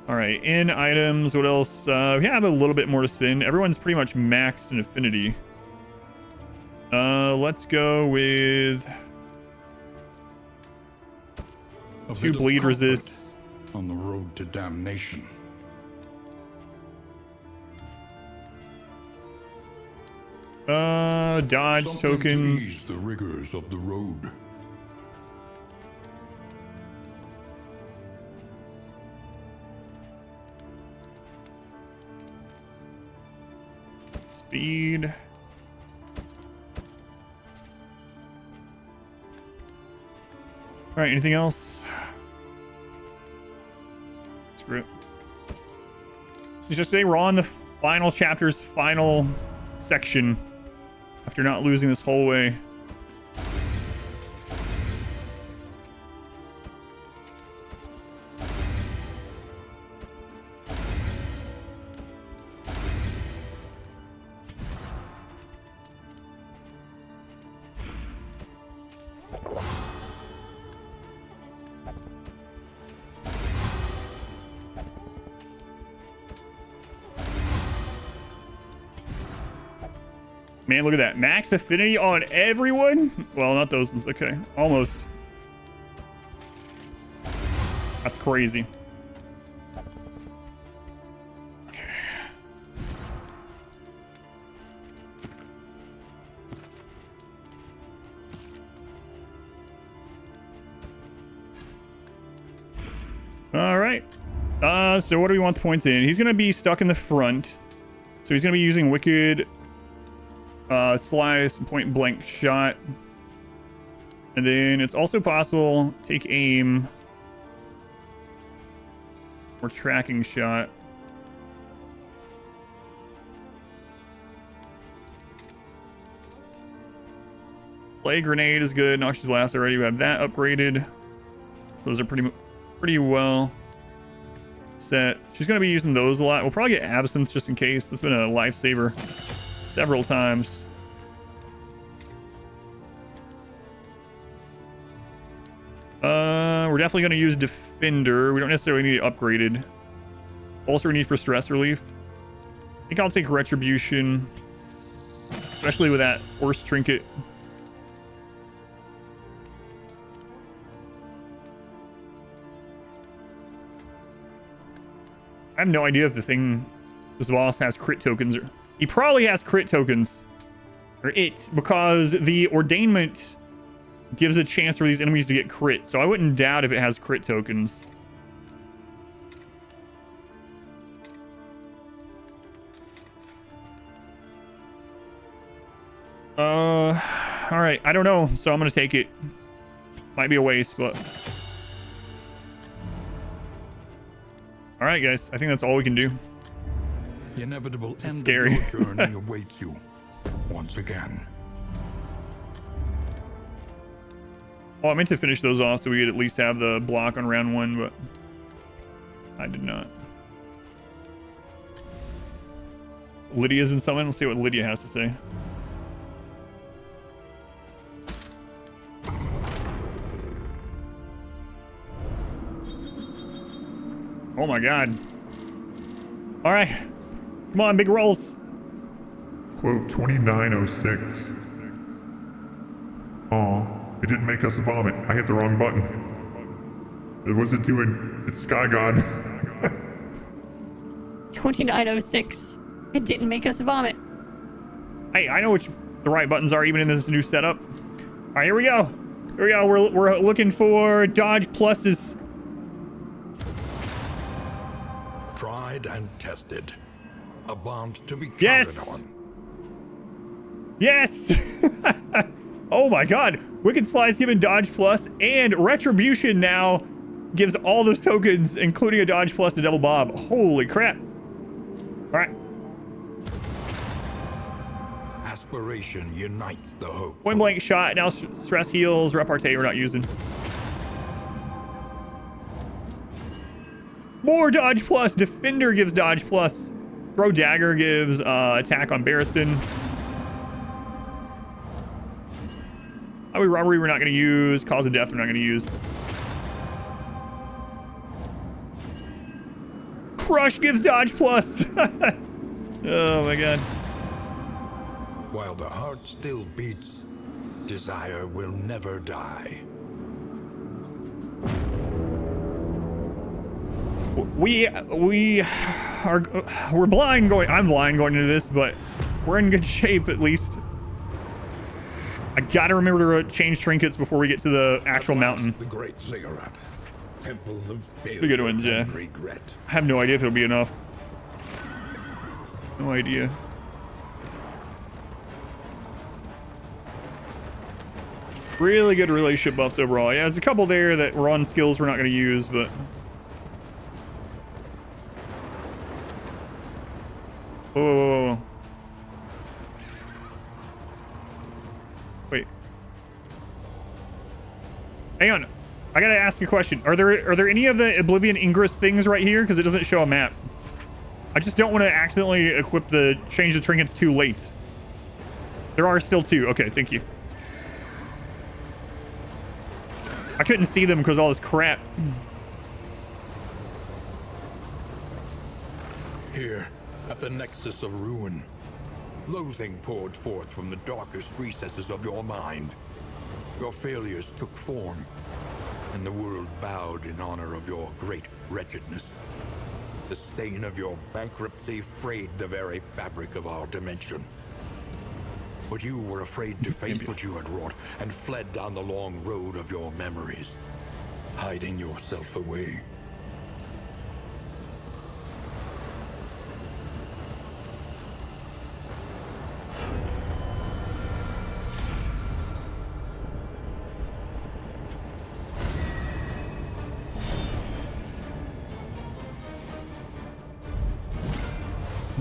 All right, in items, what else? We have a little bit more to spend. Everyone's pretty much maxed in affinity. Let's go with A 2 bit of bleed comfort resists. on the road to damnation. Dodge Something tokens. to ease the rigors of the road. Speed. All right, anything else? Screw it. So just say we're on the final chapter's final section after not losing this whole way. Man, look at that. Max affinity on everyone? Well, not those ones. Okay. Almost. That's crazy. Okay. All right. So what do we want the points in? He's going to be stuck in the front. So he's going to be using Wicked... slice, point blank shot. And then it's also possible take aim or tracking shot. Play grenade is good. Noxious blast already. We have that upgraded. Those are pretty well set. She's going to be using those a lot. We'll probably get absinthe just in case. That's been a lifesaver several times. We're definitely going to use Defender. We don't necessarily need it upgraded. Also, we need for stress relief. I think I'll take Retribution, especially with that horse trinket. I have no idea if this boss has crit tokens. He probably has crit tokens. Or it, because the ordainment gives a chance for these enemies to get crit. So I wouldn't doubt if it has crit tokens. All right. I don't know. So I'm going to take it. Might be a waste, but... All right, guys. I think that's all we can do. The inevitable end Scary. of your journey awaits you once again. Oh, I meant to finish those off so we could at least have the block on round 1, but I did not. Lydia's been summoned. Let's see what Lydia has to say. Oh my god. All right. Come on, big rolls. Quote 2906. Aw, it didn't make us vomit. I hit the wrong button. It wasn't doing... It's Sky God. 2906. It didn't make us vomit. Hey, I know which the right buttons are even in this new setup. All right, here we go. Here we go. We're looking for dodge pluses. Tried and tested. A bond to be counted Yes! on. Yes! Oh my god. Wicked Slice given dodge plus, and Retribution now gives all those tokens, including a dodge plus to Devil Bob. Holy crap. All right. Aspiration unites the hope. Point blank shot. Now stress heals. Repartee we're not using. More dodge plus. Defender gives dodge plus. Throw dagger gives attack on Barristan. Highway robbery we're not going to use. Cause of death we're not going to use. Crush gives dodge plus. Oh my god. While the heart still beats, desire will never die. We're blind going. I'm blind going into this, but we're in good shape at least. I gotta remember to change trinkets before we get to the actual mountain. The great ziggurat. Temple of failure The good ones, yeah. and regret. I have no idea if it'll be enough. No idea. Really good relationship buffs overall. Yeah, there's a couple there that run skills we're not going to use, but... Whoa, whoa, whoa, whoa. Wait. Hang on. I gotta ask you a question. Are there any of the Oblivion Ingress things right here? Because it doesn't show a map. I just don't want to accidentally equip the change the trinkets too late. There are still two. Okay, thank you. I couldn't see them because all this crap. Here, at the nexus of ruin, loathing poured forth from the darkest recesses of your mind. Your failures took form, and the world bowed in honor of your great wretchedness. The stain of your bankruptcy frayed the very fabric of our dimension. But you were afraid to face what you had wrought and fled down the long road of your memories, hiding yourself away.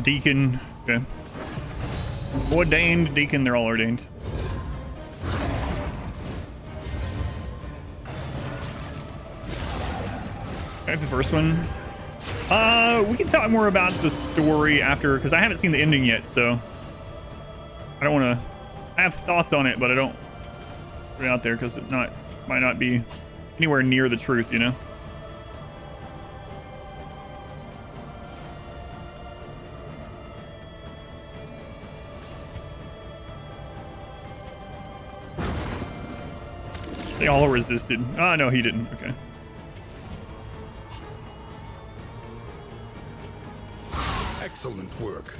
Deacon. Okay. Ordained, deacon, they're all ordained. That's the first one. We can talk more about the story after, because I haven't seen the ending yet, so I don't want to. I have thoughts on it, but I don't put it out there because it might not be anywhere near the truth, you know. They all resisted. Oh, no, he didn't. Okay. Excellent work.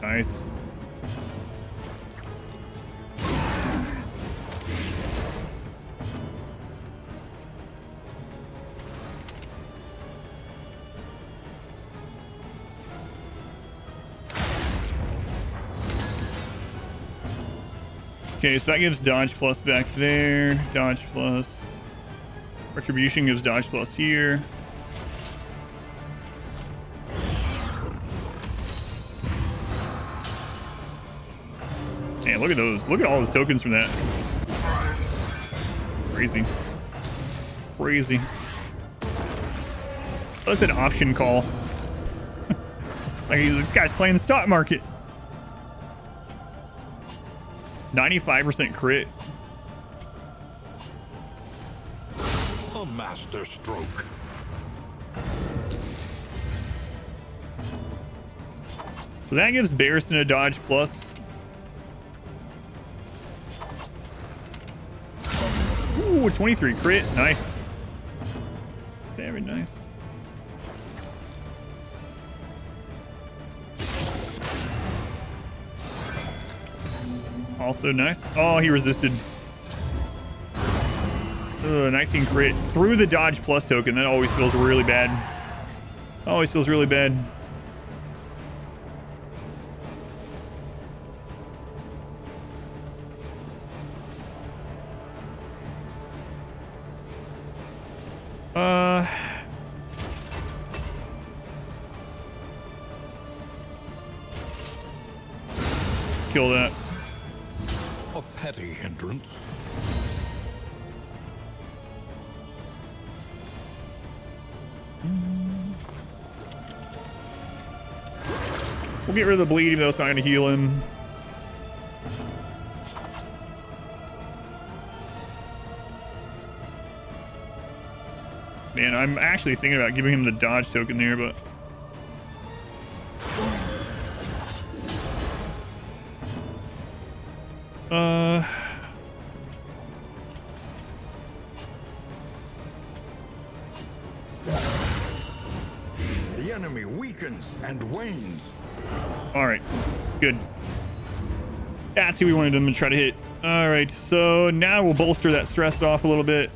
Nice. Okay, so that gives dodge plus back there. Dodge plus. Retribution gives dodge plus here. Man, look at those. Look at all those tokens from that. Crazy. Crazy. That's an option call. Like, this guy's playing the stock market. 95% crit. A master stroke. So that gives Barristan a dodge plus. Ooh, 23 crit. Nice. Very nice. Also nice. Oh, he resisted. 19 crit. Through the dodge plus token. That always feels really bad. Always feels really bad. kill that. A petty hindrance. We'll get rid of the bleed, even though it's not going to heal him. Man, I'm actually thinking about giving him the dodge token there, but... The enemy weakens and wanes. Alright, good. That's who we wanted them to try to hit. Alright, so now we'll bolster that stress off a little bit.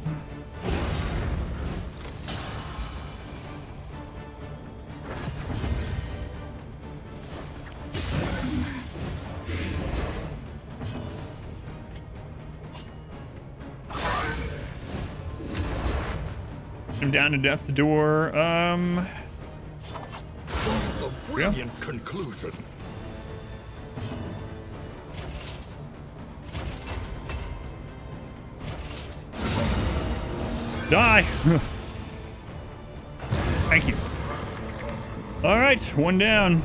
I'm down to death's door. A brilliant conclusion. Die! Thank you. Alright, one down.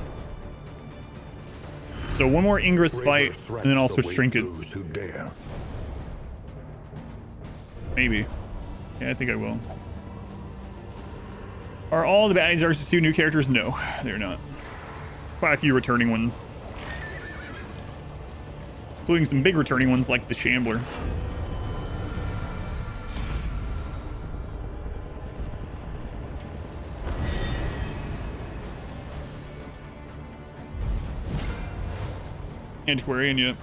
So one more Ingress fight, and then I'll switch trinkets. Who dare. Maybe. Yeah, I think I will. Are all the baddies RC2 new characters? No, they're not. Quite a few returning ones. Including some big returning ones like the Shambler. Antiquarian, yep.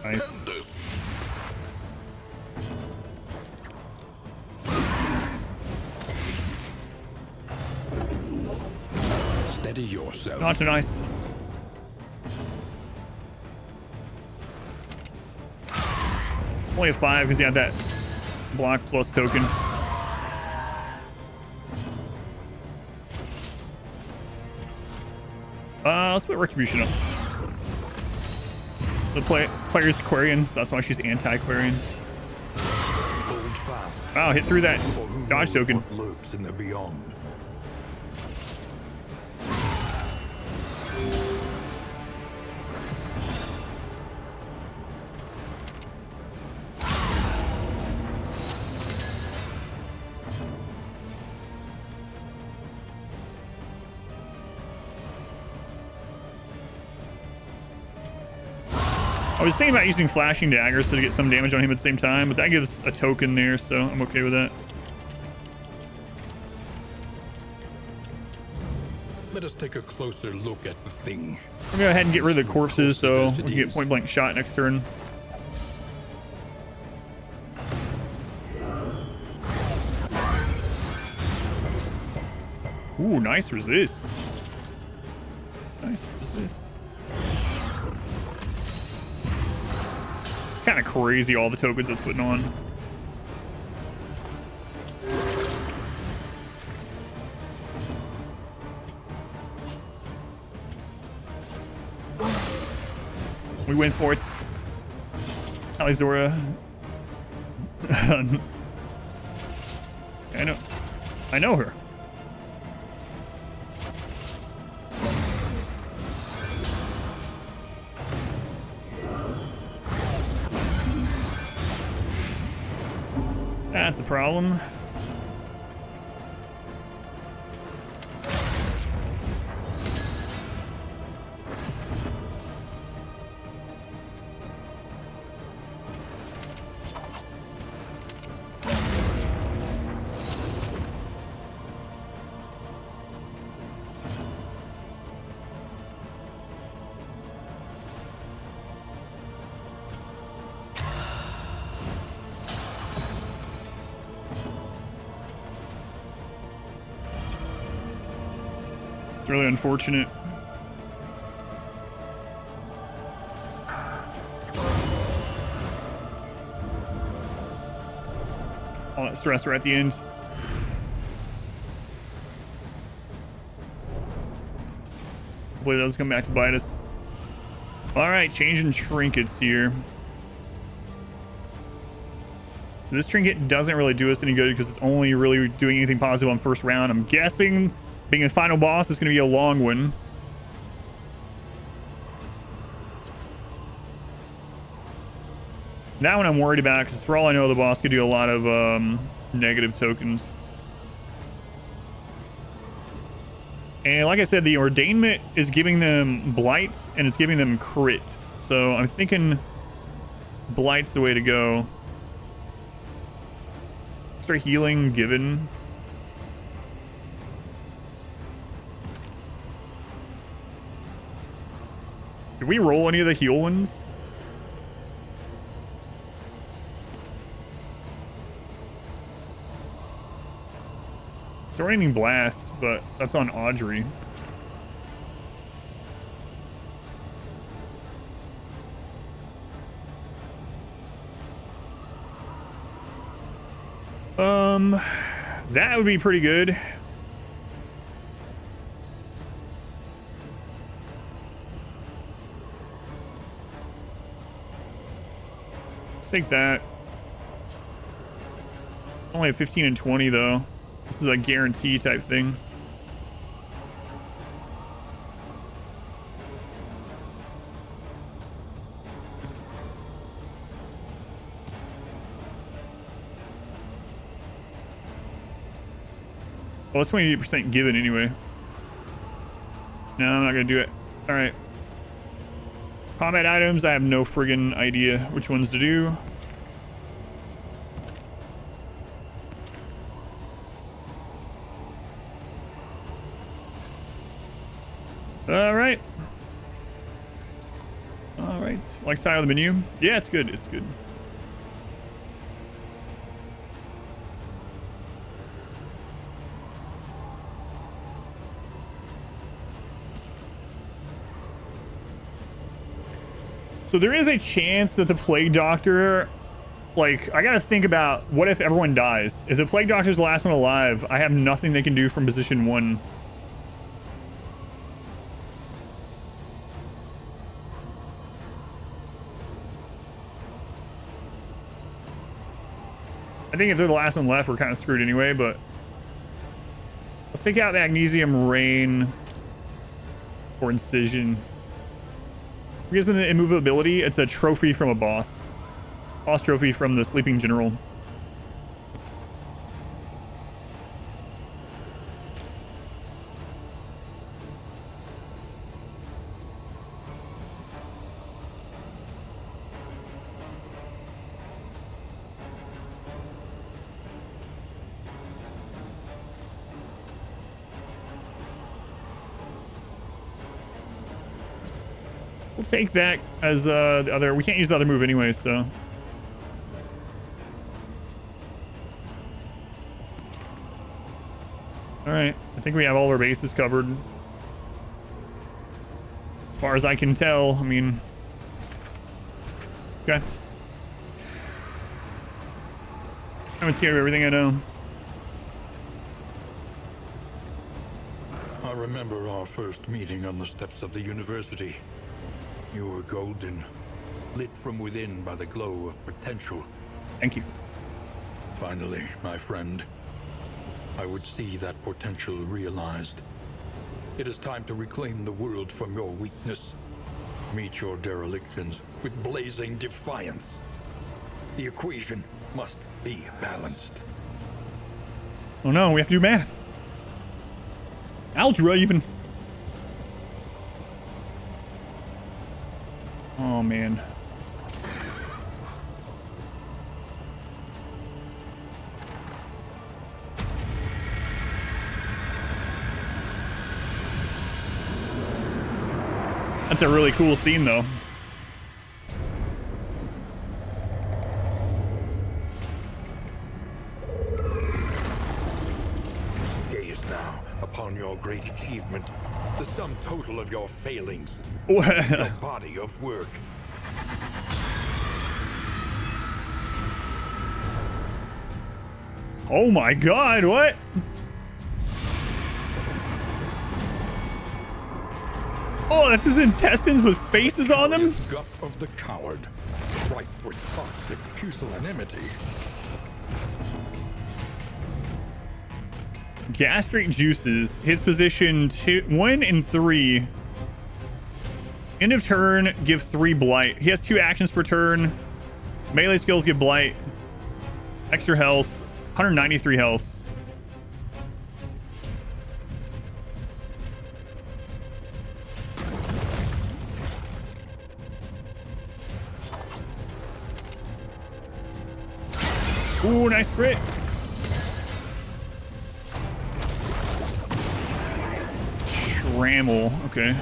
Nice. Steady yourself. Not too nice. Only a 5 because he had that block plus token. Let's put Retribution up. The player's Aquarian, so that's why she's anti-Aquarian. Wow, hit through that dodge token. What lurks in the beyond. I was thinking about using flashing daggers to get some damage on him at the same time, but that gives a token there, so I'm okay with that. Let us take a closer look at the thing. I'm gonna go ahead and get rid of the corpses so we can get point blank shot next turn. Ooh, nice resist. Nice resist. Kind of crazy all the tokens that's putting on. We win for it. Alizora. I know her. That's a problem. It's really unfortunate. All that stress right at the end. Hopefully it doesn't come back to bite us. All right, changing trinkets here. So this trinket doesn't really do us any good because it's only really doing anything positive on first round. I'm guessing being a final boss is going to be a long one. That one I'm worried about because for all I know, the boss could do a lot of negative tokens. And like I said, the ordainment is giving them blights and it's giving them crit. So I'm thinking blight's the way to go. Extra healing given. Did we roll any of the heal ones? Disorienting blast, but that's on Audrey. That would be pretty good. Let's take that. Only a 15 and 20 though. This is a guarantee type thing. Well, it's 28% given anyway. No, I'm not gonna do it. All right. Combat items, I have no friggin' idea which ones to do. All right. All right. Like side of the menu? Yeah, it's good. It's good. So there is a chance that the Plague Doctor, like, I gotta think about what if everyone dies? Is the Plague Doctor's the last one alive? I have nothing they can do from position 1. I think if they're the last one left, we're kind of screwed anyway, but let's take out the Magnesium Rain or Incision. Gives them the immovability. It's a trophy from a boss. Boss trophy from the Sleeping General. We'll take that as the other. We can't use the other move anyway, so. All right, I think we have all our bases covered. As far as I can tell, I mean. Okay. I'm scared of everything I know. I remember our first meeting on the steps of the university. You were golden, lit from within by the glow of potential. Thank you. Finally, my friend, I would see that potential realized. It is time to reclaim the world from your weakness. Meet your derelictions with blazing defiance. The equation must be balanced. Oh no, we have to do math. Algebra even. Oh man. That's a really cool scene though. Gaze now upon your great achievement, the sum total of your failings. Well. Your body of work. Oh my god, what? Oh, that's his intestines with faces on them? Gut of the coward, ripe with toxic pusillanimity. Gastric juices. Hits position 1 and 3. End of turn, give 3 blight. He has 2 actions per turn. Melee skills give blight. Extra health. 193 health. Ooh, nice crit. Trammel. Okay.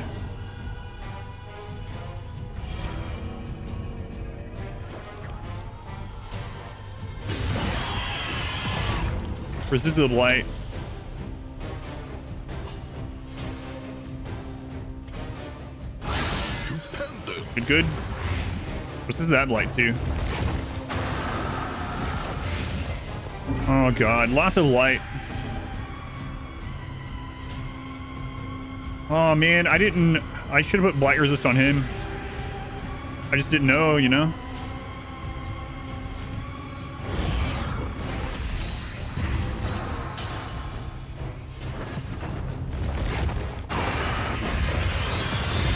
Resist the blight. Good, good. Resist that blight too. Oh god, lots of light. Oh man, I should have put blight resist on him. I just didn't know, you know?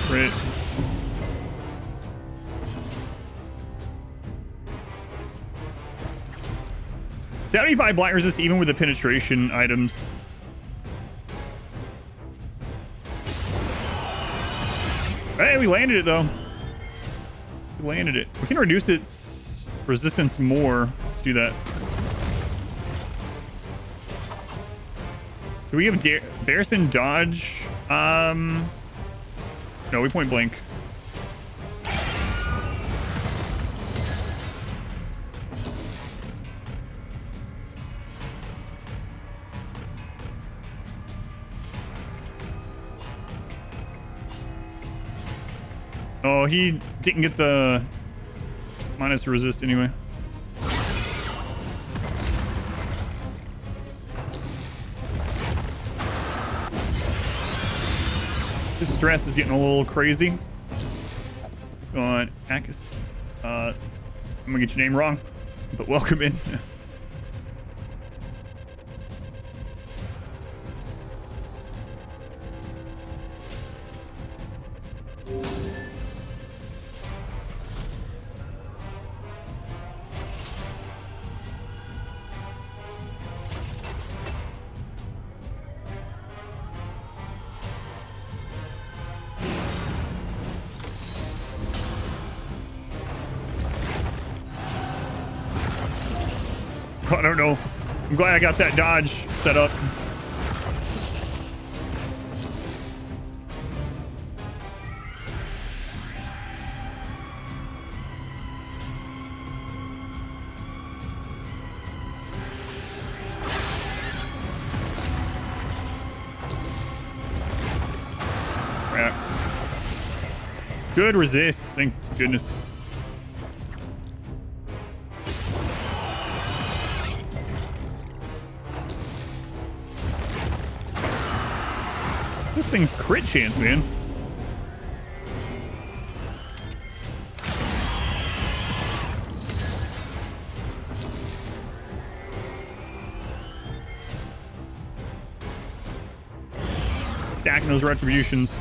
Crit. $75 blight resist even with the penetration items. Hey, we landed it though. We landed it. We can reduce its resistance more. Let's do that. Do we have Barrison dodge? No, we point blank. Oh, he didn't get the minus resist anyway. This stress is getting a little crazy. Go on, Akis. I'm gonna get your name wrong, but welcome in. I don't know. I'm glad I got that dodge set up. Crap. Good resist. Thank goodness. This thing's crit chance, man. Stacking those retributions.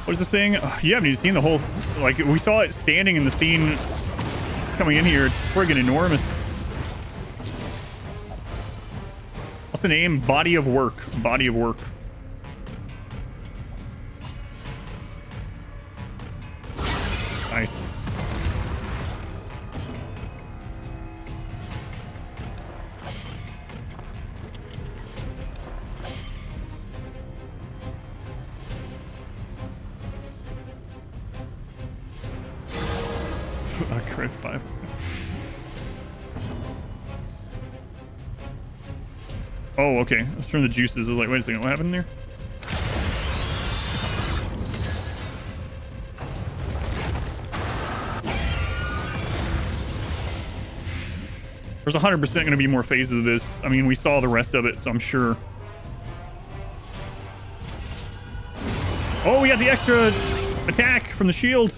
What is this thing? Oh, you haven't even seen the whole... Like, we saw it standing in the scene coming in here. It's friggin' enormous. What's the name? Body of work. Body of work. Nice. Crave 5. Oh, okay. Let's turn the juices. I was like, wait a second, what happened there? There's 100% going to be more phases of this. I mean, we saw the rest of it, so I'm sure. Oh, we got the extra attack from the shield.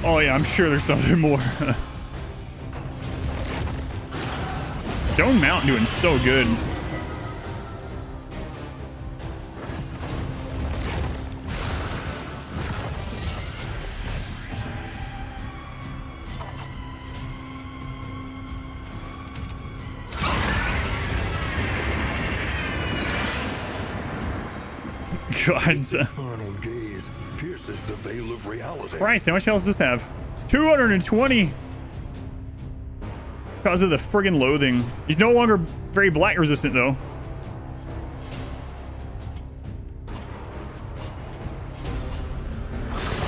Oh yeah, I'm sure there's something more. Stone Mountain doing so good. God. Infernal gaze pierces the veil of reality. Christ, how much health does this have? 220. Because of the friggin' loathing. He's no longer very blight resistant though.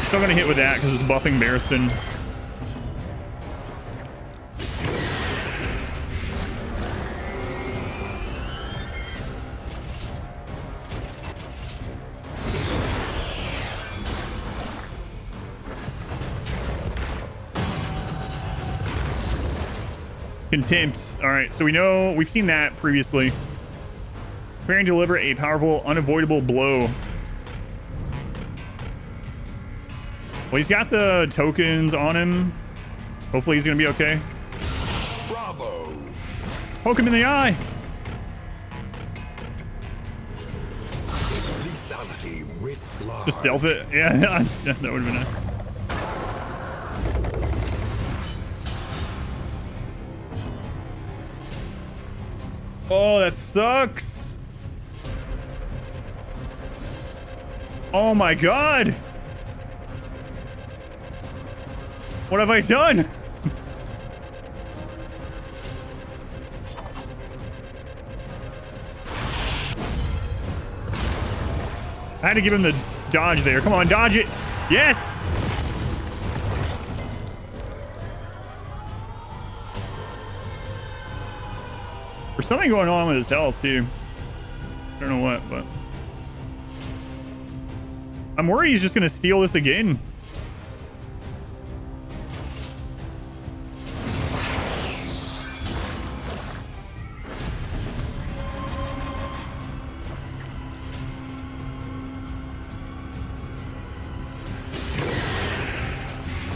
Still gonna hit with that because it's buffing Barristan. Contempt. All right, so we know we've seen that previously. Preparing to deliver a powerful, unavoidable blow. Well, he's got the tokens on him. Hopefully, he's gonna be okay. Bravo! Poke him in the eye. Lethality writ large. Just stealth it. Yeah, that would have been nice. Oh, that sucks. Oh my god. What have I done? I had to give him the dodge there. Come on, dodge it. Yes. There's something going on with his health too. I don't know what, but I'm worried he's just gonna steal this again.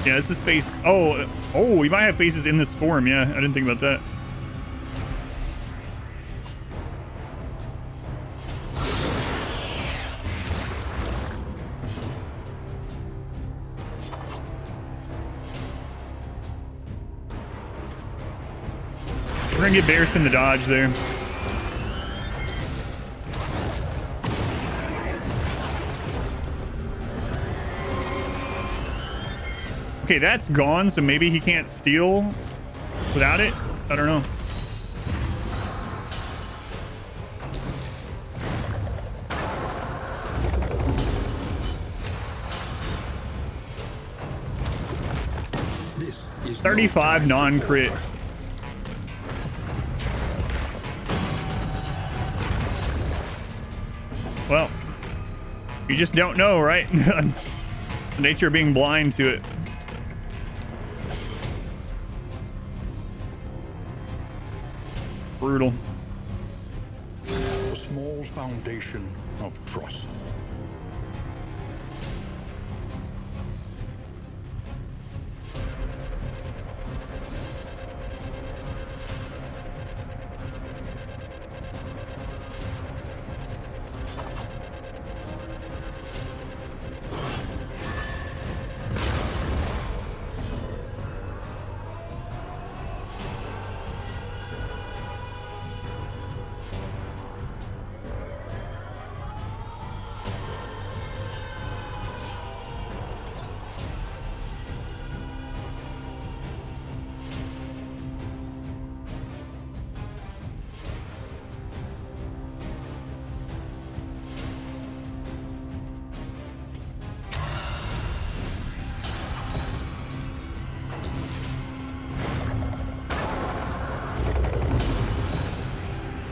Yeah, this is face. Oh, we might have faces in this form. Yeah, I didn't think about that. We're gonna get Barristan the dodge there. Okay, that's gone, so maybe he can't steal without it. I don't know. This is 35 non-crit. Well, you just don't know, right? The nature of being blind to it. Brutal. a small foundation of trust.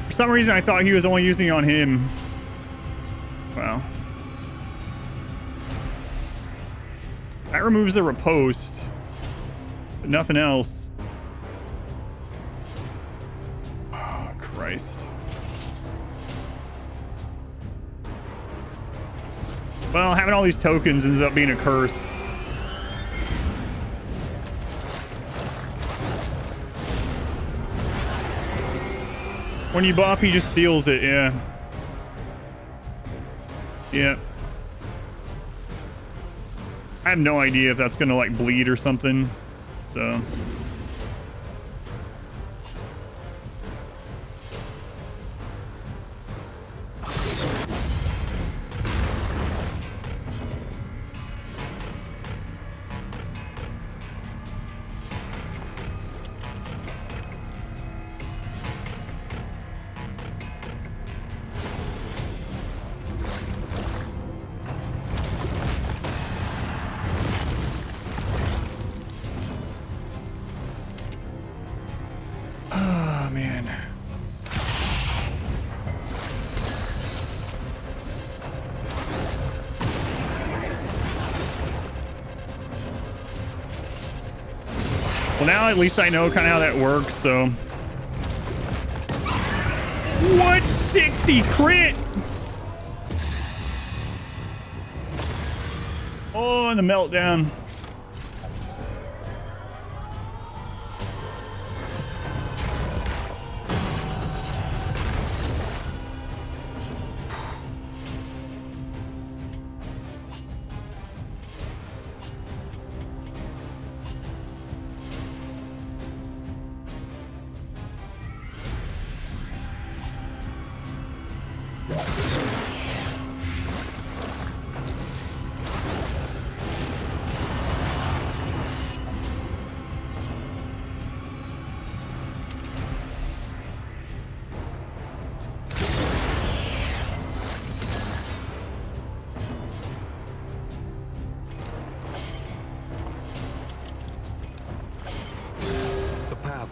For some reason, I thought he was only using it on him. Wow. That removes the riposte, but nothing else. Oh, Christ. Christ. Well, having all these tokens ends up being a curse. When you buff, he just steals it, yeah. Yeah. I have no idea if that's gonna like bleed or something, so. Well, now at least I know kind of how that works, so. 160 crit! Oh, and the meltdown.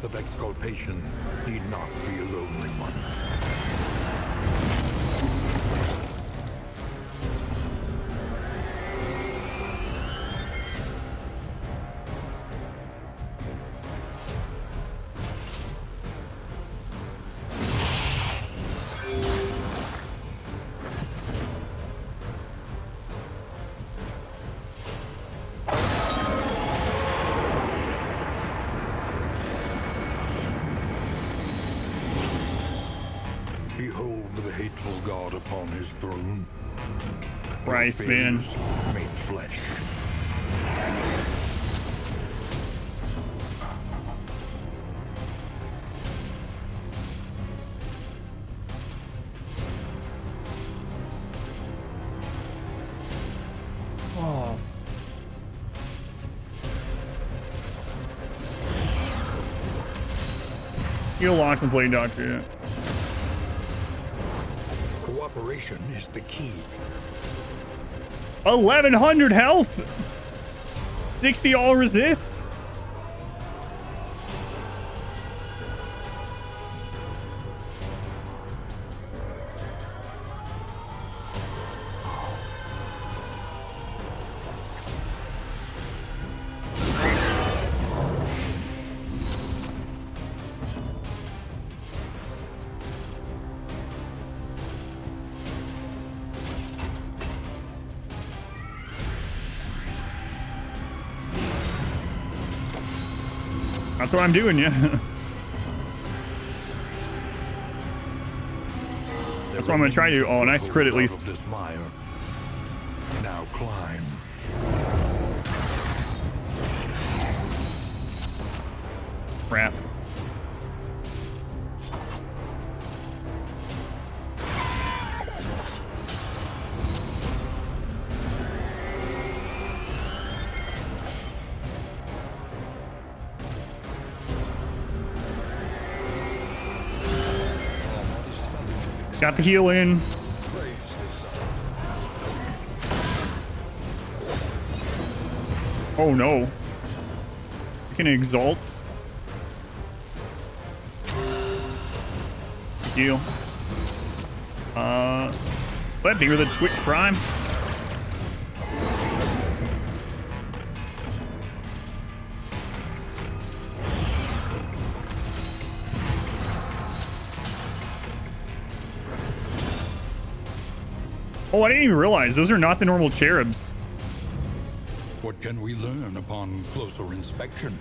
Of exculpation need not be a lonely one. Behold the hateful god upon his throne. Christ, man. Made flesh. Oh. You locked and played Doctor yet. Cooperation is the key. 1100 health. 60 all resists. That's what I'm doing, yeah. That's what I'm gonna try to do. Oh, nice crit at least. This mire. Now climb. Crap. Got the heal in. Oh no. You can exalts. Heal. Let bigger than Switch Prime. Oh, I didn't even realize those are not the normal cherubs. What can we learn upon closer inspection?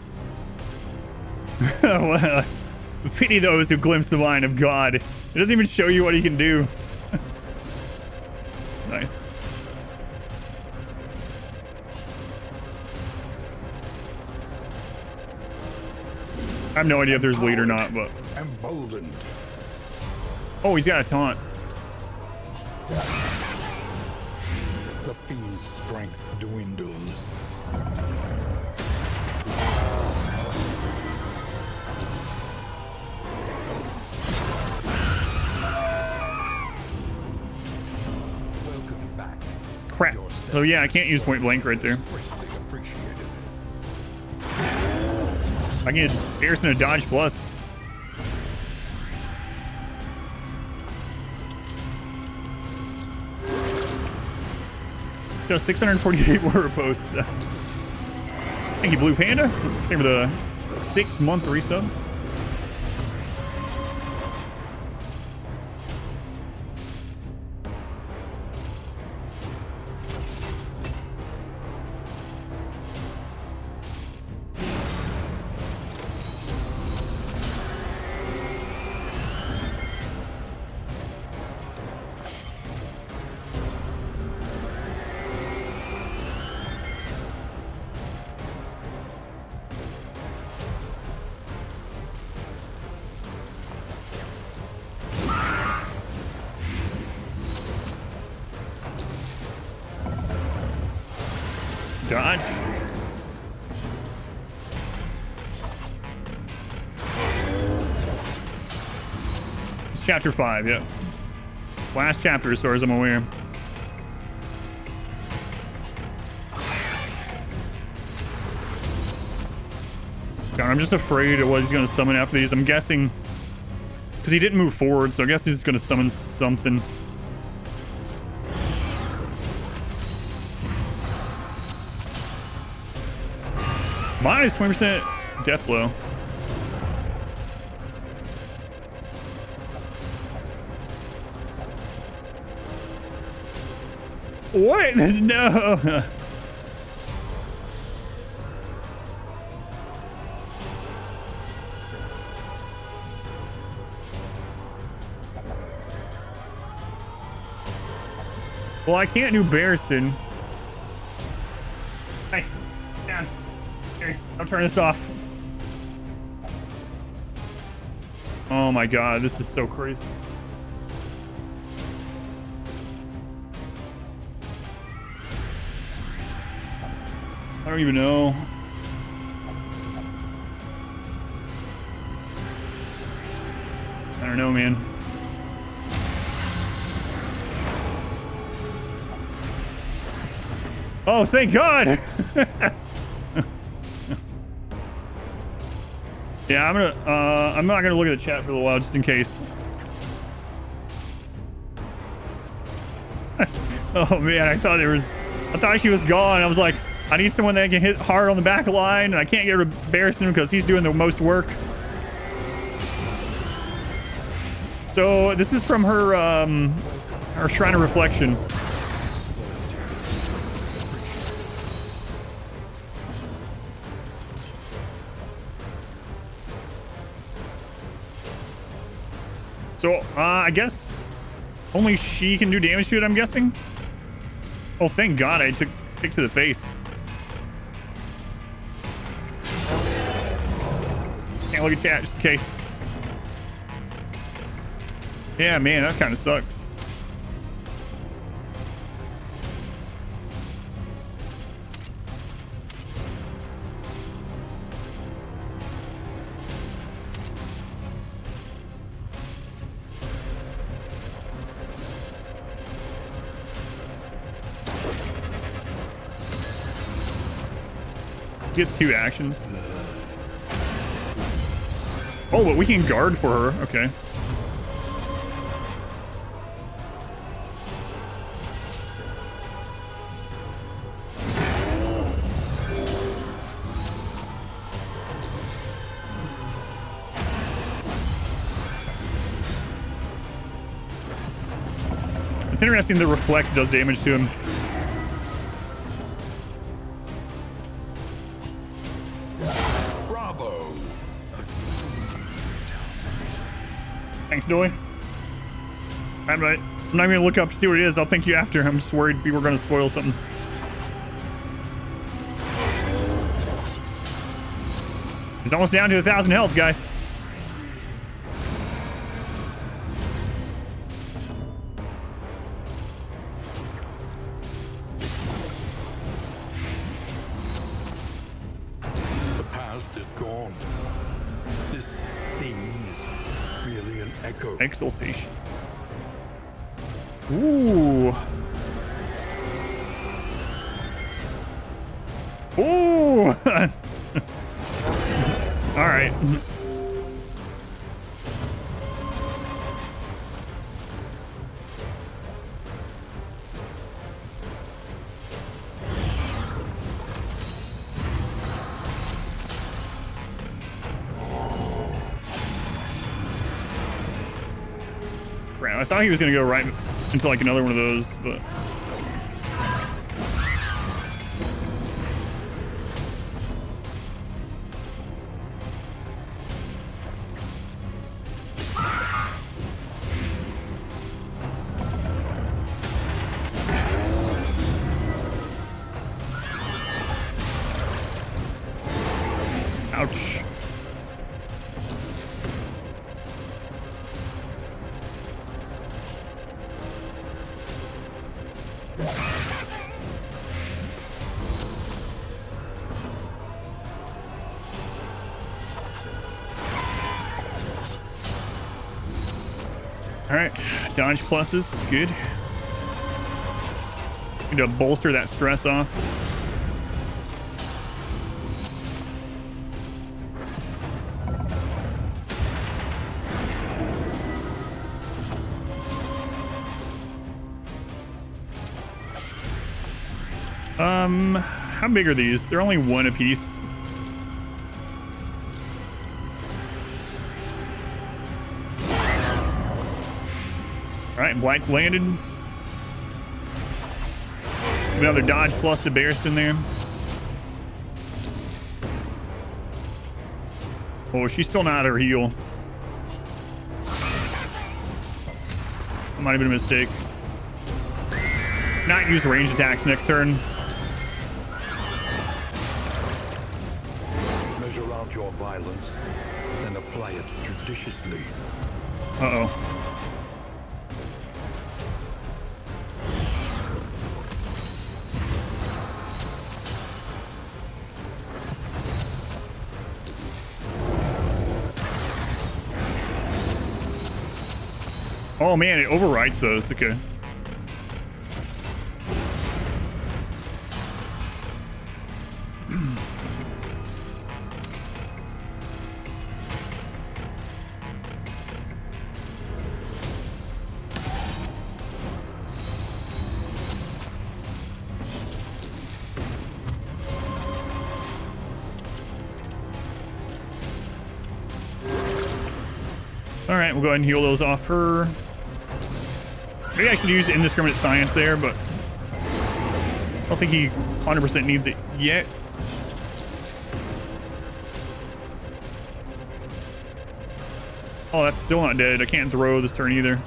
Well, pity those who glimpse the mind of God. It doesn't even show you what he can do. Nice. I have no idea if there's lead or not, but... Emboldened. Oh, he's got a taunt. The fiend's strength dwindles. Welcome back. Crap. So yeah, I can't use point blank right there. Greatly appreciated. I can get Harrison a dodge plus. Just 648 more reposts. Thank you, Blue Panda. Thank you for the 6-month resub. Dodge. It's chapter 5, yep. Last chapter as far as I'm aware. God, I'm just afraid of what he's going to summon after these. I'm guessing because he didn't move forward, so I guess he's going to summon something. Minus 20% death blow. What? No. Well, I can't do Barristan. Hey, down. I'll turn this off. Oh my god, this is so crazy. I don't even know. I don't know, man. Oh, thank God. Yeah, I'm not gonna look at the chat for a little while just in case. Oh man, I thought she was gone. I was like, I need someone that can hit hard on the back line, and I can't get rid of Barristan because he's doing the most work. So this is from her Shrine of Reflection. So, I guess only she can do damage to it, I'm guessing. Oh, thank God I took kick to the face. Can't look at chat just in case. Yeah, man, that kind of sucks. Gets 2 actions. Oh, but we can guard for her. Okay. It's interesting the reflect does damage to him. Bravo! Thanks, Doy. I'm not even gonna look up to see what it is. I'll thank you after. I'm just worried people are gonna spoil something. He's almost down to 1,000 health, guys. The past is gone. This thing is really an echo. Exaltation. Ooh. Ooh. All right. Crap, I thought he was gonna go right into like another one of those, but ouch. All right, dodge pluses, good. Need to bolster that stress off. How big are these? They're only one apiece. All right, Blight's landed. Another dodge plus to Barristan there. Oh, she's still not at her heal. That might have been a mistake. Not use range attacks next turn. Measure out your violence and apply it judiciously. Uh-oh. Oh man, it overwrites those. Okay. All right, we'll go ahead and heal those off her. Maybe I should use indiscriminate science there, but I don't think he 100% needs it yet. Oh, that's still not dead. I can't throw this turn either.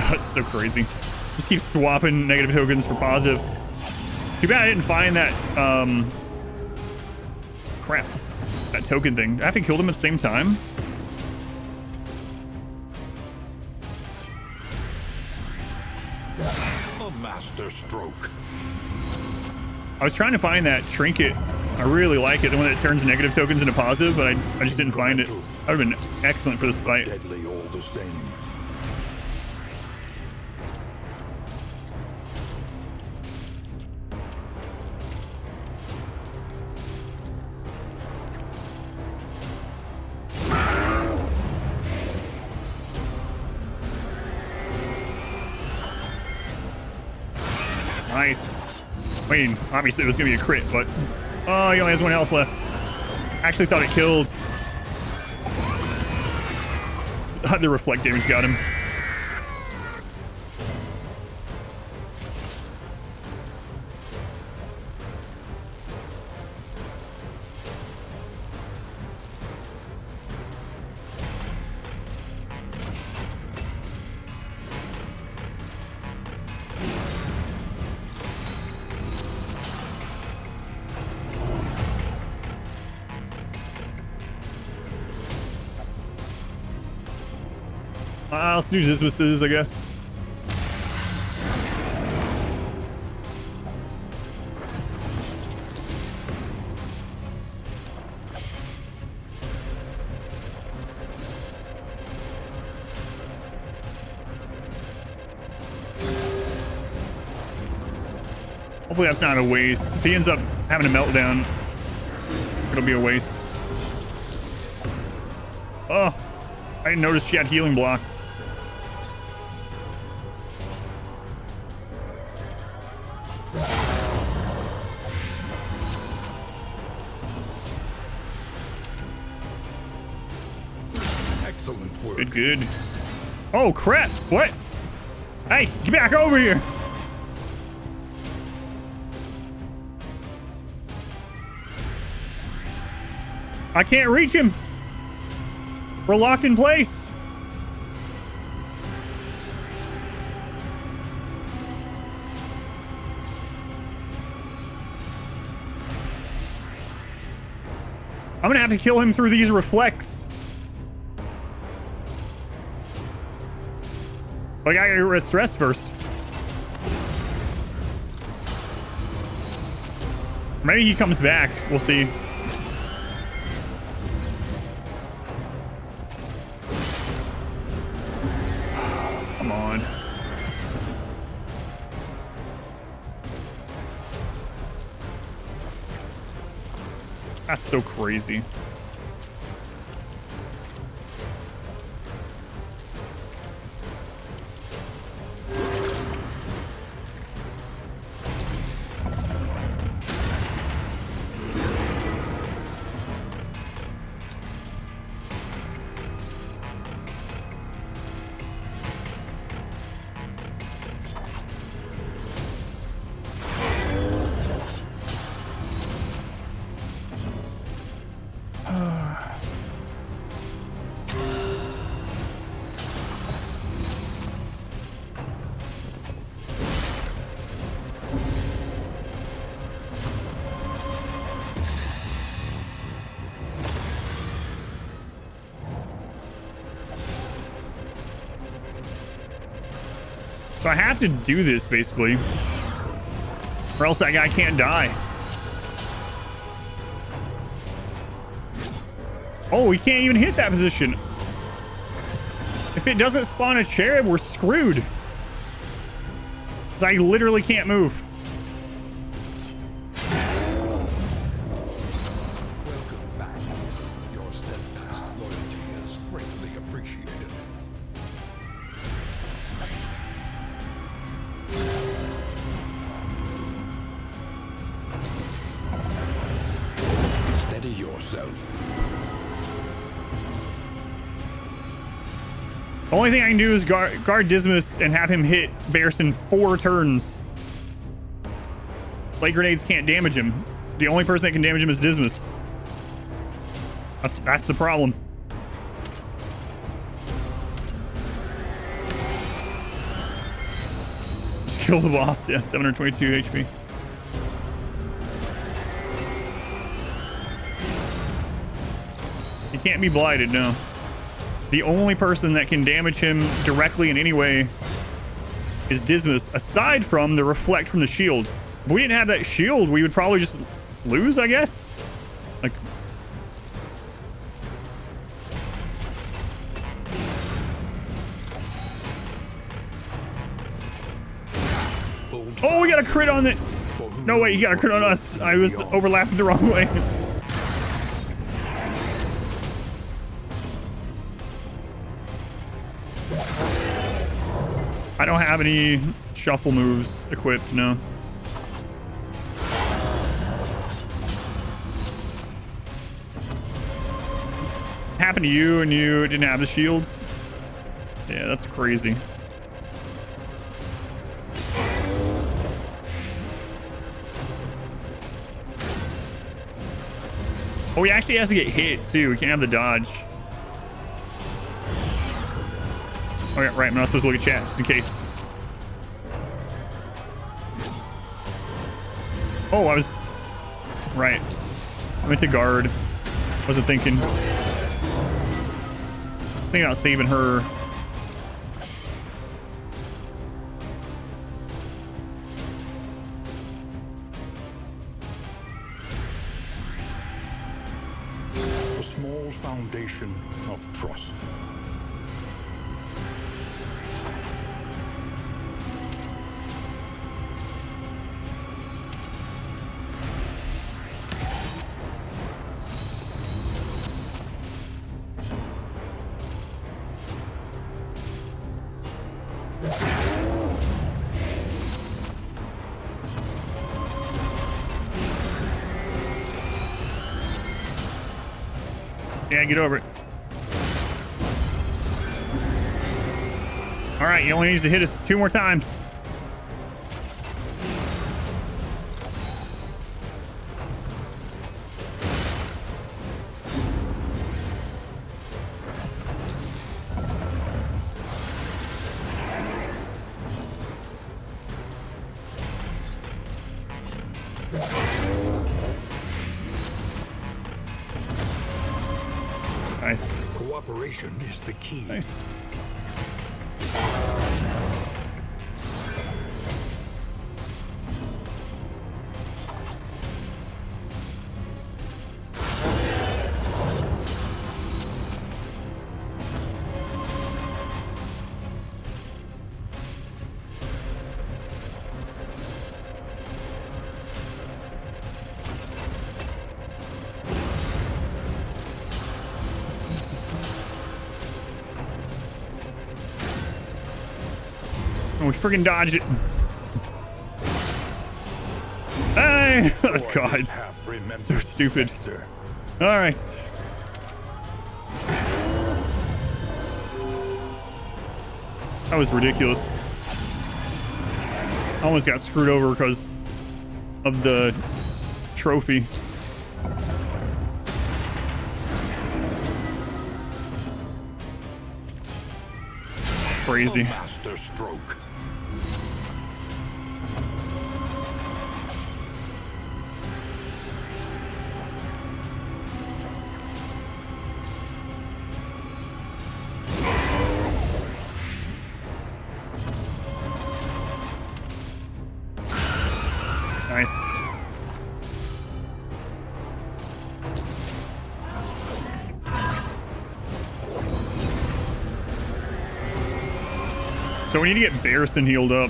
That's so crazy. Just keep swapping negative tokens for positive. Too bad I didn't find that, crap, that token thing. I have to kill them at the same time. A master stroke. I was trying to find that trinket. I really like it, the one that turns negative tokens into positive, but I just didn't find it. That would have been excellent for this fight. Deadly all the same. Nice. I mean, obviously it was gonna be a crit, but oh, he only has 1 health left. Actually thought it killed. The reflect damage got him. Let's do dismisses, I guess. Hopefully that's not a waste. If he ends up having a meltdown, it'll be a waste. Oh, I didn't notice she had healing blocks. Excellent work. Good, good. Oh, crap. What? Hey, get back over here. I can't reach him. We're locked in place. I'm gonna have to kill him through these reflects. But I gotta get rid of stress first. Maybe he comes back. We'll see. Come on. That's so crazy. So I have to do this basically, or else that guy can't die. Oh, he can't even hit that position. If it doesn't spawn a cherub, we're screwed. 'Cause I literally can't move. Welcome back. Your steadfast loyalty is greatly appreciated. Steady yourself. The only thing I can do is guard Dismas and have him hit Bearson 4 turns. Light grenades can't damage him. The only person that can damage him is Dismas. That's the problem. Just kill the boss. Yeah, 722 HP. He can't be blighted, no. The only person that can damage him directly in any way is Dismas, aside from the reflect from the shield. If we didn't have that shield, we would probably just lose, I guess. Like, oh, we got a crit on it. No, wait, you got a crit on us. I was overlapping the wrong way. I don't have any shuffle moves equipped, no. happened to you and you didn't have the shields? Yeah, that's crazy. Oh, he actually has to get hit too. We can't have the dodge. Oh yeah, right. I'm not supposed to look at chat just in case. Oh, I was right. I meant to guard. Wasn't thinking. I was thinking about saving her. A small foundation of trust. Yeah, get over it. All right, he only needs to hit us 2 more times. Nice. Cooperation is the key. Nice. Oh, we freaking dodged it. Hey! Oh, God. So stupid. All right. That was ridiculous. I almost got screwed over because of the trophy. Crazy. Master stroke. Nice. So we need to get Barristan healed up.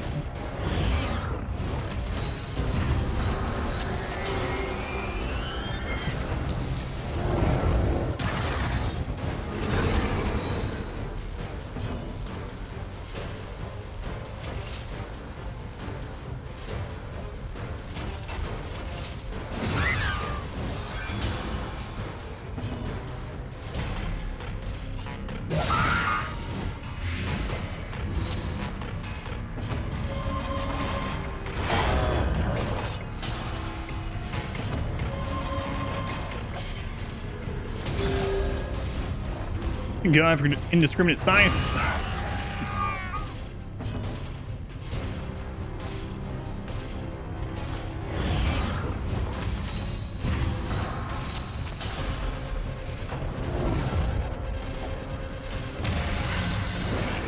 God for indiscriminate science.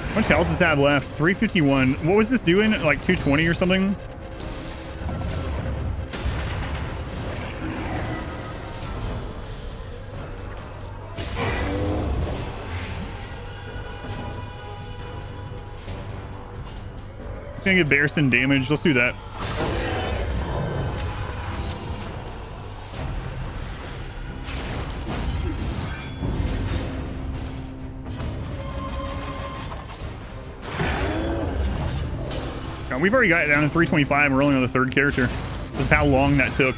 How much health does that have left? 351. What was this doing? Like 220 or something? It's gonna get Barristan damage. Let's do that. God, we've already got it down to 325. We're only on the 3rd character. This is how long that took.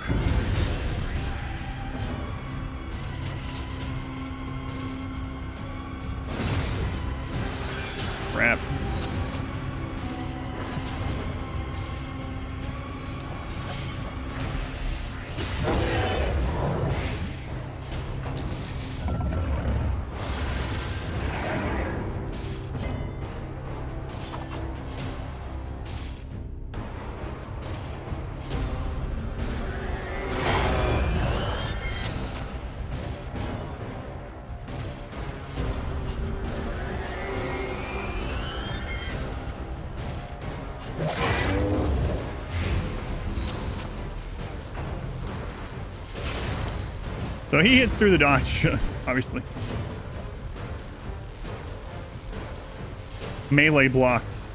So he hits through the dodge, obviously. Melee blocks.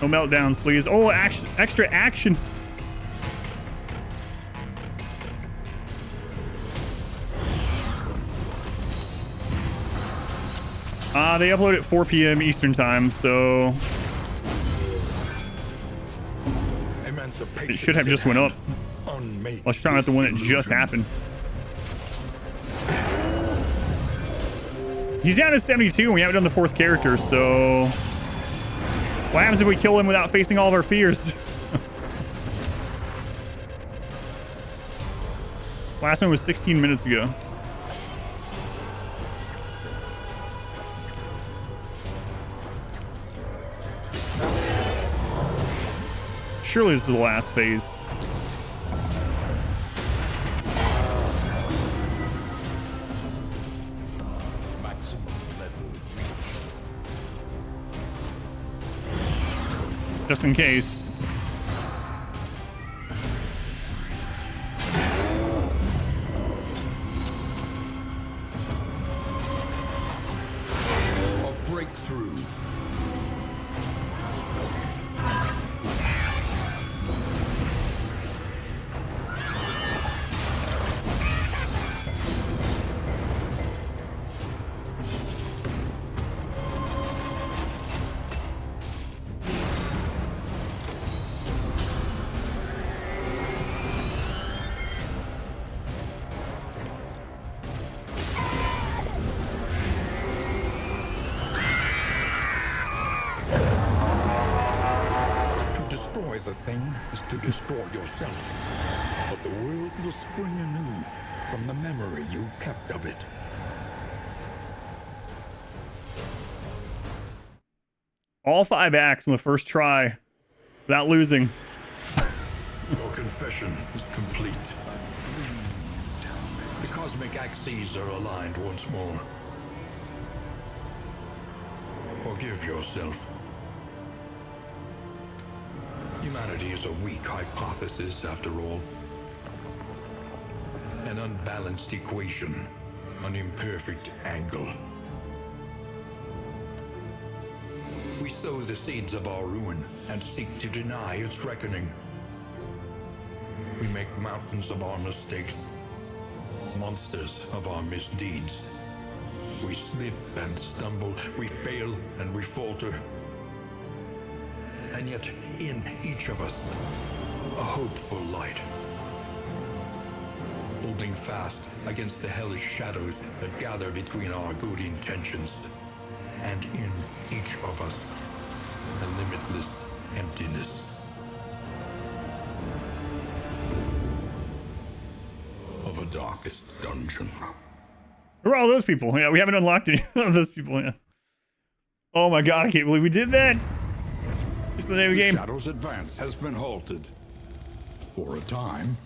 No meltdowns, please. Oh, action, extra action. They upload at 4 p.m. Eastern time, so it should have just went up. Let's try not the one that just happened. He's down to 72 and we haven't done the 4th character, so what happens if we kill him without facing all of our fears? Last one was 16 minutes ago. Surely this is the last phase. Maximum level reached. Just in case. A breakthrough. The thing is to destroy yourself, but the world will spring anew from the memory you kept of it. All 5 acts on the first try without losing. Your confession is complete. The cosmic axes are aligned once more. Forgive yourself. Humanity is a weak hypothesis, after all. An unbalanced equation, an imperfect angle. We sow the seeds of our ruin and seek to deny its reckoning. We make mountains of our mistakes, monsters of our misdeeds. We slip and stumble, we fail and we falter. And yet, in each of us, a hopeful light. Holding fast against the hellish shadows that gather between our good intentions. And in each of us, a limitless emptiness. Of a darkest dungeon. Who are all those people? Yeah, we haven't unlocked any of those people yet. Oh my god, I can't believe we did that. It's the name of the game. Shadow's advance has been halted. For a time.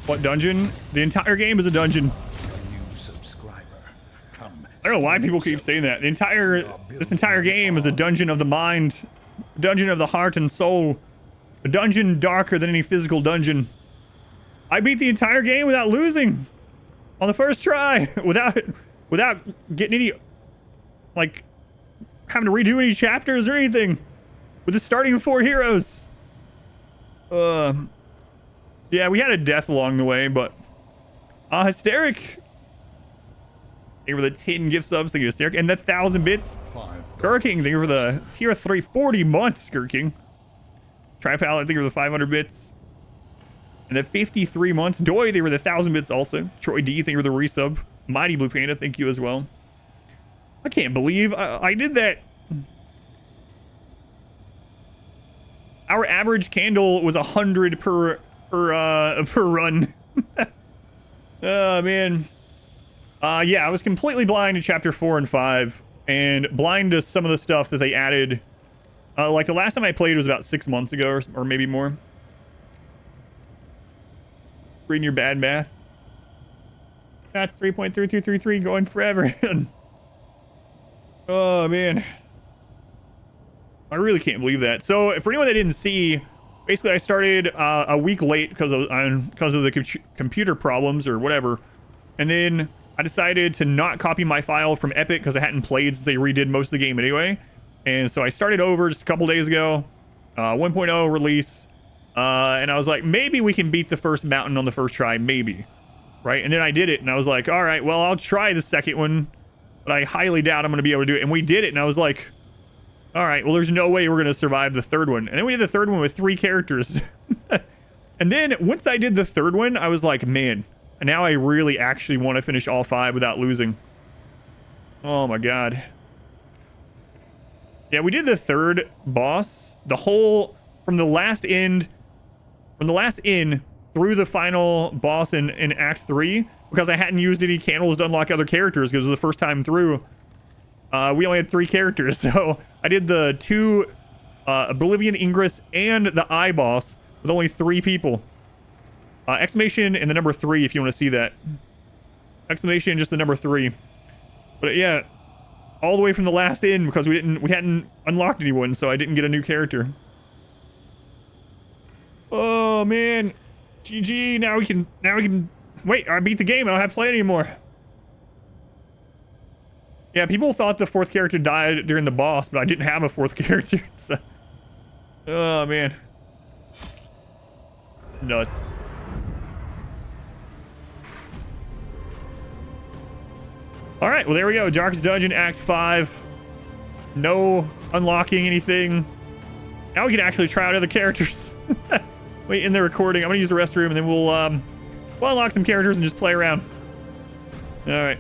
What dungeon? The entire game is a dungeon. A new subscriber. Come. I don't know why people keep saying that. This entire game is a dungeon of the mind, a dungeon of the heart and soul, a dungeon darker than any physical dungeon. I beat the entire game without losing on the first try, without getting any, like, having to redo any chapters or anything, with the starting of 4 heroes. Yeah, we had a death along the way, but Hysteric. Thank you for the 10 gift subs. Thank you, Hysteric, and the 1,000 bits. Gurking, thank you for the tier 3 40 months. Gurking. Tripal, thank you for the 500 bits. And the 53 months. Doy, thank you for the 1,000 bits also. Troy D, thank you for the resub. Mighty Blue Panda, thank you as well. I can't believe I did that. Our average candle was 100 per run. Oh man. Yeah, I was completely blind to chapter 4 and 5, and blind to some of the stuff that they added. Like the last time I played was about 6 months ago, or maybe more. Reading your bad math. That's 3.3333 going forever. Oh man. I really can't believe that. So for anyone that didn't see, basically I started a week late because of the computer problems or whatever. And then I decided to not copy my file from Epic because I hadn't played since they redid most of the game anyway. And so I started over just a couple days ago, 1.0 release. And I was like, maybe we can beat the first mountain on the first try, maybe. Right? And then I did it and I was like, all right, well, I'll try the second one, but I highly doubt I'm going to be able to do it. And we did it and I was like, all right, well, there's no way we're going to survive the third one. And then we did the third one with 3 characters. And then once I did the third one, I was like, man, now I really actually want to finish all 5 without losing. Oh my God. Yeah, we did the third boss, the whole, from the last inn through the final boss in Act 3, because I hadn't used any candles to unlock other characters because it was the first time through. We only had 3 characters, so I did the 2 Bolivian Ingress and the Eye boss with only 3 people. Exclamation and the number 3 if you want to see that. Exclamation and just the number 3. But yeah, all the way from the last inn because we hadn't unlocked anyone, so I didn't get a new character. Oh man, GG. Now we can wait. I beat the game. I don't have to play it anymore. Yeah, people thought the 4th character died during the boss, but I didn't have a 4th character. So. Oh, man. Nuts. All right, well, there we go. Darkest Dungeon, Act 5. No unlocking anything. Now we can actually try out other characters. Wait, in the recording. I'm going to use the restroom, and then we'll unlock some characters and just play around. All right.